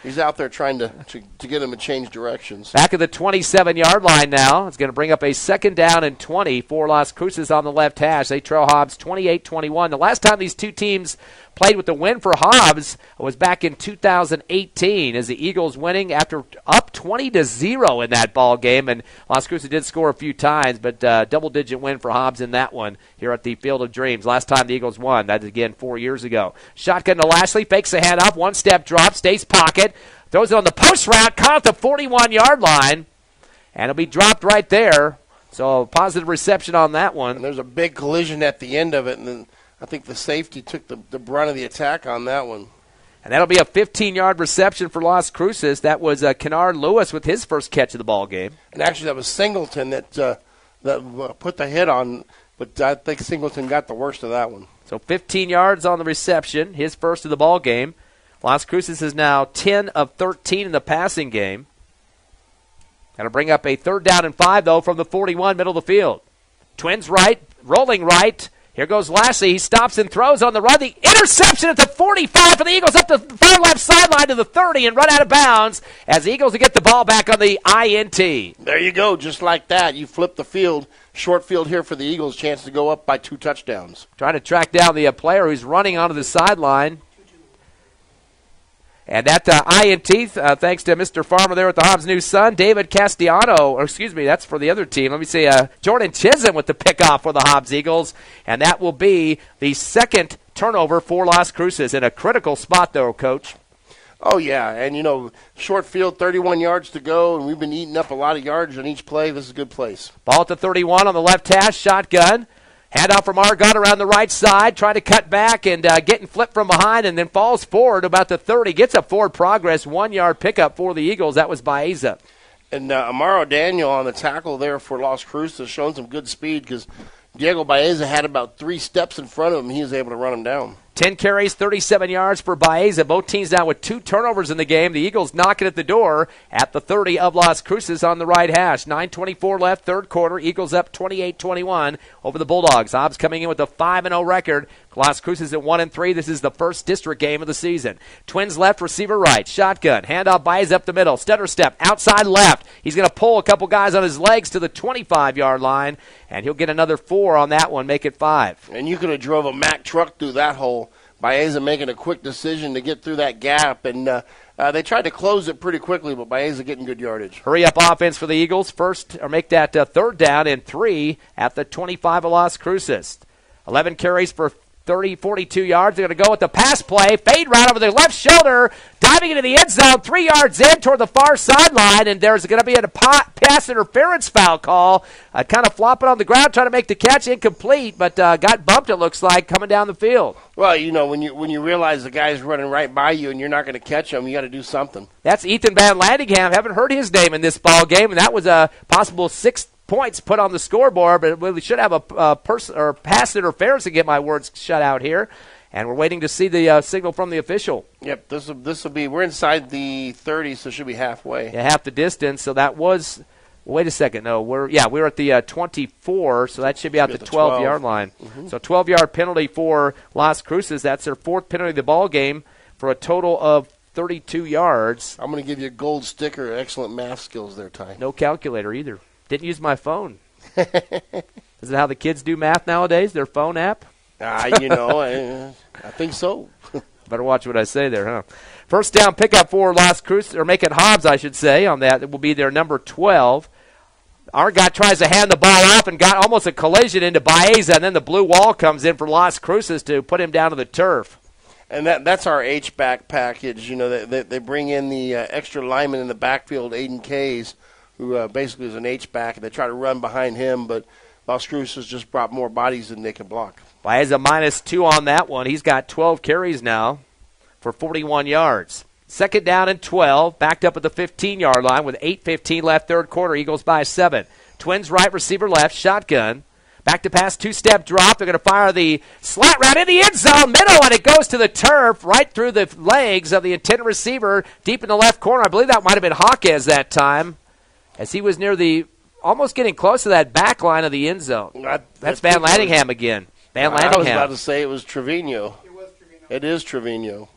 He's out there trying to get him to change directions. Back at the 27-yard line now. It's going to bring up a second down and 20 for Las Cruces on the left hash. They trail Hobbs 28-21. The last time these two teams played with the win for Hobbs was back in 2018 as the Eagles winning after up 20-0 in that ball game. And Las Cruces did score a few times, but double-digit win for Hobbs in that one here at the Field of Dreams. Last time the Eagles won, that is again 4 years ago. Shotgun to Lashley, fakes the handoff, one-step drop, stays pocket, throws it on the post route, caught at the 41-yard line, and it'll be dropped right there. So positive reception on that one. And there's a big collision at the end of it, and then I think the safety took the brunt of the attack on that one. And that'll be a 15-yard reception for Las Cruces. That was Kennard Lewis with his first catch of the ball game. And actually that was Singleton that put the hit on, but I think Singleton got the worst of that one. So 15 yards on the reception, his first of the ball game. Las Cruces is now 10 of 13 in the passing game. That'll bring up a 3rd down and 5, though, from the 41, middle of the field. Twins right, rolling right, Here goes Lassie. He stops and throws on the run. The interception at the 45 for the Eagles up the far left sideline to the 30 and run out of bounds as the Eagles will get the ball back on the INT. There you go, just like that. You flip the field. Short field here for the Eagles, chance to go up by 2 touchdowns. Trying to track down the player who's running onto the sideline. And that INT, thanks to Mr. Farmer there with the Hobbs News Sun, David Castellano, or excuse me, that's for the other team. Let me see, Jordan Chisholm with the pickoff for the Hobbs Eagles. And that will be the second turnover for Las Cruces in a critical spot, though, Coach. Oh, yeah, and, short field, 31 yards to go, and we've been eating up a lot of yards on each play. This is a good place. Ball at the 31 on the left hash, shotgun. Handoff from Argot around the right side, trying to cut back and getting flipped from behind and then falls forward about the 30. Gets a forward progress, 1-yard pickup for the Eagles. That was Baeza. And Amaro Daniel on the tackle there for Las Cruces showing some good speed because Diego Baeza had about 3 steps in front of him. He was able to run him down. 10 carries, 37 yards for Baeza. Both teams down with 2 turnovers in the game. The Eagles knocking at the door at the 30 of Las Cruces on the right hash. 9:24 left, third quarter. Eagles up 28-21 over the Bulldogs. Hobbs coming in with a 5-0 record. Las Cruces at 1-3. This is the first district game of the season. Twins left, receiver right. Shotgun. Handoff, Baeza up the middle. Stutter step, outside left. He's going to pull a couple guys on his legs to the 25-yard line, and he'll get another 4 on that one, make it 5. And you could have drove a Mack truck through that hole. Baeza making a quick decision to get through that gap, and they tried to close it pretty quickly, but Baeza getting good yardage. Hurry up offense for the Eagles. First, or make that third down and 3 at the 25 of Las Cruces. 11 carries for 42 yards. They're going to go with the pass play. Fade route over the left shoulder. Diving into the end zone. 3 yards in toward the far sideline. And there's going to be a pass interference foul call. Kind of flopping on the ground, trying to make the catch incomplete, but got bumped, it looks like, coming down the field. Well, when you realize the guy's running right by you and you're not going to catch him, you got to do something. That's Ethan Van Landingham. Haven't heard his name in this ball game, and that was a possible 6 points put on the scoreboard, but we should have a pass interference to get my words shut out here. And we're waiting to see the signal from the official. Yep, this will be, we're inside the 30, so it should be halfway. Yeah, half the distance. So that was, wait a second, no, we're at the 24, so that should be out the 12-yard line. Mm-hmm. So 12-yard penalty for Las Cruces. That's their 4th penalty of the ball game for a total of 32 yards. I'm going to give you a gold sticker. Excellent math skills there, Ty. No calculator either. Didn't use my phone. Is it how the kids do math nowadays, their phone app? I think so. Better watch what I say there, huh? First down pickup for Las Cruces, or make it Hobbs, I should say, on that. It will be their number 12. Argot tries to hand the ball off and got almost a collision into Baeza, and then the blue wall comes in for Las Cruces to put him down to the turf. And that's our H-back package. They bring in the extra lineman in the backfield, Aiden Kays, who basically is an H-back, and they try to run behind him, but Las Cruces just brought more bodies than they can block. Baeza -2 on that one. He's got 12 carries now for 41 yards. Second down and 12, backed up at the 15-yard line with 8:15 left, third quarter. Eagles by 7. Twins right, receiver left, shotgun. Back to pass, 2-step drop. They're going to fire the slat route in the end zone, middle, and it goes to the turf right through the legs of the intended receiver deep in the left corner. I believe that might have been Hawkes that time, as he was near the, almost getting close to that back line of the end zone. That's Van Landingham again. Van Landingham. I was about to say it was Trevino. It is Trevino.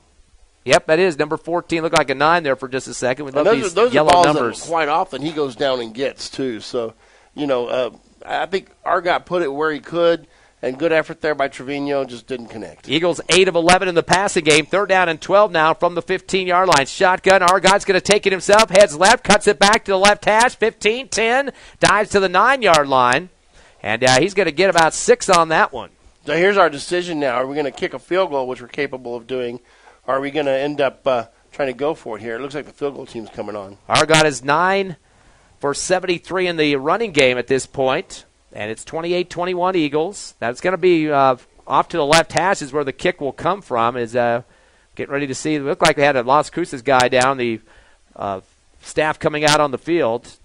Yep, that is number 14. Looked like a 9 there for just a second. We love these those yellow are balls numbers. That quite often he goes down and gets too. So, I think Argot put it where he could, and good effort there by Trevino, just didn't connect. Eagles 8 of 11 in the passing game. Third down and 12 now from the 15-yard line. Shotgun. Argot's going to take it himself. Heads left, cuts it back to the left hash. 15, 10, dives to the 9-yard line, and he's going to get about 6 on that one. So here's our decision now. Are we going to kick a field goal, which we're capable of doing, or are we going to end up trying to go for it here? It looks like the field goal team's coming on. Argot is 9 for 73 in the running game at this point, and it's 28-21 Eagles. That's going to be off to the left hash is where the kick will come from. Is getting ready to see. It looked like they had a Las Cruces guy down, the staff coming out on the field.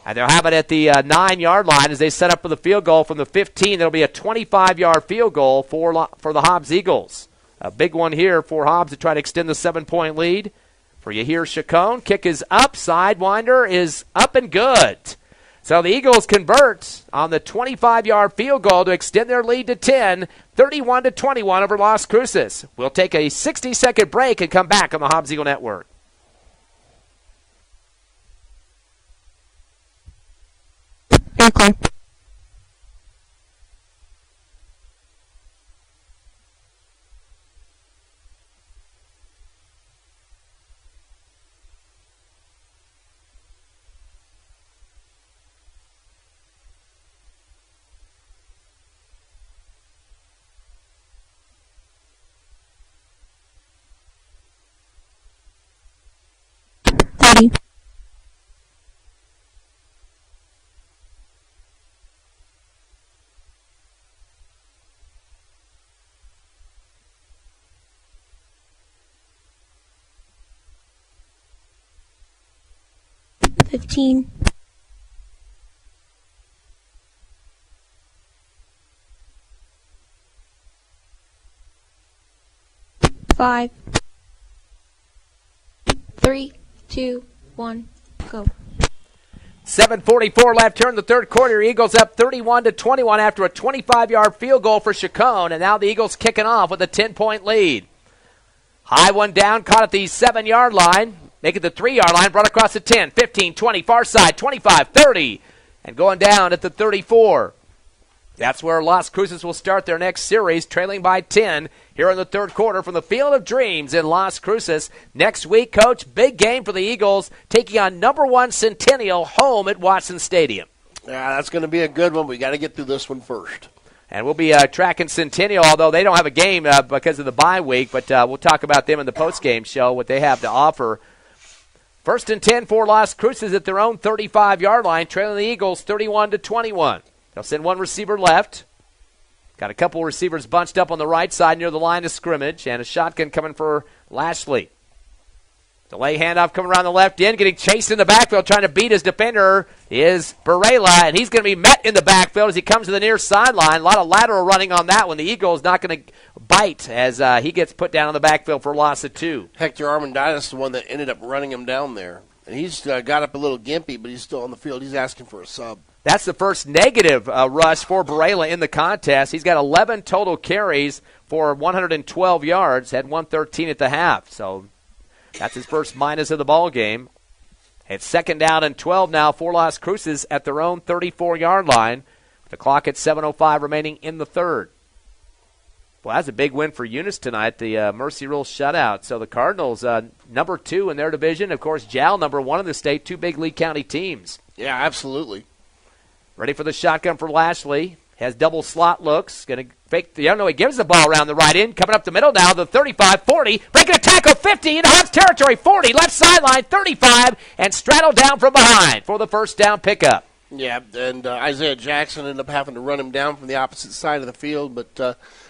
And they'll have it at the 9-yard line as they set up for the field goal from the 15. There'll be a 25-yard field goal for the Hobbs Eagles. A big one here for Hobbs to try to extend the 7-point lead. For Yahir Chacon, kick is up, sidewinder is up and good. So the Eagles convert on the 25-yard field goal to extend their lead to 10, 31-21 over Las Cruces. We'll take a 60-second break and come back on the Hobbs Eagle Network. Okay. Ready. $15. $5. 3, 2, 1, go. 7:44 left here in the third quarter. Eagles up 31-21 after a 25-yard field goal for Chacon, and now the Eagles kicking off with a 10-point lead. High one down, caught at the 7-yard line, make it the 3-yard line, brought across the 10, 15, 20, far side, 25, 30, and going down at the 34. That's where Las Cruces will start their next series, trailing by 10 here in the third quarter from the Field of Dreams in Las Cruces. Next week, Coach, big game for the Eagles, taking on number 1 Centennial home at Watson Stadium. Yeah, that's going to be a good one. We got to get through this one first. And we'll be tracking Centennial, although they don't have a game because of the bye week, but we'll talk about them in the postgame show, what they have to offer. 1st and 10 for Las Cruces at their own 35-yard line, trailing the Eagles 31-21. They'll send one receiver left. Got a couple receivers bunched up on the right side near the line of scrimmage, and a shotgun coming for Lashley. Delay handoff coming around the left end, getting chased in the backfield, trying to beat his defender is Barela, and he's going to be met in the backfield as he comes to the near sideline. A lot of lateral running on that one. The Eagles not going to bite as he gets put down in the backfield for a loss of 2. Hector Armendariz, the one that ended up running him down there. And he's got up a little gimpy, but he's still on the field. He's asking for a sub. That's the first negative rush for Barela in the contest. He's got 11 total carries for 112 yards, had 113 at the half. So that's his first minus of the ball game. It's 2nd down and 12 now for Las Cruces at their own 34-yard line. The clock at 7:05 remaining in the third. Well, that's a big win for Eunice tonight, the Mercy Rule shutout. So the Cardinals, number 2 in their division. Of course, Jal, number 1 in the state, 2 big Lee County teams. Yeah, absolutely. Ready for the shotgun for Lashley. Has double slot looks. Going to fake the, he gives the ball around the right end. Coming up the middle now, the 35, 40. Breaking a tackle, 50 into Hobbs territory, 40. Left sideline, 35. And straddled down from behind for the first down pickup. Yeah, and Isaiah Jackson ended up having to run him down from the opposite side of the field. But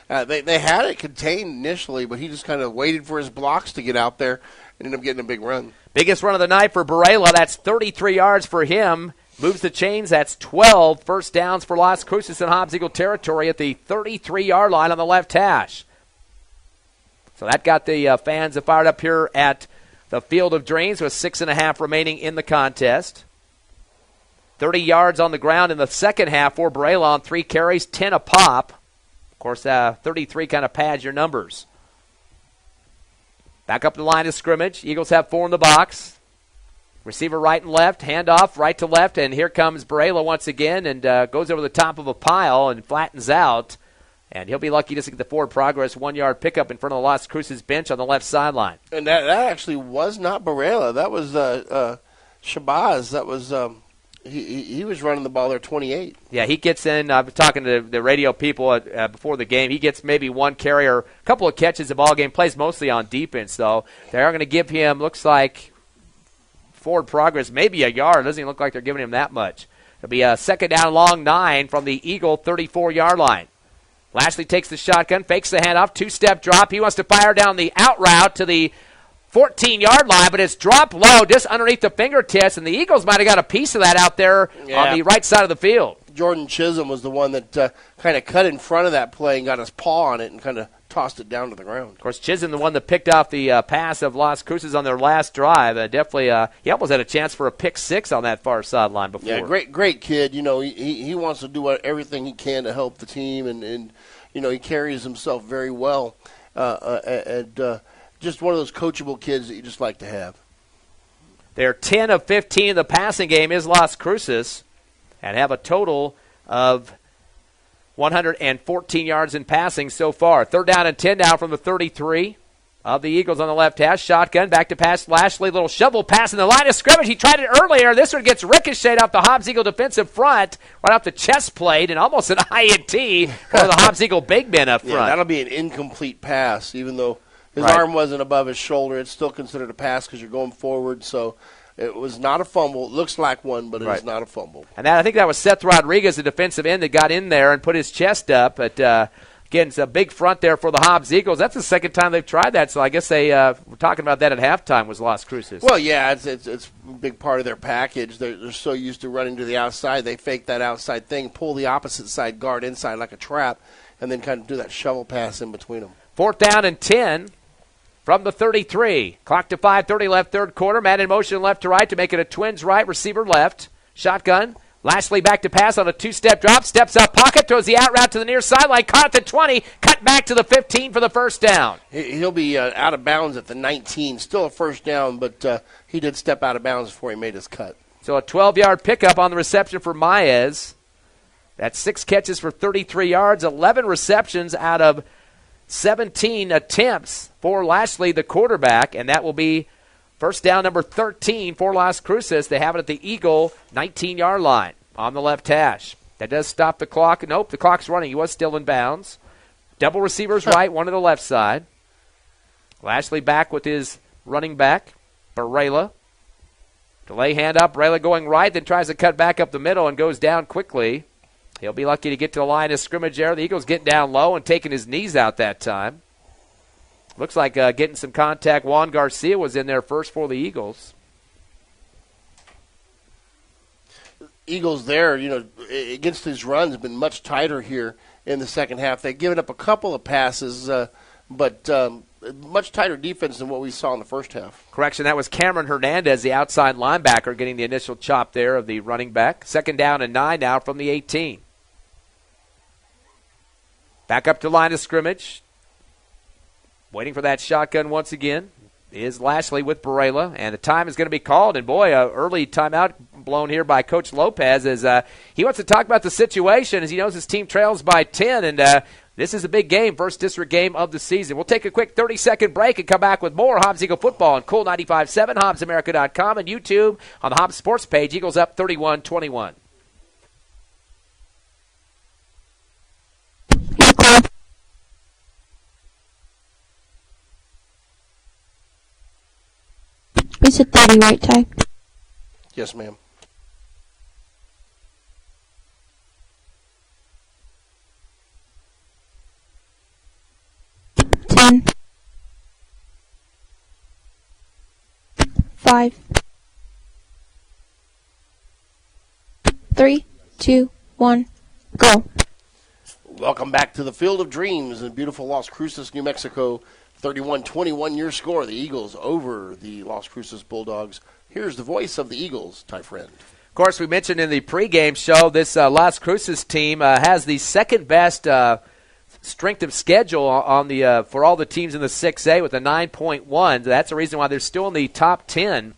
they had it contained initially, but he just kind of waited for his blocks to get out there and ended up getting a big run. Biggest run of the night for Barela. That's 33 yards for him. Moves the chains. That's 12 first downs for Las Cruces in Hobbs Eagle territory at the 33-yard line on the left hash. So that got the fans fired up here at the Field of Dreams with 6.5 remaining in the contest. 30 yards on the ground in the second half for Barela on 3 carries, 10 a pop. Of course, 33 kind of pads your numbers. Back up the line of scrimmage. Eagles have 4 in the box. Receiver right and left, handoff right to left, and here comes Barela once again and goes over the top of a pile and flattens out. And he'll be lucky just to get the forward progress 1-yard pickup in front of the Las Cruces bench on the left sideline. And that actually was not Barela. That was Shabazz. That was he was running the ball there 28. Yeah, he gets in. I was talking to the radio people before the game. He gets maybe 1 carry or a couple of catches the ball game. Plays mostly on defense, though. They are going to give him, looks like, forward progress, maybe a yard. Doesn't even look like they're giving him that much. It'll be a 2nd down long 9 from the Eagle 34-yard line. Lashley takes the shotgun, fakes the handoff, 2-step drop. He wants to fire down the out route to the 14-yard line, but it's dropped low just underneath the fingertips, and the Eagles might have got a piece of that out there on the right side of the field. Jordan Chisholm was the one that kind of cut in front of that play and got his paw on it and kind of tossed it down to the ground. Of course, Chisholm, the one that picked off the pass of Las Cruces on their last drive. Definitely, he almost had a chance for a pick six on that far sideline before. Yeah, great kid. You know, he wants to do everything he can to help the team, and you know, he carries himself very well. And just one of those coachable kids that you just like to have. They're 10 of 15 in the passing game is Las Cruces, and have a total of 114 yards in passing so far. 3rd down and 10 now from the 33 of the Eagles on the left hash. Shotgun, back to pass Lashley. Little shovel pass in the line of scrimmage. He tried it earlier. This one gets ricocheted off the Hobbs Eagle defensive front, right off the chest plate, and almost an INT for the Hobbs Eagle big men up front. Yeah, that'll be an incomplete pass, even though his arm wasn't above his shoulder. It's still considered a pass because you're going forward, so it was not a fumble. It looks like one, but it is not a fumble. And I think that was Seth Rodriguez, the defensive end, that got in there and put his chest up. But, again, it's a big front there for the Hobbs Eagles. That's the second time they've tried that, so I guess they were talking about that at halftime was Las Cruces. Well, yeah, it's a big part of their package. They're so used to running to the outside. They fake that outside thing, pull the opposite side guard inside like a trap, and then kind of do that shovel pass in between them. 4th down and 10. From the 33, clock to 5:30 left, third quarter. Man in motion left to right to make it a twins right, receiver left. Shotgun. Lashley back to pass on a two-step drop. Steps up pocket, throws the out route to the near sideline. Caught at the 20, cut back to the 15 for the first down. He'll be out of bounds at the 19. Still a first down, but he did step out of bounds before he made his cut. So a 12-yard pickup on the reception for Maez. That's 6 catches for 33 yards, 11 receptions out of 17 attempts for Lashley, the quarterback, and that will be first down number 13 for Las Cruces. They have it at the Eagle 19-yard line on the left hash. That does stop the clock. Nope, the clock's running. He was still in bounds. Double receivers right, one to the left side. Lashley back with his running back, Barela. Delay handoff, Barela going right, then tries to cut back up the middle and goes down quickly. He'll be lucky to get to the line of scrimmage there. The Eagles getting down low and taking his knees out that time. Looks like getting some contact. Juan Garcia was in there first for the Eagles. Eagles there, you know, against his runs have been much tighter here in the second half. They've given up a couple of passes, but much tighter defense than what we saw in the first half. Correction, that was Cameron Hernandez, the outside linebacker, getting the initial chop there of the running back. 2nd down and 9 now from the 18. Back up to line of scrimmage. Waiting for that shotgun once again is Lashley with Barela, and the time is going to be called. And, boy, early timeout blown here by Coach Lopez as he wants to talk about the situation as he knows his team trails by 10, and this is a big game, first district game of the season. We'll take a quick 30-second break and come back with more Hobbs Eagle football on Cool 95.7, HobbsAmerica.com, and YouTube on the Hobbs Sports page. Eagles up 31-21. We said 30, right, Ty? Yes, ma'am. Five, 3, 2, 1, go. Welcome back to the Field of Dreams in beautiful Las Cruces, New Mexico. 31-21 your score. The Eagles over the Las Cruces Bulldogs. Here's the voice of the Eagles, Ty Friend. Of course, we mentioned in the pregame show this Las Cruces team has the second best strength of schedule on the for all the teams in the 6A with a 9.1. That's the reason why they're still in the top 10,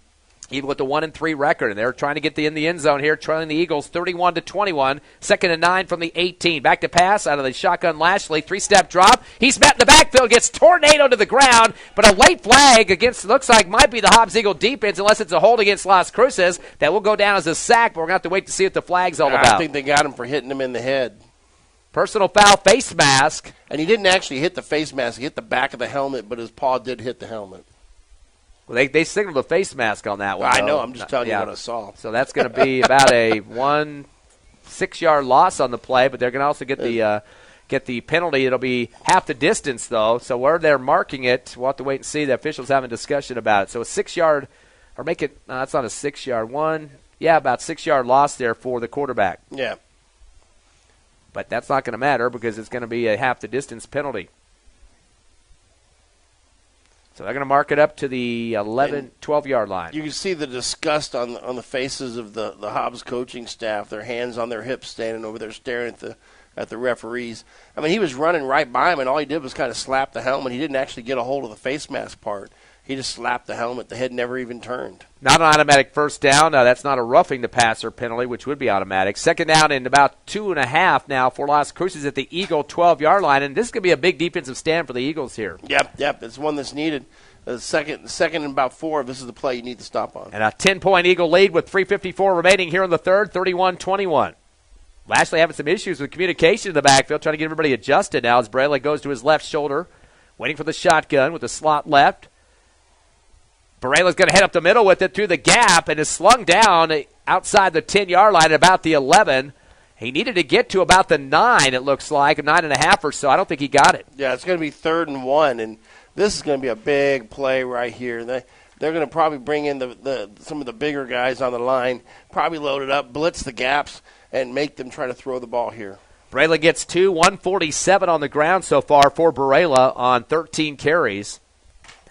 even with the 1-3 record. And they're trying to get in the end zone here, trailing the Eagles 31-21. 2nd and 9 from the 18. Back to pass out of the shotgun Lashley. 3-step drop. He's met in the backfield, gets tornado to the ground, but a late flag against, looks like might be the Hobbs Eagle defense, unless it's a hold against Las Cruces. That will go down as a sack, but we're going to have to wait to see what the flag's all about. I think they got him for hitting him in the head. Personal foul, face mask. And he didn't actually hit the face mask. He hit the back of the helmet, but his paw did hit the helmet. Well, they signaled a face mask on that one. I know. I'm just telling you what I saw. So that's going to be about a 6-yard loss on the play, but they're going to also get the penalty. It'll be half the distance, though. So where they're marking it, we'll have to wait and see. The officials having a discussion about it. So a 6-yard, or make it, that's not a 6-yard one. Yeah, about 6-yard loss there for the quarterback. Yeah. But that's not going to matter because it's going to be a half the distance penalty. So they're going to mark it up to the 12-yard line. You can see the disgust on the faces of the Hobbs coaching staff, their hands on their hips standing over there staring at the referees. I mean, he was running right by him, and all he did was kind of slap the helmet. He didn't actually get a hold of the face mask part. He just slapped the helmet. The head never even turned. Not an automatic first down. That's not a roughing the passer penalty, which would be automatic. Second down and about 2.5 now for Las Cruces at the Eagle 12-yard line. And this is going to be a big defensive stand for the Eagles here. Yep. It's one that's needed. Second and about 4, this is the play you need to stop on. And a 10-point Eagle lead with 3:54 remaining here in the third, 31-21. Lashley having some issues with communication in the backfield, trying to get everybody adjusted now as Braley goes to his left shoulder, waiting for the shotgun with the slot left. Barela's going to head up the middle with it through the gap and is slung down outside the 10-yard line at about the 11. He needed to get to about the 9, it looks like, 9.5 or so. I don't think he got it. Yeah, it's going to be 3rd and 1, and this is going to be a big play right here. They're going to probably bring in some of the bigger guys on the line, probably load it up, blitz the gaps, and make them try to throw the ball here. Barela gets 147 on the ground so far for Barela on 13 carries.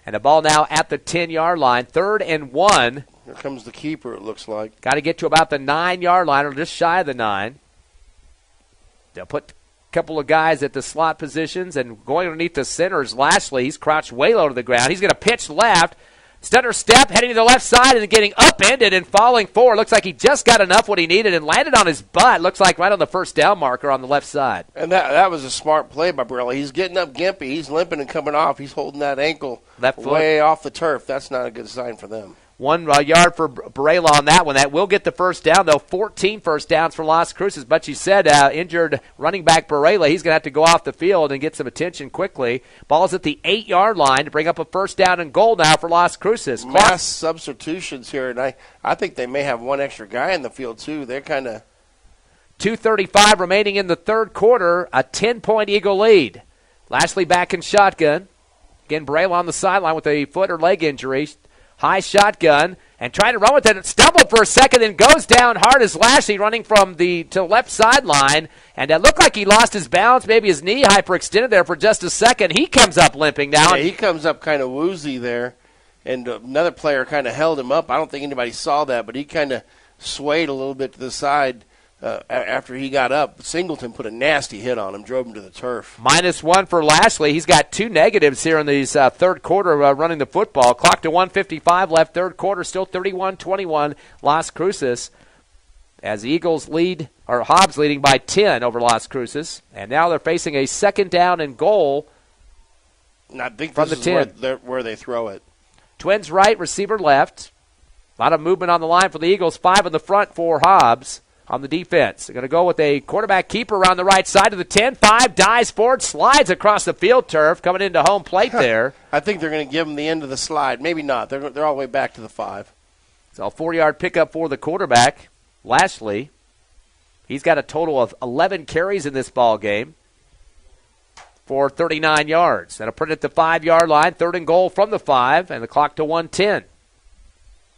And the ball now at the 10-yard line, 3rd and 1. Here comes the keeper, it looks like. Got to get to about the 9-yard line, or just shy of the 9. They'll put a couple of guys at the slot positions, and going underneath the center is Lashley. He's crouched way low to the ground. He's going to pitch left. Stutter step, heading to the left side, and getting upended and falling forward. Looks like he just got enough what he needed and landed on his butt. Looks like right on the first down marker on the left side. And that was a smart play by Barela. He's getting up gimpy. He's limping and coming off. He's holding that ankle left foot way off the turf. That's not a good sign for them. 1 yard for Barela on that one. That will get the first down, though. 14 first downs for Las Cruces. But you said injured running back Barela, he's going to have to go off the field and get some attention quickly. Ball's at the 8-yard line to bring up a first down and goal now for Las Cruces. Mass substitutions here, and I think they may have one extra guy in the field, too. They're kind of 2:35 remaining in the third quarter, a 10-point Eagle lead. Lashley back in shotgun. Again, Barela on the sideline with a foot or leg injury. High shotgun and trying to run with it. It stumbled for a second and goes down hard as Lashley running from to the left sideline. And it looked like he lost his balance. Maybe his knee hyperextended there for just a second. He comes up limping now. Yeah, he comes up kind of woozy there. And another player kind of held him up. I don't think anybody saw that, but he kind of swayed a little bit to the side after he got up. Singleton put a nasty hit on him, drove him to the turf. -1 for Lashley. He's got 2 negatives here in these third quarter running the football. Clock to 1:55 left, third quarter, still 31-21 Las Cruces. As the Eagles lead, or Hobbs leading by 10 over Las Cruces. And now they're facing a second down and goal and I think from this the 10. Is where they throw it. Twins right, receiver left. A lot of movement on the line for the Eagles. 5 in the front for Hobbs. On the defense, they're going to go with a quarterback keeper around the right side of the 10. 5 dives forward, slides across the field turf, coming into home plate there. I think they're going to give him the end of the slide. Maybe not. They're all the way back to the 5. So a 4-yard pickup for the quarterback, Lashley. He's got a total of 11 carries in this ball game for 39 yards. That'll put it at the 5-yard line, 3rd and goal from the 5, and the clock to 1:10.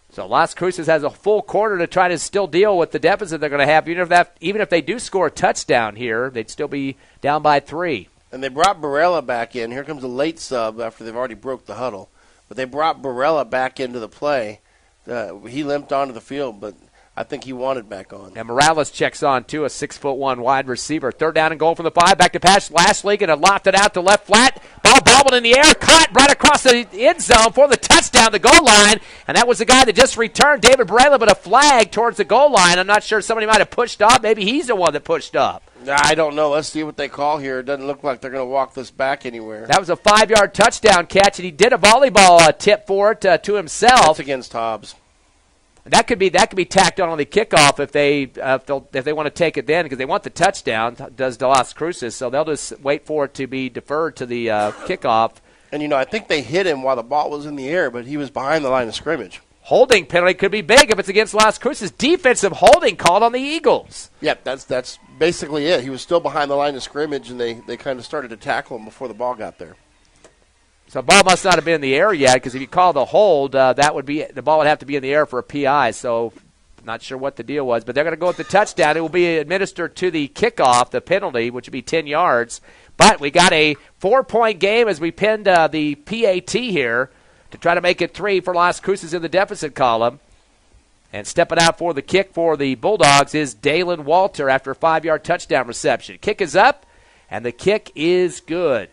So Las Cruces has a full quarter to try to still deal with the deficit they're going to have. Even if they do score a touchdown here, they'd still be down by 3. And they brought Barela back in. Here comes a late sub after they've already broke the huddle. But they brought Barela back into the play. He limped onto the field, but I think he wanted back on. And Morales checks on, too, a 6'1" wide receiver. 3rd down and goal from the 5. Back to pass. Lashley going to loft it out to left flat. Ball bobbled in the air. Caught right across the end zone for the touchdown, the goal line. And that was the guy that just returned, David Barela, but a flag towards the goal line. I'm not sure. Somebody might have pushed up. Maybe he's the one that pushed up. I don't know. Let's see what they call here. It doesn't look like they're going to walk this back anywhere. That was a 5-yard touchdown catch, and he did a volleyball tip for it to himself. That's against Hobbs. That could be tacked on the kickoff if they want to take it then, because they want the touchdown, does Las Cruces, so they'll just wait for it to be deferred to the kickoff. And, I think they hit him while the ball was in the air, but he was behind the line of scrimmage. Holding penalty could be big if it's against Las Cruces. Defensive holding called on the Eagles. Yep, that's basically it. He was still behind the line of scrimmage, and they kind of started to tackle him before the ball got there. So the ball must not have been in the air yet, because if you call the hold, the ball would have to be in the air for a PI. So Not sure what the deal was, but they're going to go with the touchdown. It will be administered to the kickoff, the penalty, which would be 10 yards. But we got a 4-point game as we pinned the PAT here to try to make it 3 for Las Cruces in the deficit column. And stepping out for the kick for the Bulldogs is Dalen Walter after a 5-yard touchdown reception. Kick is up, and the kick is good.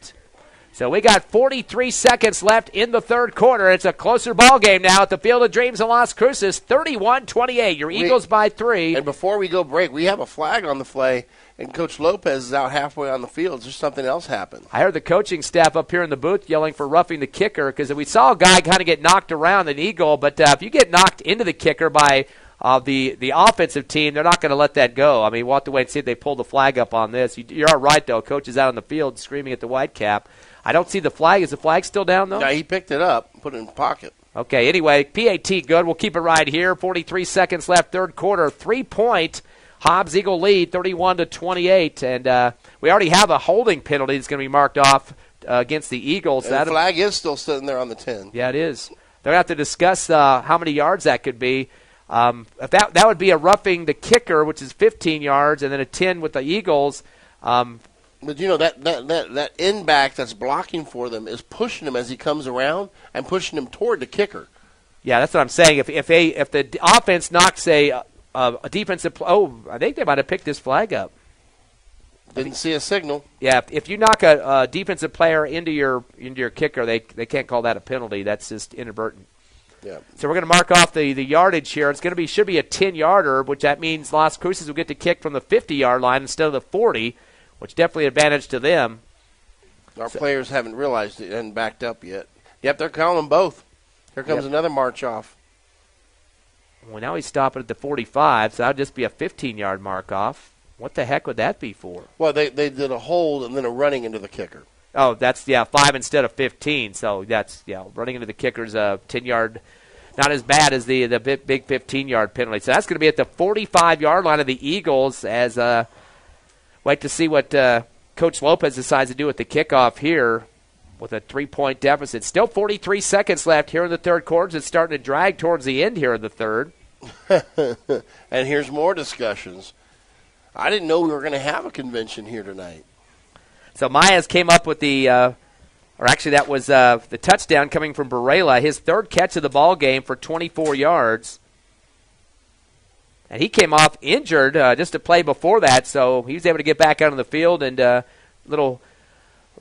So we got 43 seconds left in the third quarter. It's a closer ball game now at the Field of Dreams in Las Cruces, 31-28. Your Eagles by 3. And before we go break, we have a flag on the play, and Coach Lopez is out halfway on the field. Just something else happened. I heard the coaching staff up here in the booth yelling for roughing the kicker because we saw a guy kind of get knocked around, an Eagle, but if you get knocked into the kicker by the offensive team, they're not going to let that go. I mean, we'll have to wait and see if they pull the flag up on this. You're all right, though. Coach is out on the field screaming at the Whitecap. I don't see the flag. Is the flag still down, though? Yeah, he picked it up, put it in his pocket. Okay, anyway, PAT good. We'll keep it right here. 43 seconds left, third quarter. 3-point Hobbs Eagle lead, 31-28. And we already have a holding penalty that's going to be marked off against the Eagles. And the flag is still sitting there on the 10. Yeah, it is. They're going to have to discuss how many yards that could be. If that would be a roughing the kicker, which is 15 yards, and then a 10 with the Eagles. But, you know, that end back that's blocking for them is pushing him as he comes around and pushing him toward the kicker. Yeah, that's what I'm saying. If the offense knocks a defensive I think they might have picked this flag up. Didn't see a signal. Yeah, if you knock a defensive player into your kicker, they can't call that a penalty. That's just inadvertent. Yeah. So we're going to mark off the yardage here. It's going to should be a 10-yarder, which that means Las Cruces will get to kick from the 50-yard line instead of the 40, which definitely advantage to them. Our players haven't realized it and backed up yet. Yep, they're calling them both. Here comes another march off. Well, now he's stopping at the 45, so that would just be a 15-yard mark off. What the heck would that be for? Well, they did a hold and then a running into the kicker. Oh, that's, 5 instead of 15. So that's, running into the kicker's a 10-yard, not as bad as the big 15-yard penalty. So that's going to be at the 45-yard line of the Eagles as wait to see what Coach Lopez decides to do with the kickoff here with a 3-point deficit. Still 43 seconds left here in the third quarter. It's starting to drag towards the end here in the third. And here's more discussions. I didn't know we were going to have a convention here tonight. So Myers came up with that was the touchdown coming from Barela, his third catch of the ball game for 24 yards. And he came off injured just a play before that, so he was able to get back out on the field and little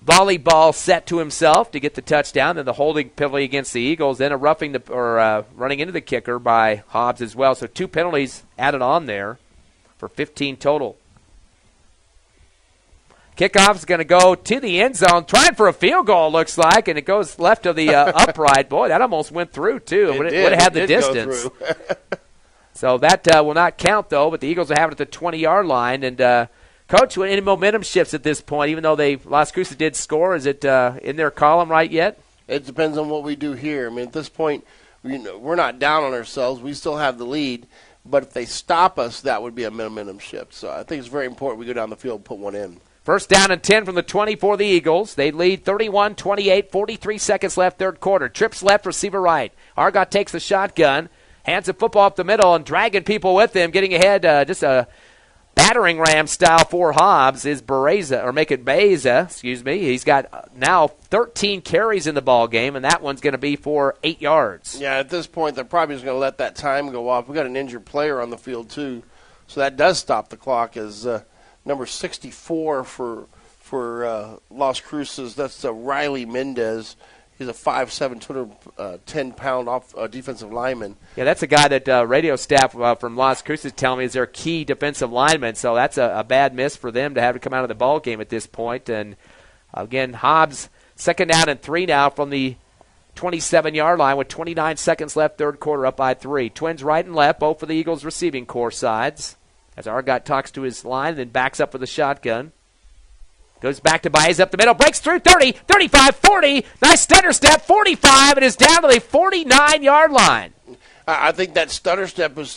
volleyball set to himself to get the touchdown. Then the holding penalty against the Eagles, then a roughing running into the kicker by Hobbs as well. So 2 penalties added on there for 15 total. Kickoff is going to go to the end zone, trying for a field goal, looks like, and it goes left of the upright. Boy, that almost went through, too. It would have had the distance. So that will not count, though, but the Eagles are having it at the 20-yard line. And, Coach, any momentum shifts at this point, even though Las Cruces did score? Is it in their column right yet? It depends on what we do here. I mean, at this point, we're not down on ourselves. We still have the lead. But if they stop us, that would be a momentum shift. So I think it's very important we go down the field and put one in. First down and 10 from the 20 for the Eagles. They lead 31-28, 43 seconds left, third quarter. Trips left, receiver right. Argot takes the shotgun, hands the football up the middle, and dragging people with him, getting ahead just a battering ram style for Hobbs is Beza, excuse me. He's got now 13 carries in the ball game, and that one's going to be for 8 yards. Yeah, at this point, they're probably just going to let that time go off. We've got an injured player on the field, too, so that does stop the clock as number 64 for Las Cruces. That's Riley Mendez. He's a 5'7", 210-pound defensive lineman. Yeah, that's a guy that radio staff from Las Cruces tell me is their key defensive lineman, so that's a bad miss for them to have to come out of the ball game at this point. And, again, Hobbs, second down and 3 now from the 27-yard line with 29 seconds left, third quarter, up by 3. Twins right and left, both for the Eagles receiving corps sides. As Argot talks to his line, then backs up with a shotgun. Goes back to Baez up the middle, breaks through 30, 35, 40. Nice stutter step, 45, and is down to the 49-yard line. I think that stutter step was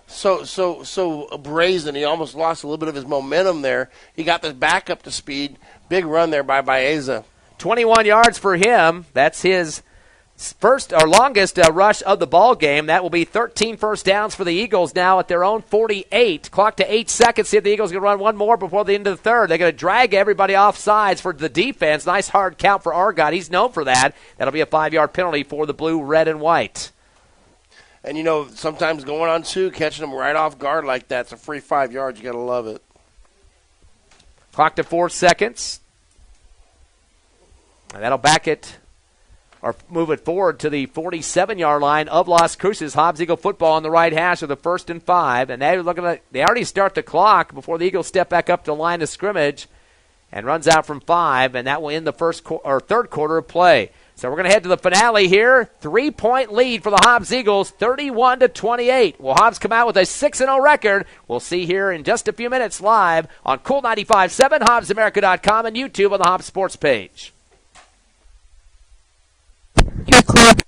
so brazen. He almost lost a little bit of his momentum there. He got this back up to speed. Big run there by Baeza. 21 yards for him. That's his first or longest rush of the ball game. That will be 13 first downs for the Eagles now at their own 48. Clock to 8 seconds. See if the Eagles can run one more before the end of the third. They're going to drag everybody off sides for the defense. Nice hard count for Argot. He's known for that. That'll be a 5-yard penalty for the blue, red, and white. And, sometimes going on 2, catching them right off guard like that's a free 5 yards. You got to love it. Clock to 4 seconds. And that'll back it or move it forward to the 47-yard line of Las Cruces. Hobbs Eagle football on the right hash of the 1st and 5. And they already start the clock before the Eagles step back up to the line of scrimmage and runs out from 5, and that will end the third quarter of play. So we're going to head to the finale here. 3-point lead for the Hobbs Eagles, 31-28. Will Hobbs come out with a 6-0 record? We'll see here in just a few minutes live on Cool 95.7, HobbsAmerica.com, and YouTube on the Hobbs Sports page. Your clock.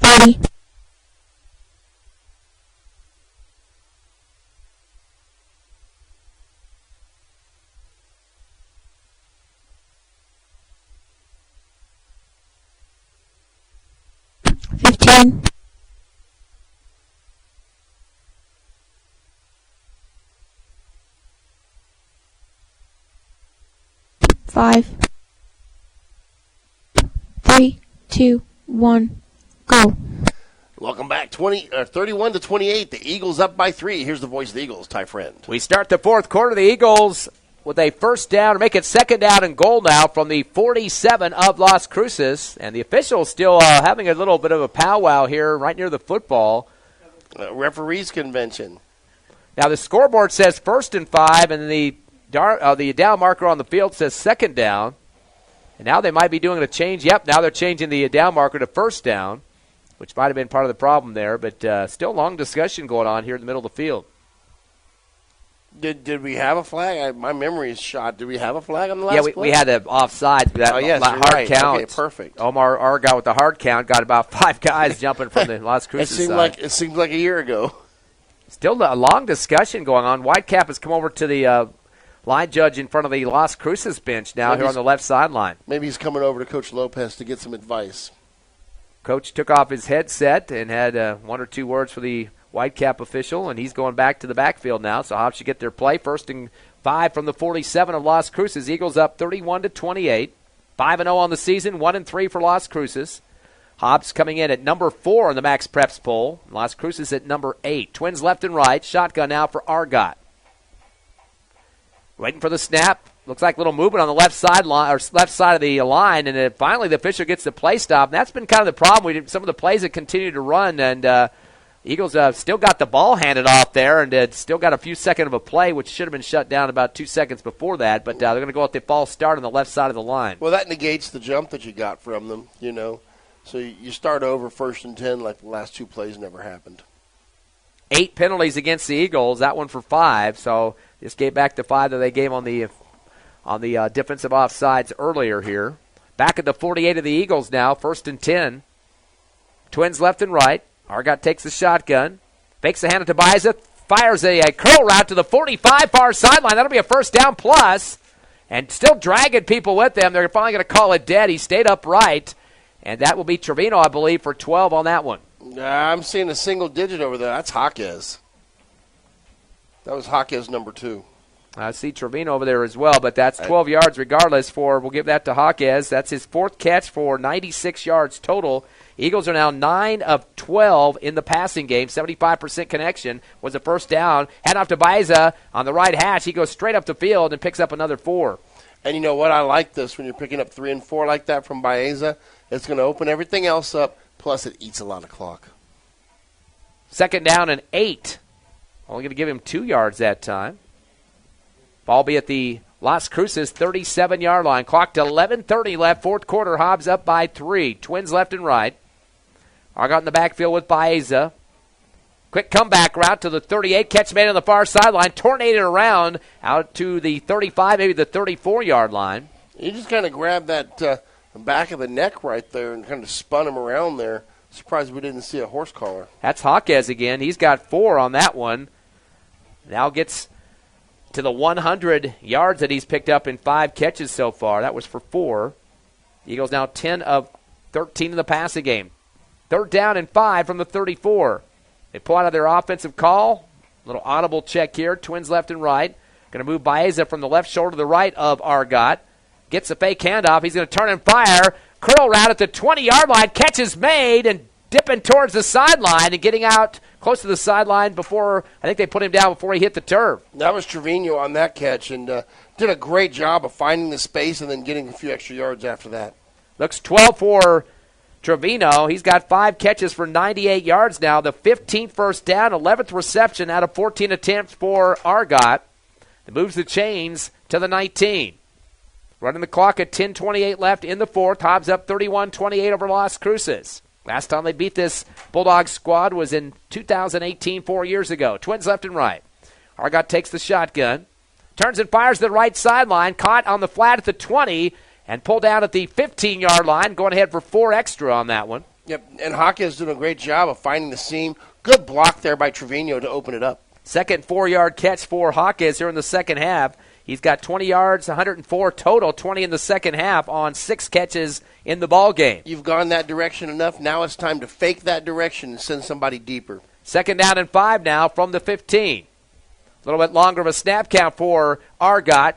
Ready. Five, 3, 2, 1, go. Welcome back. 31-28. The Eagles up by 3. Here's the voice of the Eagles, Ty Friend. We start the fourth quarter. The Eagles with a first down, or make it second down and goal now from the 47 of Las Cruces. And the officials still having a little bit of a powwow here right near the football. Referees convention. Now the scoreboard says 1st and 5, and the down marker on the field says second down. And now they might be doing a change. Yep, now they're changing the down marker to first down, which might have been part of the problem there. But still long discussion going on here in the middle of the field. Did we have a flag? My memory is shot. Did we have a flag on the last play? We had an offside. That hard count. Okay, perfect. Omar Argot with the hard count got about 5 guys jumping from the Las Cruces side. It seemed like a year ago. Still a long discussion going on. Whitecap has come over to the line judge in front of the Las Cruces bench now here on the left sideline. Maybe he's coming over to Coach Lopez to get some advice. Coach took off his headset and had 1 or 2 words for the Whitecap official, and he's going back to the backfield now. So Hobbs should get their play. 1st and 5 from the 47 of Las Cruces. Eagles up 31-28. 5-0 on the season, 1-3 for Las Cruces. Hobbs coming in at number 4 in the Max Preps poll. Las Cruces at number 8. Twins left and right. Shotgun now for Argot. Waiting for the snap. Looks like a little movement on the left sideline or left side of the line, and then finally the official gets the play stop. And that's been kind of the problem. Some of the plays that continue to run, and Eagles still got the ball handed off there, and still got a few seconds of a play, which should have been shut down about 2 seconds before that. But they're going to go with the false start on the left side of the line. Well, that negates the jump that you got from them, So you start over 1st and 10 like the last 2 plays never happened. 8 penalties against the Eagles. That one for 5. So just gave back the 5 that they gave on the defensive offsides earlier here. Back at the 48 of the Eagles now. 1st and 10. Twins left and right. Argot takes the shotgun. Fakes the hand to Tobiza. Fires a curl route to the 45 far sideline. That'll be a first down plus. And still dragging people with them. They're finally going to call it dead. He stayed upright. And that will be Trevino, I believe, for 12 on that one. I'm seeing a single digit over there. That's Jaquez. That was Jaquez number 2. I see Trevino over there as well, but that's 12 yards regardless we'll give that to Jaquez. That's his 4th catch for 96 yards total. Eagles are now 9 of 12 in the passing game. 75% connection was the first down. Hand off to Baeza on the right hash. He goes straight up the field and picks up another 4. And you know what? I like this when you're picking up 3 and 4 like that from Baeza. It's going to open everything else up, plus it eats a lot of clock. 2nd down and 8. Only going to give him 2 yards that time. Ball be at the Las Cruces 37-yard line. Clock to 11:30 left. 4th quarter. Hobbs up by 3. Twins left and right. Argot in the backfield with Baeza. Quick comeback route to the 38. Catch made on the far sideline. Tornadoed around out to the 35, maybe the 34-yard line. He just kind of grabbed that back of the neck right there and kind of spun him around there. Surprised we didn't see a horse collar. That's Hawkes again. He's got 4 on that one. Now gets to the 100 yards that he's picked up in 5 catches so far. That was for 4. Eagles now 10 of 13 in the passing game. 3rd down and 5 from the 34. They pull out of their offensive call. Little audible check here. Twins left and right. Going to move Baeza from the left shoulder to the right of Argot. Gets a fake handoff. He's going to turn and fire. Curl route at the 20-yard line. Catch is made and dipping towards the sideline and getting out close to the sideline before, I think they put him down before he hit the turf. That was Trevino on that catch and did a great job of finding the space and then getting a few extra yards after that. Looks 12 for Trevino. He's got 5 catches for 98 yards now. The 15th first down, 11th reception out of 14 attempts for Argot. It moves the chains to the 19. Running the clock at 10:28 left in the 4th. Hobbs up 31-28 over Las Cruces. Last time they beat this Bulldawgs squad was in 2018, 4 years ago. Twins left and right. Argot takes the shotgun. Turns and fires to the right sideline. Caught on the flat at the 20. And pulled down at the 15-yard line, going ahead for 4 extra on that one. Yep, and Hawkes doing a great job of finding the seam. Good block there by Trevino to open it up. Second 4-yard catch for Hawkes here in the second half. He's got 20 yards, 104 total, 20 in the second half on 6 catches in the ball game. You've gone that direction enough. Now it's time to fake that direction and send somebody deeper. 2nd down and 5 now from the 15. A little bit longer of a snap count for Argot.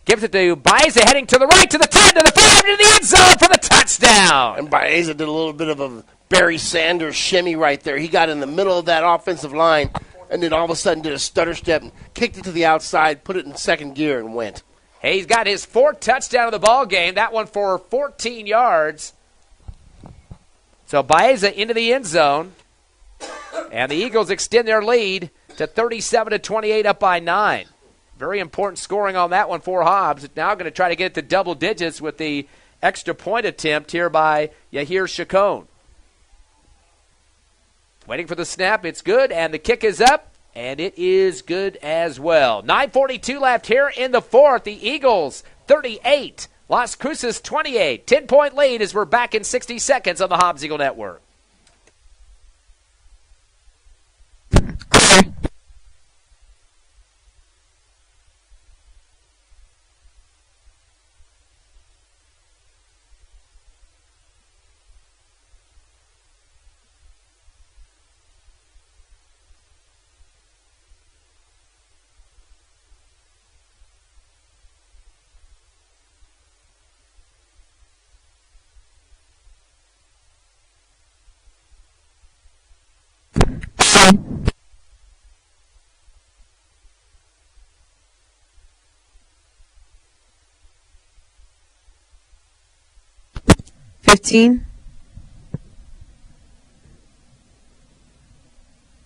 Gives it to Baeza, heading to the right, to the 10, to the 5, to the end zone for the touchdown. And Baeza did a little bit of a Barry Sanders shimmy right there. He got in the middle of that offensive line and then all of a sudden did a stutter step and kicked it to the outside, put it in second gear, and went. Hey, he's got his 4th touchdown of the ball game, that one for 14 yards. So Baeza into the end zone, and the Eagles extend their lead to 37-28, up by 9. Very important scoring on that one for Hobbs. Now going to try to get it to double digits with the extra point attempt here by Yahir Chacon. Waiting for the snap. It's good, and the kick is up, and it is good as well. 9:42 left here in the 4th. The Eagles 38, Las Cruces 28. 10-point lead as we're back in 60 seconds on the Hobbs Eagle Network. Clear. Fine. $15,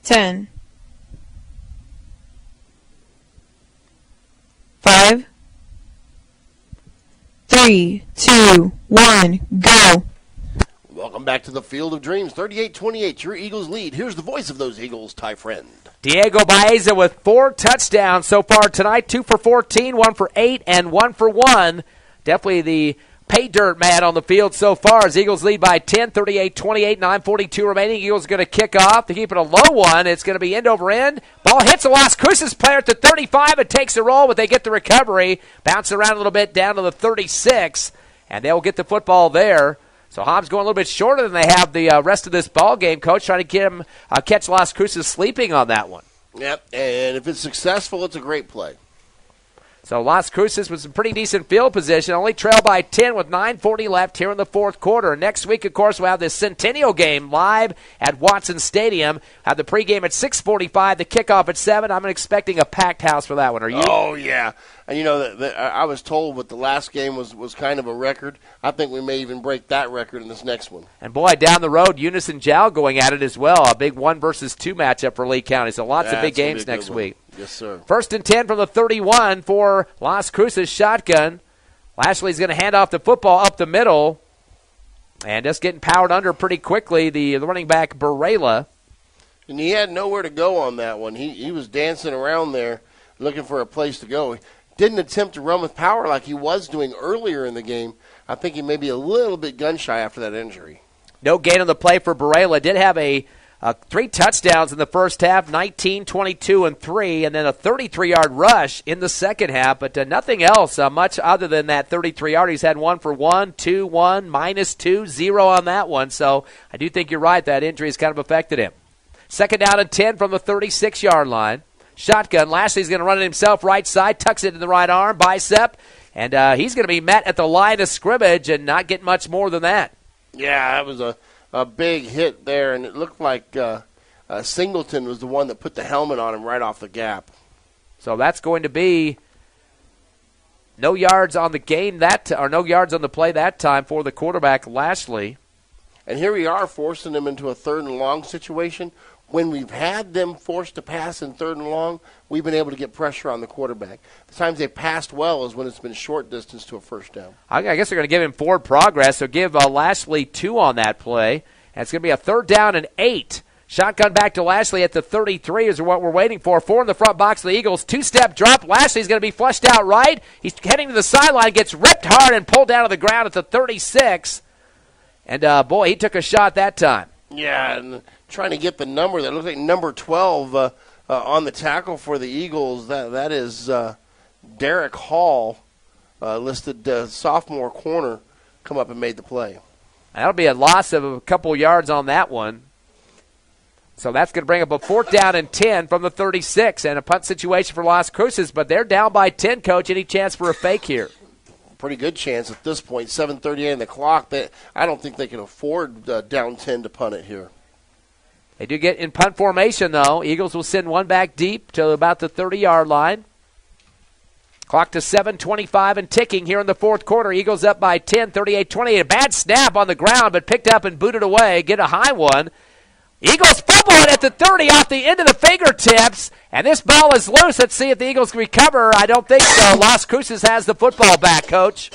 10, 5, 3, 2, 1, go. Welcome back to the Field of Dreams. 38-28, your Eagles lead. Here's the voice of those Eagles, Ty Friend. Diego Baeza with 4 touchdowns so far tonight, 2 for 14, 1 for 8, and 1 for 1. Definitely the pay dirt man on the field so far as Eagles lead by 10, 38-28, 9:42 remaining. Eagles going to kick off. They keep it a low one. It's going to be end over end. Ball hits the Las Cruces player at the 35. It takes a roll, but they get the recovery. Bounce around a little bit down to the 36, and they'll get the football there. So Hobbs going a little bit shorter than they have the rest of this ball game. Coach trying to get him catch Las Cruces sleeping on that one. Yep, and if it's successful, it's a great play. So Las Cruces with some pretty decent field position, only trail by 10 with 9:40 left here in the 4th quarter. Next week, of course, we'll have this Centennial game live at Watson Stadium. Have the pregame at 6:45, the kickoff at 7. I'm expecting a packed house for that one. Are you? Oh, yeah. And, you know, I was told what the last game was kind of a record. I think we may even break that record in this next one. And, boy, down the road, Eunice and Jow going at it as well. A big 1-versus-2 matchup for Lee County. So lots of big games next week. Yes, sir. 1st and 10 from the 31 for Las Cruces shotgun. Lashley's going to hand off the football up the middle. And just getting powered under pretty quickly, the running back Barela. And he had nowhere to go on that one. He was dancing around there looking for a place to go. He didn't attempt to run with power like he was doing earlier in the game. I think he may be a little bit gun-shy after that injury. No gain on the play for Barela. Did have 3 touchdowns in the first half, 19, 22, and 3, and then a 33-yard rush in the second half, but nothing else much other than that 33-yard. He's had 1 for 1, 2, 1, -2, 0 on that one. So I do think you're right. That injury has kind of affected him. Second down and 10 from the 36-yard line. Shotgun. Lashley's going to run it himself right side, tucks it in the right arm, bicep, and he's going to be met at the line of scrimmage and not get much more than that. Yeah, that was a big hit there, and it looked like Singleton was the one that put the helmet on him right off the gap. So that's going to be no yards on the game or no yards on the play that time for the quarterback, Lashley. And here we are forcing them into a 3rd and long situation. When we've had them forced to pass in 3rd and long, we've been able to get pressure on the quarterback. The times they passed well is when it's been short distance to a first down. I guess they're going to give him forward progress, so give Lashley 2 on that play. And it's going to be a 3rd down and 8. Shotgun back to Lashley at the 33 is what we're waiting for. 4 in the front box of the Eagles. 2-step drop. Lashley's going to be flushed out right. He's heading to the sideline, gets ripped hard and pulled down to the ground at the 36. And, boy, he took a shot that time. Yeah, and trying to get the number that looks like number 12 on the tackle for the Eagles. That is Derek Hall, listed sophomore corner, come up and made the play. That'll be a loss of a couple yards on that one. So that's going to bring up a 4th down and 10 from the 36 and a punt situation for Las Cruces, but they're down by 10, Coach. Any chance for a fake here? Pretty good chance at this point. 7:38 on the clock. I don't think they can afford down 10 to punt it here. They do get in punt formation, though. Eagles will send one back deep to about the 30-yard line. Clock to 7:25 and ticking here in the fourth quarter. Eagles up by 10, 38-28. A bad snap on the ground, but picked up and booted away. Get a high one. Eagles fumble it at the 30 off the end of the fingertips, and this ball is loose. Let's see if the Eagles can recover. I don't think so. Las Cruces has the football back, Coach.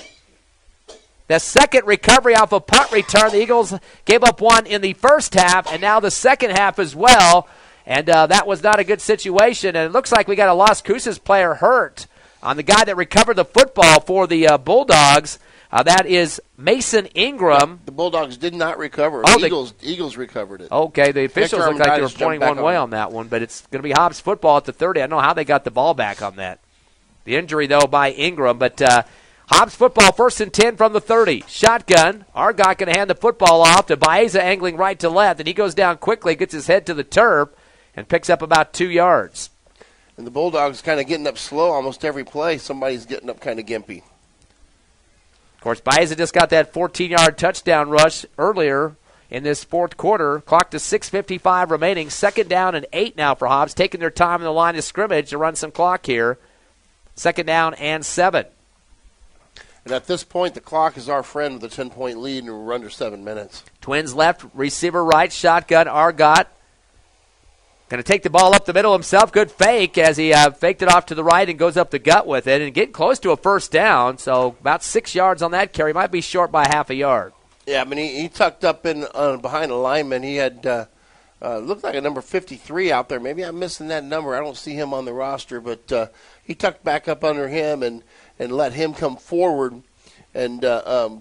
The second recovery off a punt return. The Eagles gave up one in the first half, and now the second half as well, and that was not a good situation. And it looks like we got a Las Cruces player hurt on the guy that recovered the football for the Bulldogs. That is Mason Ingram. The Bulldogs did not recover. The Eagles recovered it. Okay, the officials look like they were pointing one way on that one, but it's going to be Hobbs football at the 30. I don't know how they got the ball back on that. The injury, though, by Ingram, but Hobbs football, 1st and 10 from the 30. Shotgun. Argot going to hand the football off to Baeza, angling right to left, and he goes down quickly, gets his head to the turf, and picks up about 2 yards. And the Bulldogs kind of getting up slow almost every play. Somebody's getting up kind of gimpy. Of course, Baeza just got that 14-yard touchdown rush earlier in this fourth quarter. Clock to 6:55 remaining. 2nd down and 8 now for Hobbs, taking their time in the line of scrimmage to run some clock here. 2nd down and 7. And at this point, the clock is our friend with a 10-point lead, and we're under 7 minutes. Twins left, receiver right, shotgun, Argot. Going to take the ball up the middle himself. Good fake as he faked it off to the right and goes up the gut with it and getting close to a 1st down. So about 6 yards on that carry. Might be short by half a yard. Yeah, I mean, he tucked up in behind a lineman. He had looked like a number 53 out there. Maybe I'm missing that number. I don't see him on the roster, but he tucked back up under him and let him come forward. And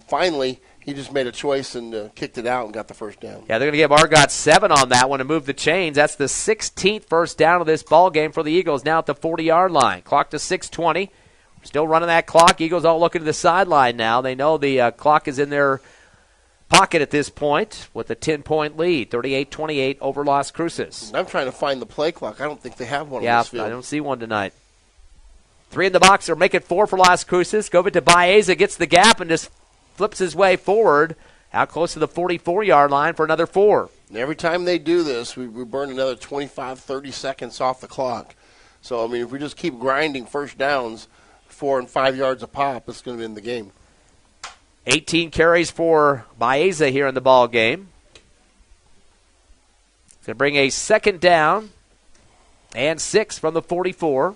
finally, he just made a choice and kicked it out and got the 1st down. Yeah, they're going to give Argot 7 on that one to move the chains. That's the 16th 1st down of this ball game for the Eagles, now at the 40-yard line. Clock to 6:20. Still running that clock. Eagles all looking to the sideline now. They know the clock is in their pocket at this point with a 10-point lead, 38-28 over Las Cruces. I'm trying to find the play clock. I don't think they have one on this field. Yeah, I don't see one tonight. 3 in the box. They'll make it 4 for Las Cruces. Go over to Baeza, gets the gap, and just flips his way forward out close to the 44-yard line for another 4. And every time they do this, we burn another 25, 30 seconds off the clock. So, I mean, if we just keep grinding 1st downs, 4 and 5 yards a pop, it's going to be in the game. 18 carries for Baeza here in the ball game. It's going to bring a 2nd down and 6 from the 44.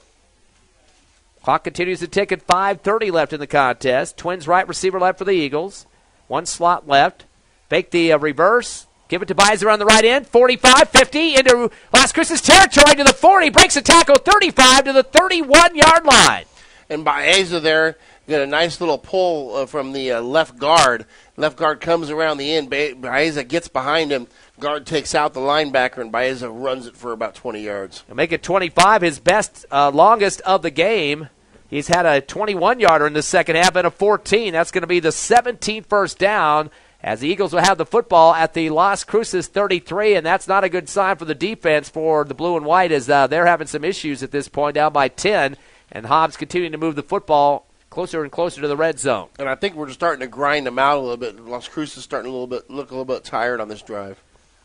Clock continues to tick at 5:30 left in the contest. Twins right receiver left for the Eagles. 1 slot left. Fake the reverse. Give it to Beiser on the right end. 45, 50 into Las Cruces territory to the 40. Breaks a tackle 35 to the 31-yard line. And Baeza there got a nice little pull from the left guard. Left guard comes around the end. Baeza gets behind him. Guard takes out the linebacker, and Baeza runs it for about 20 yards. He'll make it 25, his best, longest of the game. He's had a 21-yarder in the second half and a 14. That's going to be the 17th first down, as the Eagles will have the football at the Las Cruces 33, and that's not a good sign for the defense for the blue and white, as they're having some issues at this point, down by 10, and Hobbs continuing to move the football closer and closer to the red zone. And I think we're starting to grind them out a little bit. Las Cruces starting look a little bit tired on this drive.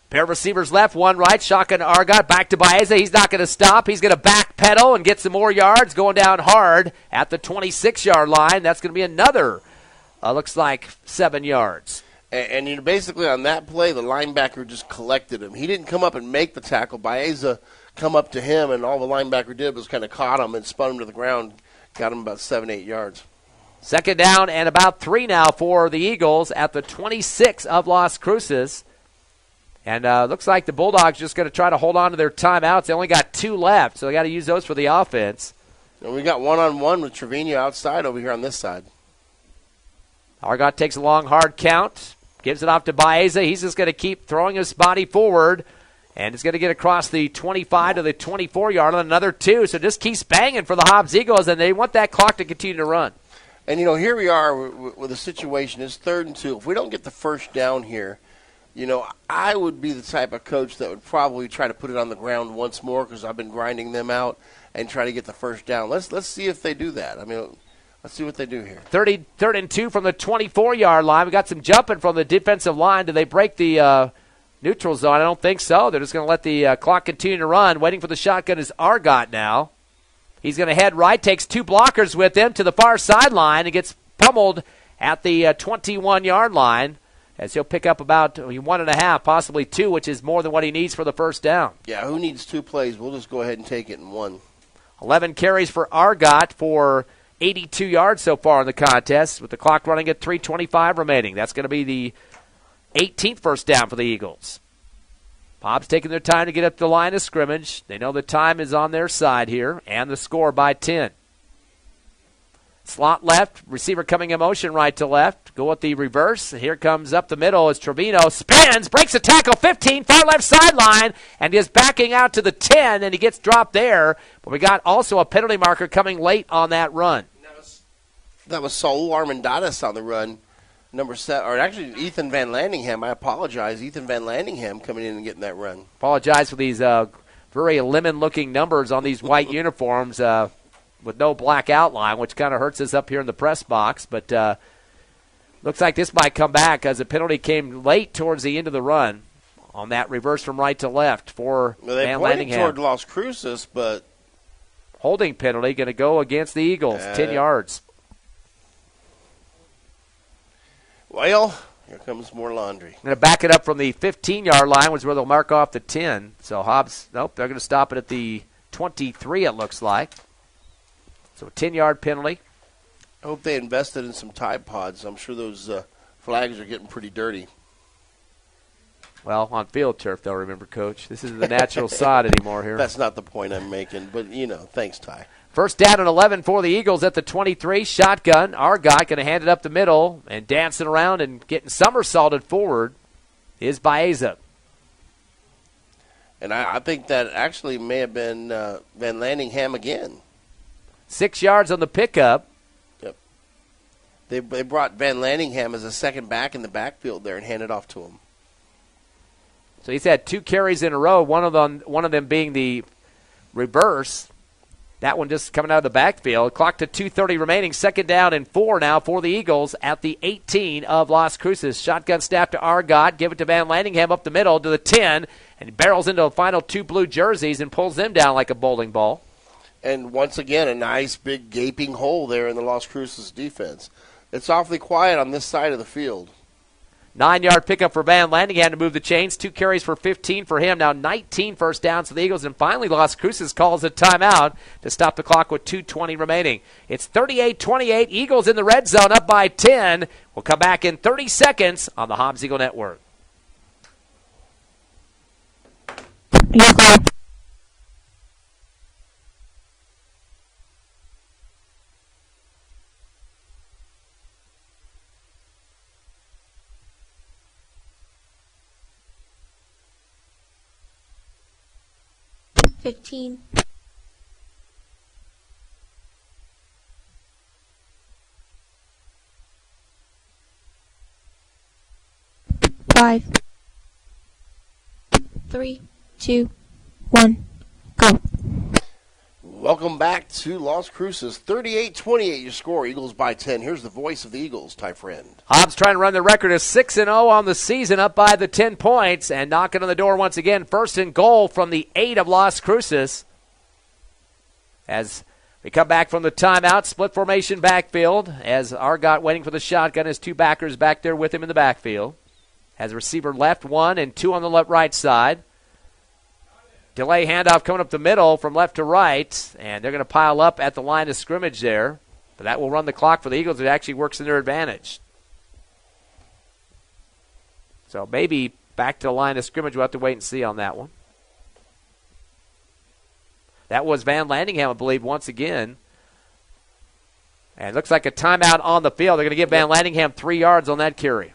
Pair of receivers left, one right, shotgun to Argot, back to Baeza. He's not going to stop. He's going to backpedal and get some more yards, going down hard at the 26-yard line. That's going to be another, looks like, 7 yards. And you know, basically on that play, the linebacker just collected him. He didn't come up and make the tackle. Baeza come up to him, and all the linebacker did was kind of caught him and spun him to the ground, got him about 7-8 yards. Second down and about 3 now for the Eagles at the 26 of Las Cruces. And looks like the Bulldawgs just going to try to hold on to their timeouts. They only got 2 left, so they got to use those for the offense. And we got one-on-one with Trevino outside over here on this side. Argot takes a long, hard count, gives it off to Baeza. He's just going to keep throwing his body forward, and it's going to get across the 25 to the 24-yard line, another 2. So just keeps banging for the Hobbs Eagles, and they want that clock to continue to run. And, you know, here we are with a situation. It's 3rd and 2. If we don't get the first down here, you know, I would be the type of coach that would probably try to put it on the ground once more, because I've been grinding them out and try to get the first down. Let's see if they do that. I mean, let's see what they do here. 3rd and 2 from the 24-yard line. We got some jumping from the defensive line. Do they break the neutral zone? I don't think so. They're just going to let the clock continue to run. Waiting for the shotgun is Argot now. He's going to head right, takes 2 blockers with him to the far sideline, and gets pummeled at the 21-yard line, as he'll pick up about 1.5, possibly 2, which is more than what he needs for the first down. Yeah, who needs 2 plays? We'll just go ahead and take it in 1. 11 carries for Argot for 82 yards so far in the contest, with the clock running at 3:25 remaining. That's going to be the 18th first down for the Eagles. Hobbs taking their time to get up the line of scrimmage. They know the time is on their side here, and the score by 10. Slot left, receiver coming in motion right to left. Go with the reverse. Here comes up the middle as Trevino spins, breaks a tackle 15, far left sideline, and is backing out to the 10, and he gets dropped there. But we got also a penalty marker coming late on that run. That was Saul Armendariz on the run. Number 7, or actually Ethan Van Landingham. I apologize. Ethan Van Landingham coming in and getting that run. Apologize for these very lemon-looking numbers on these white uniforms with no black outline, which kind of hurts us up here in the press box. But looks like this might come back, as the penalty came late towards the end of the run on that reverse from right to left for Van Landingham. They pointed toward Las Cruces, but holding penalty going to go against the Eagles, 10 yards. Well, here comes more laundry. Going to back it up from the 15-yard line, which is where they'll mark off the 10. So Hobbs, nope, they're going to stop it at the 23, it looks like. So a 10-yard penalty. I hope they invested in some Tide Pods. I'm sure those flags are getting pretty dirty. Well, on field turf, they'll remember, Coach. This isn't the natural sod anymore here. That's not the point I'm making, but, you know, thanks, Ty. First down and 11 for the Eagles at the 23. Shotgun. Argot going to hand it up the middle, and dancing around and getting somersaulted forward is Baeza. And I think that actually may have been Van Landingham again. 6 yards on the pickup. Yep. They brought Van Landingham as a second back in the backfield there and handed off to him. So he's had 2 carries in a row, one of them being the reverse. That one just coming out of the backfield. Clock to 2:30 remaining. Second down and 4 now for the Eagles at the 18 of Las Cruces. Shotgun snap to Argot. Give it to Van Landingham up the middle to the 10. And he barrels into the final 2 blue jerseys and pulls them down like a bowling ball. And once again, a nice big gaping hole there in the Las Cruces defense. It's awfully quiet on this side of the field. 9-yard pickup for Van Landingham to move the chains. 2 carries for 15 for him. Now 19 first downs for the Eagles. And finally, Las Cruces calls a timeout to stop the clock with 2:20 remaining. It's 38-28. Eagles in the red zone up by 10. We'll come back in 30 seconds on the Hobbs Eagle Network. $15. Five, 3, 2, 1, go. Welcome back to Las Cruces. 38-28 your score. Eagles by 10. Here's the voice of the Eagles, Ty Friend. Hobbs trying to run the record of 6-0 on the season, up by the 10 points, and knocking on the door once again. First and goal from the 8 of Las Cruces. As we come back from the timeout, split formation backfield, as Argot waiting for the shotgun, his 2 backers back there with him in the backfield. Has a receiver left, 1 and 2 on the right side. Delay handoff coming up the middle from left to right, and they're going to pile up at the line of scrimmage there. But that will run the clock for the Eagles. It actually works in their advantage. So maybe back to the line of scrimmage. We'll have to wait and see on that one. That was Van Landingham, I believe, once again. And it looks like a timeout on the field. They're going to give Van Landingham 3 yards on that carry.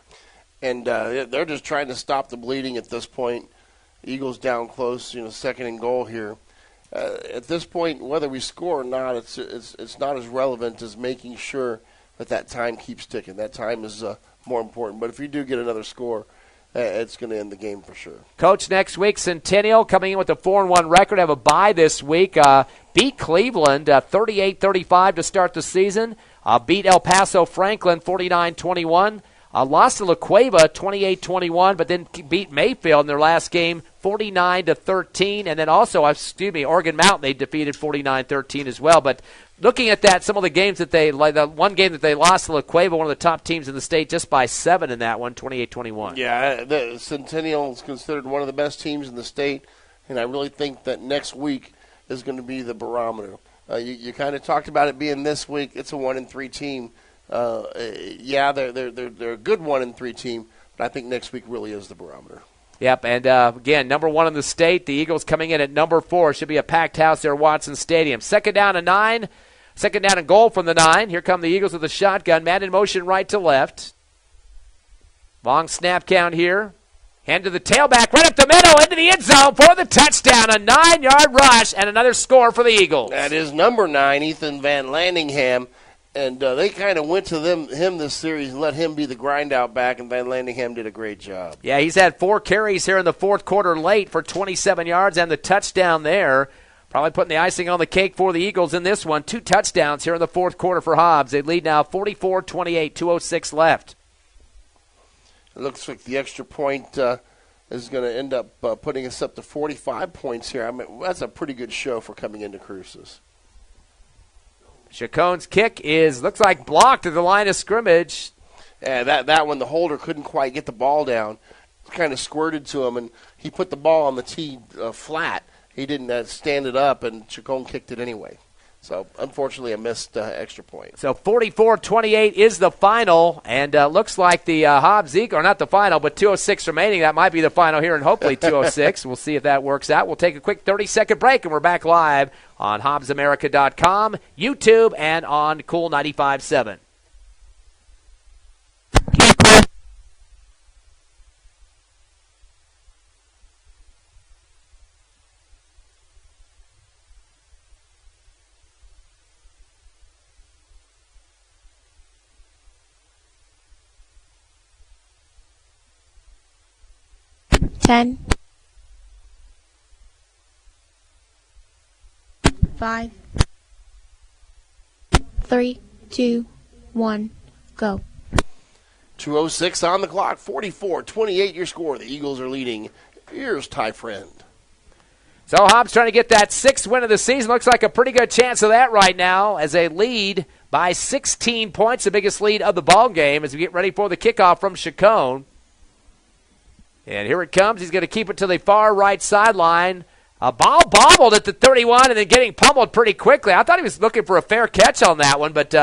And they're just trying to stop the bleeding at this point. Eagles down close, second and goal here. At this point, whether we score or not, it's not as relevant as making sure that time keeps ticking. That time is more important. But if you do get another score, it's going to end the game for sure. Coach, next week, Centennial coming in with a 4-1 record. Have a bye this week. Beat Cleveland 38-35 to start the season. Beat El Paso Franklin 49-21. Lost to La Cueva 28-21, but then beat Mayfield in their last game 49-13. And then also, Oregon Mountain they defeated 49-13 as well. But looking at that, some of the games that the one game that they lost to La Cueva, one of the top teams in the state, just by 7 in that one, 28-21. Yeah, the Centennial is considered one of the best teams in the state, and I really think that next week is going to be the barometer. You kind of talked about it being this week. It's a 1-3 team. Yeah, they're a good 1-3 team, but I think next week really is the barometer. Yep, and again, number 1 in the state. The Eagles coming in at number 4. Should be a packed house there at Watson Stadium. Second down and 9. Second down and goal from the 9. Here come the Eagles with a shotgun. Man in motion right to left. Long snap count here. Hand to the tailback, right up the middle, into the end zone for the touchdown. A 9-yard rush and another score for the Eagles. That is number 9, Ethan Van Landingham. And they kind of went to him this series and let him be the grind-out back, and Van Landingham did a great job. Yeah, he's had 4 carries here in the fourth quarter late for 27 yards and the touchdown there. Probably putting the icing on the cake for the Eagles in this one. 2 touchdowns here in the fourth quarter for Hobbs. They lead now 44-28, 2:06 left. It looks like the extra point is going to end up putting us up to 45 points here. I mean, that's a pretty good show for coming into Cruces. Chacon's kick looks like blocked at the line of scrimmage. Yeah, that one, the holder couldn't quite get the ball down. It kind of squirted to him, and he put the ball on the tee flat. He didn't stand it up, and Chacon kicked it anyway. So, unfortunately, a missed extra point. So, 44-28 is the final, and looks like the Hobbs Eagles, or not the final, but 2:06 remaining. That might be the final here, and hopefully 2:06. We'll see if that works out. We'll take a quick 30-second break, and we're back live on HobbsAmerica.com, YouTube, and on Cool 95.7. Ten, 5, 3, 2, 1, go. 2:06 on the clock, 44-28 your score. The Eagles are leading. Here's Ty Friend. So Hobbs trying to get that 6th win of the season. Looks like a pretty good chance of that right now as they lead by 16 points, the biggest lead of the ball game as we get ready for the kickoff from Chacon. And here it comes. He's going to keep it to the far right sideline. A ball bobbled at the 31 and then getting pummeled pretty quickly. I thought he was looking for a fair catch on that one, but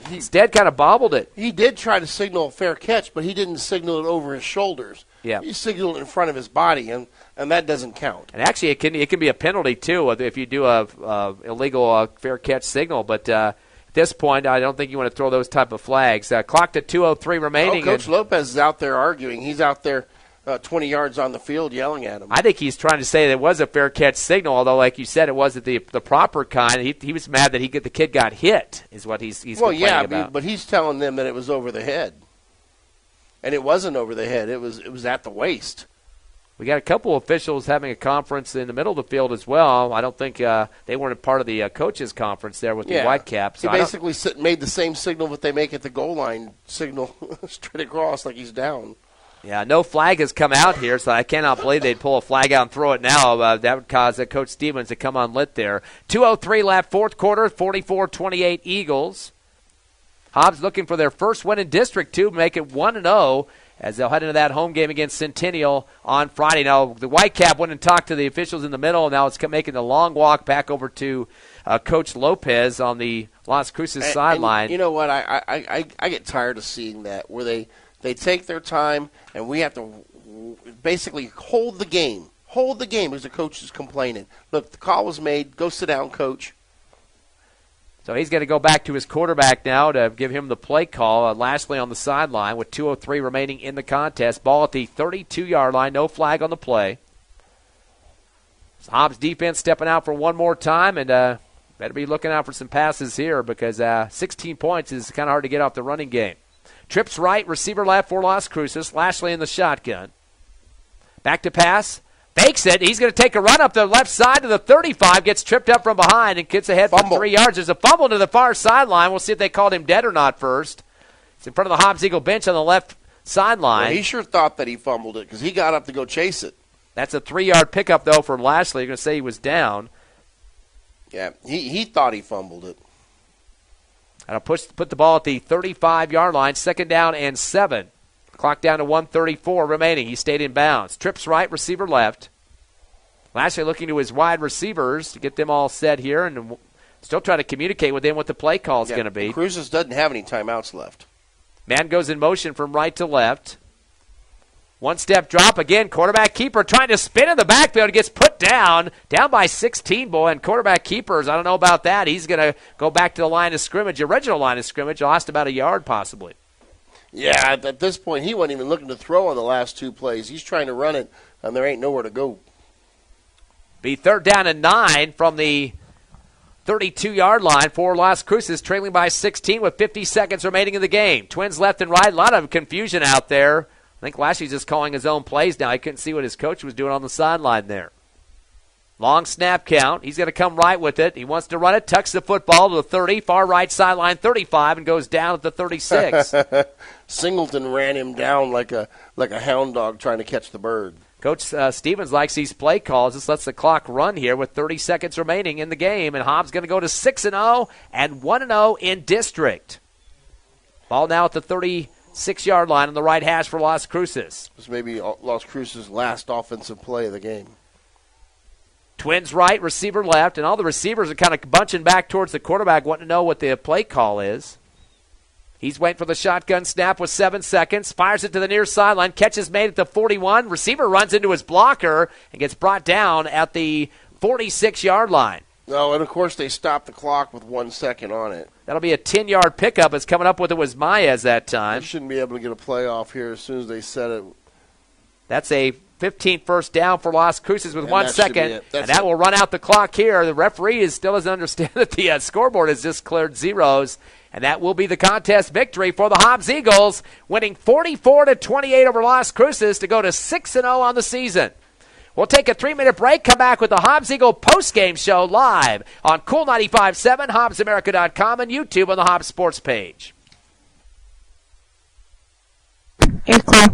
instead kind of bobbled it. He did try to signal a fair catch, but he didn't signal it over his shoulders. Yeah. He signaled it in front of his body, and that doesn't count. And actually, it can be a penalty, too, if you do a illegal fair catch signal. But at this point, I don't think you want to throw those type of flags. Clocked at 2:03 remaining. Coach Lopez is out there arguing. He's out there 20 yards on the field yelling at him. I think he's trying to say that it was a fair catch signal, although, like you said, it wasn't the proper kind. He was mad that the kid got hit, is what he's complaining about. But he's telling them that it was over the head. And it wasn't over the head. It was at the waist. We got a couple of officials having a conference in the middle of the field as well. I don't think they weren't a part of the coaches' conference there with the Whitecaps. He basically made the same signal that they make at the goal line, signal straight across like he's down. Yeah, no flag has come out here, so I cannot believe they'd pull a flag out and throw it now. That would cause Coach Stevens to come unlit there. 2:03 left, fourth quarter, 44-28 Eagles. Hobbs looking for their first win in District 2, make it 1-0 as they'll head into that home game against Centennial on Friday. Now, the Whitecap went and talked to the officials in the middle, and now it's making the long walk back over to Coach Lopez on the Las Cruces sideline. And you know what? I get tired of seeing that, where they take their time, and we have to basically hold the game. Hold the game as the coach is complaining. Look, the call was made. Go sit down, coach. So he's going to go back to his quarterback now to give him the play call. Lashley on the sideline with 2:03 remaining in the contest. Ball at the 32-yard line. No flag on the play. So Hobbs defense stepping out for one more time, and better be looking out for some passes here because 16 points is kind of hard to get off the running game. Trips right, receiver left for Las Cruces. Lashley in the shotgun. Back to pass. Fakes it. He's going to take a run up the left side to the 35. Gets tripped up from behind and gets ahead for 3 yards. There's a fumble to the far sideline. We'll see if they called him dead or not first. It's in front of the Hobbs Eagle bench on the left sideline. Well, he sure thought that he fumbled it because he got up to go chase it. That's a 3-yard pickup, though, for Lashley. You're going to say he was down. Yeah, he thought he fumbled it. And put the ball at the 35-yard line, second down and 7. Clock down to 1:34 remaining. He stayed in bounds. Trips right, receiver left. Lashley looking to his wide receivers to get them all set here and still trying to communicate with them what the play call is going to be. Cruces doesn't have any timeouts left. Man goes in motion from right to left. One-step drop again. Quarterback keeper trying to spin in the backfield. Gets put down by 16, boy. And quarterback keepers, I don't know about that. He's going to go back to the line of scrimmage, original line of scrimmage. Lost about a yard possibly. Yeah, at this point, he wasn't even looking to throw on the last 2 plays. He's trying to run it, and there ain't nowhere to go. Be third down and 9 from the 32-yard line for Las Cruces, trailing by 16 with 50 seconds remaining in the game. Twins left and right. A lot of confusion out there. I think Lashley's just calling his own plays now. He couldn't see what his coach was doing on the sideline there. Long snap count. He's going to come right with it. He wants to run it, tucks the football to the 30, far right sideline 35, and goes down at the 36. Singleton ran him down like a hound dog trying to catch the bird. Coach Stevens likes these play calls. Just lets the clock run here with 30 seconds remaining in the game, and Hobbs going to go to 6-0 and 1-0 in district. Ball now at the 36-yard line on the right hash for Las Cruces. This may be Las Cruces' last offensive play of the game. Twins right, receiver left, and all the receivers are kind of bunching back towards the quarterback, wanting to know what the play call is. He's waiting for the shotgun snap with 7 seconds, fires it to the near sideline, catch is made at the 41, receiver runs into his blocker and gets brought down at the 46-yard line. No, and of course they stopped the clock with 1 second on it. That'll be a 10-yard pickup. It's coming up with it was Maez that time. They shouldn't be able to get a playoff here as soon as they set it. That's a 15th first down for Las Cruces with 1 second, and that will run out the clock here. The referee still doesn't understand that the scoreboard has just cleared zeros, and that will be the contest victory for the Hobbs Eagles, winning 44-28 over Las Cruces to go to 6-0 on the season. We'll take a 3-minute break, come back with the Hobbs Eagle postgame show live on Cool 95.7, HobbsAmerica.com, and YouTube on the Hobbs Sports page. Air clear.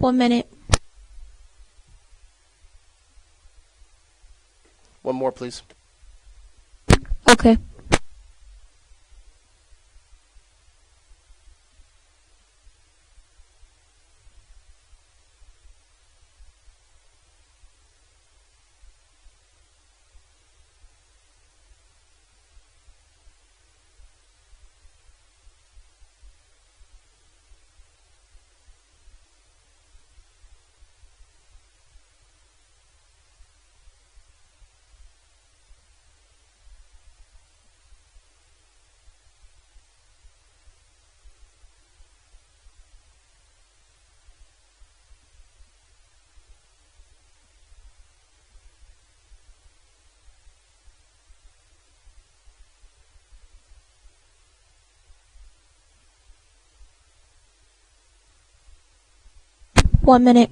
1 minute. One more, please. Okay. One minute.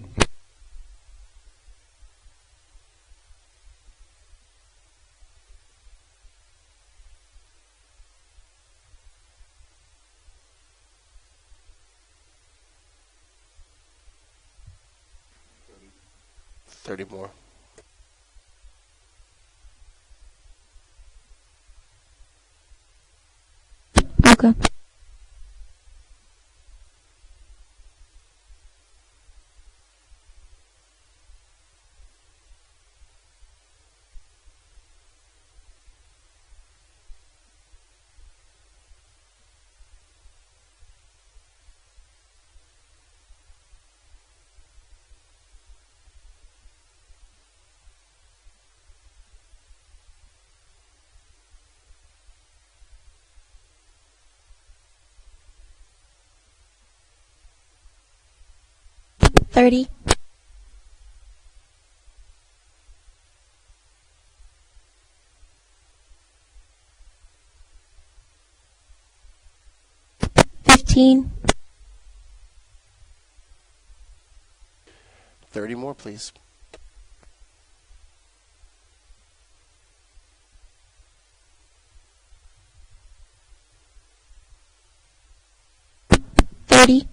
Thirty more. Okay. $30. $15. 30 more, please. $30.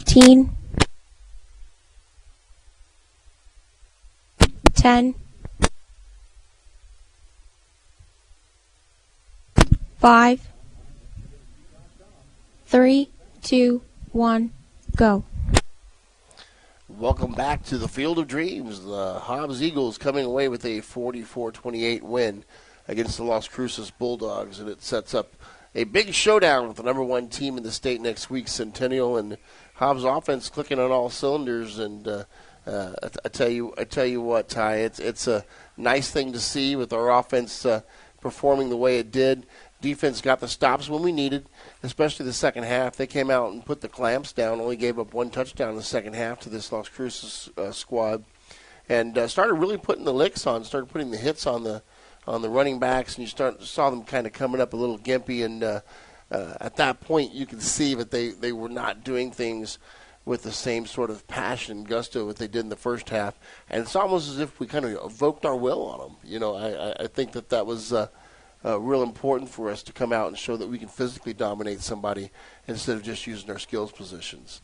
15. 10. 5. 3, 2, 1, go. Welcome back to the Field of Dreams. The Hobbs Eagles coming away with a 44-28 win against the Las Cruces Bulldawgs, and it sets up a big showdown with the number one team in the state next week, Centennial, and Hobbs offense clicking on all cylinders. And I tell you what, Ty, it's a nice thing to see with our offense performing the way it did. Defense got the stops when we needed, especially the second half. They came out and put the clamps down, only gave up one touchdown in the second half to this Las Cruces squad, and started really putting the licks on, started putting the hits on the running backs, and you saw them kind of coming up a little gimpy, and at that point you could see that they were not doing things with the same sort of passion and gusto that they did in the first half, and it's almost as if we kind of evoked our will on them. You know, I think that was real important for us to come out and show that we can physically dominate somebody instead of just using our skills positions.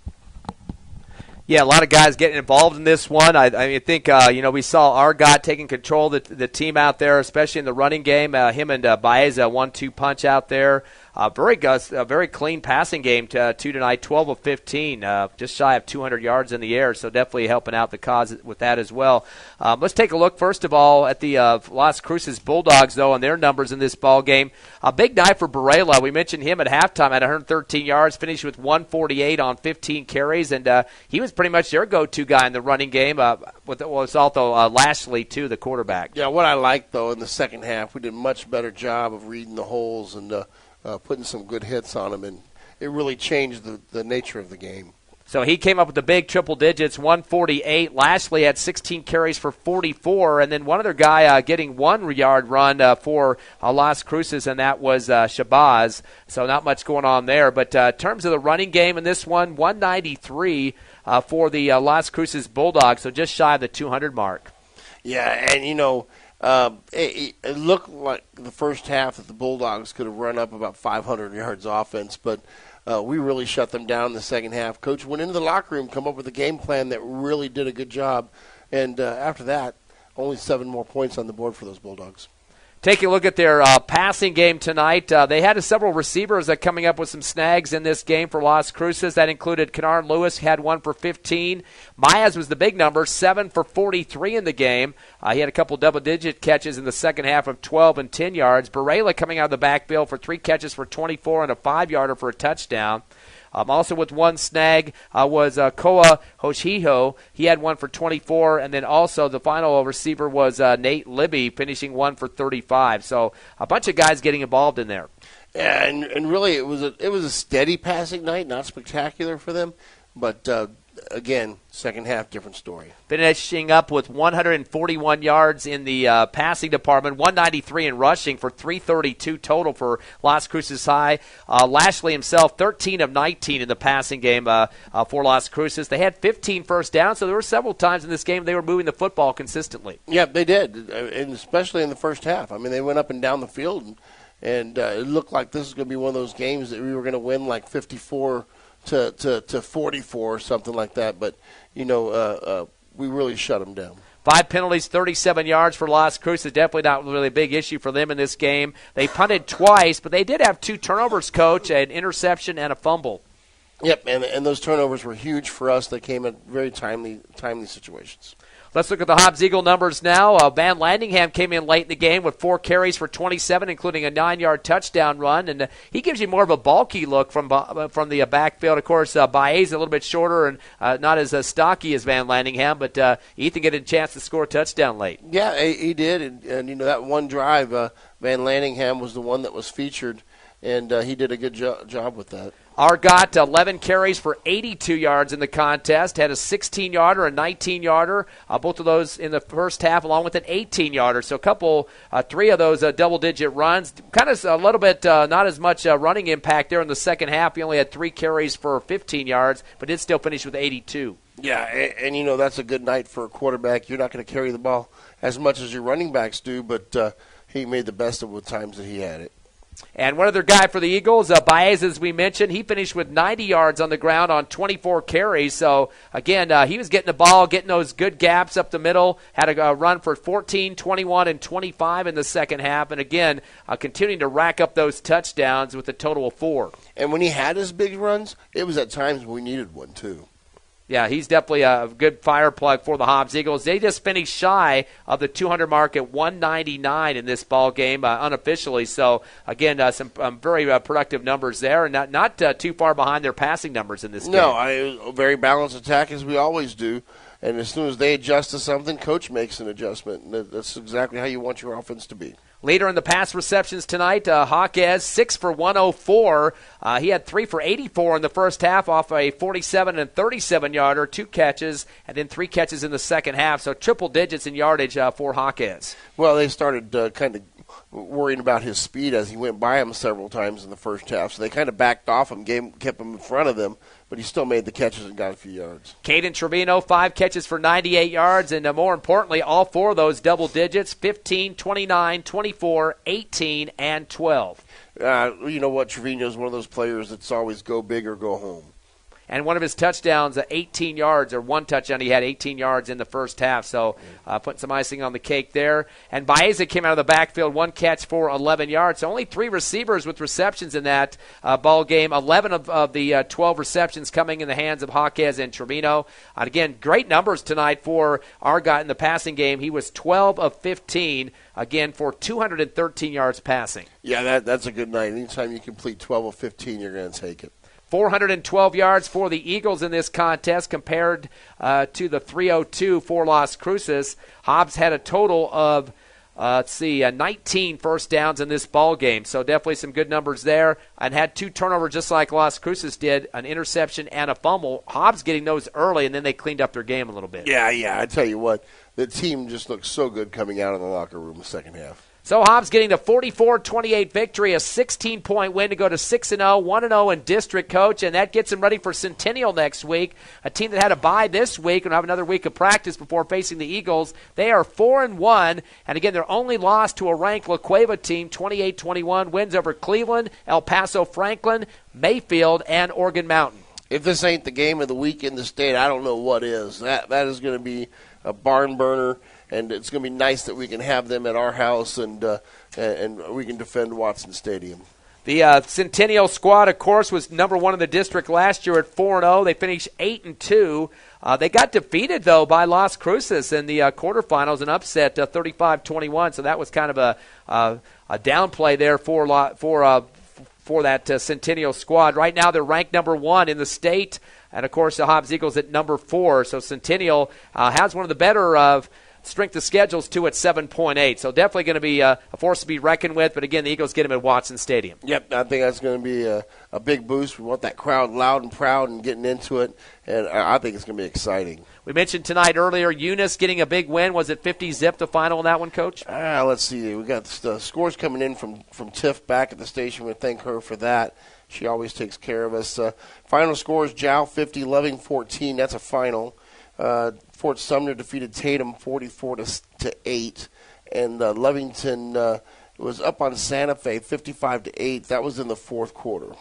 Yeah, a lot of guys getting involved in this one. I think we saw our guy taking control of the team out there, especially in the running game. Him and Baeza 1-2 punch out there. Very clean passing game tonight, 12 of 15, just shy of 200 yards in the air, so definitely helping out the cause with that as well. Let's take a look, first of all, at the Las Cruces Bulldawgs, though, and their numbers in this ball game. A big night for Barela. We mentioned him at halftime at 113 yards, finished with 148 on 15 carries, and he was pretty much their go-to guy in the running game, with also Lashley, too, the quarterback. Yeah, what I liked, though, in the second half, we did a much better job of reading the holes and putting some good hits on them, and it really changed the nature of the game. So he came up with the big triple digits, 148. Lashley had 16 carries for 44, and then one other guy getting 1 yard run for Las Cruces, and that was Shabazz. So not much going on there. But in terms of the running game in this one, 193 for the Las Cruces Bulldogs, so just shy of the 200 mark. Yeah, and it looked like the first half that the Bulldogs could have run up about 500 yards offense, but we really shut them down in the second half. Coach went into the locker room, come up with a game plan that really did a good job, and after that, only 7 more points on the board for those Bulldogs. Taking a look at their passing game tonight, they had several receivers that coming up with some snags in this game for Las Cruces. That included Kennard Lewis, had 1 for 15. Myers was the big number, 7 for 43 in the game. He had a couple double-digit catches in the second half of 12 and 10 yards. Barela coming out of the backfield for 3 catches for 24 and a 5-yarder for a touchdown. Also with 1 snag was Koa Hoshiho. He had 1 for 24, and then also the final receiver was Nate Libby, finishing 1 for 35. So a bunch of guys getting involved in there. Yeah, and really it was a steady passing night, not spectacular for them, but again, second half, different story. Finishing up with 141 yards in the passing department, 193 in rushing for 332 total for Las Cruces High. Lashley himself, 13 of 19 in the passing game for Las Cruces. They had 15 first downs, so there were several times in this game they were moving the football consistently. Yeah, they did, and especially in the first half. I mean, they went up and down the field, and it looked like this was going to be one of those games that we were going to win like 54 to 44 or something like that, but we really shut them down. 5 penalties, 37 yards for Las Cruces. Definitely not really a big issue for them in this game. They punted twice, but they did have 2 turnovers, Coach, an interception and a fumble. Yep, and those turnovers were huge for us. They came at very timely situations. Let's look at the Hobbs Eagle numbers now. Van Landingham came in late in the game with 4 carries for 27, including a 9-yard touchdown run, and he gives you more of a bulky look from the backfield. Of course, Baez a little bit shorter and not as stocky as Van Landingham, but Ethan getting a chance to score a touchdown late. Yeah, he did, and that one drive, Van Landingham was the one that was featured, and he did a good job with that. Argot, 11 carries for 82 yards in the contest, had a 16-yarder, a 19-yarder, both of those in the first half, along with an 18-yarder. So 3 of those double-digit runs. Kind of a little bit not as much running impact there in the second half. He only had 3 carries for 15 yards, but did still finish with 82. Yeah, and that's a good night for a quarterback. You're not going to carry the ball as much as your running backs do, but he made the best of the times that he had it. And one other guy for the Eagles, Baez, as we mentioned, he finished with 90 yards on the ground on 24 carries. So, again, he was getting the ball, getting those good gaps up the middle, had a run for 14, 21, and 25 in the second half. And, again, continuing to rack up those touchdowns with a total of 4. And when he had his big runs, it was at times when we needed one, too. Yeah, he's definitely a good fire plug for the Hobbs Eagles. They just finished shy of the 200 mark at 199 in this ball game unofficially. So, again, some very productive numbers there, and not too far behind their passing numbers in this game. No, a very balanced attack as we always do. And as soon as they adjust to something, coach makes an adjustment. And that's exactly how you want your offense to be. Leader in the pass receptions tonight, Hawkes, 6 for 104. He had 3 for 84 in the first half off a 47 and 37-yarder, 2 catches, and then 3 catches in the second half. So triple digits in yardage for Hawkes. Well, they started kind of worrying about his speed as he went by him several times in the first half. So they kind of backed off him, kept him in front of them, but he still made the catches and got a few yards. Caden Trevino, 5 catches for 98 yards, and more importantly, all 4 of those double digits, 15, 29, 24, 18, and 12. You know what? Trevino is one of those players that's always go big or go home. And one of his touchdowns, 18 yards, or one touchdown, he had 18 yards in the first half. So putting some icing on the cake there. And Baeza came out of the backfield, 1 catch for 11 yards. So only 3 receivers with receptions in that ball game. 11 of the 12 receptions coming in the hands of Hawkes and Trevino. And again, great numbers tonight for Argot in the passing game. He was 12 of 15, again, for 213 yards passing. Yeah, that's a good night. Anytime you complete 12 of 15, you're going to take it. 412 yards for the Eagles in this contest compared to the 302 for Las Cruces. Hobbs had a total of 19 first downs in this ball game. So definitely some good numbers there. And had 2 turnovers just like Las Cruces did, an interception and a fumble. Hobbs getting those early, and then they cleaned up their game a little bit. Yeah. I tell you what, the team just looks so good coming out of the locker room the second half. So Hobbs getting the 44-28 victory, a 16-point win to go to 6-0, 1-0 in district, Coach, and that gets them ready for Centennial next week, a team that had a bye this week and have another week of practice before facing the Eagles. They are 4-1, and again, their only loss to a ranked La Cueva team, 28-21, wins over Cleveland, El Paso Franklin, Mayfield, and Oregon Mountain. If this ain't the game of the week in the state, I don't know what is. That is going to be a barn burner. And it's going to be nice that we can have them at our house and we can defend Watson Stadium. The Centennial squad, of course, was number 1 in the district last year at 4-0. They finished 8-2. They got defeated, though, by Las Cruces in the quarterfinals, an upset 35-21. So that was kind of a downplay there for that Centennial squad. Right now they're ranked number 1 in the state. And, of course, the Hobbs Eagles at number 4. So Centennial has one of the better strength of schedules, too, at 7.8. So definitely going to be a force to be reckoned with. But, again, the Eagles get them at Watson Stadium. Yep, I think that's going to be a big boost. We want that crowd loud and proud and getting into it. And I think it's going to be exciting. We mentioned tonight earlier, Eunice getting a big win. Was it 50-zip the final in that one, Coach? Let's see. We got the scores coming in from Tiff back at the station. We thank her for that. She always takes care of us. Final scores, Jow 50, Loving 14. That's a final. Fort Sumner defeated Tatum 44-8, and Lovington was up on Santa Fe 55-8. That was in the fourth quarter.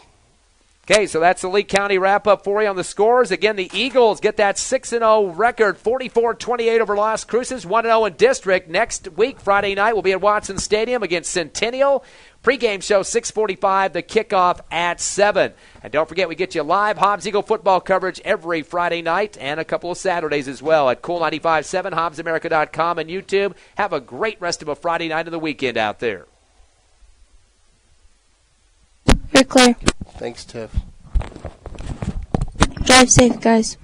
Okay, so that's the Lee County wrap-up for you on the scores. Again, the Eagles get that 6-0 record, 44-28 over Las Cruces, 1-0 in district. Next week, Friday night, we'll be at Watson Stadium against Centennial. Pre-game show, 6:45, the kickoff at 7. And don't forget, we get you live Hobbs Eagle football coverage every Friday night and a couple of Saturdays as well at Cool 95.7, HobbsAmerica.com, and YouTube. Have a great rest of a Friday night of the weekend out there. You're clear. Thanks, Tiff. Drive safe, guys.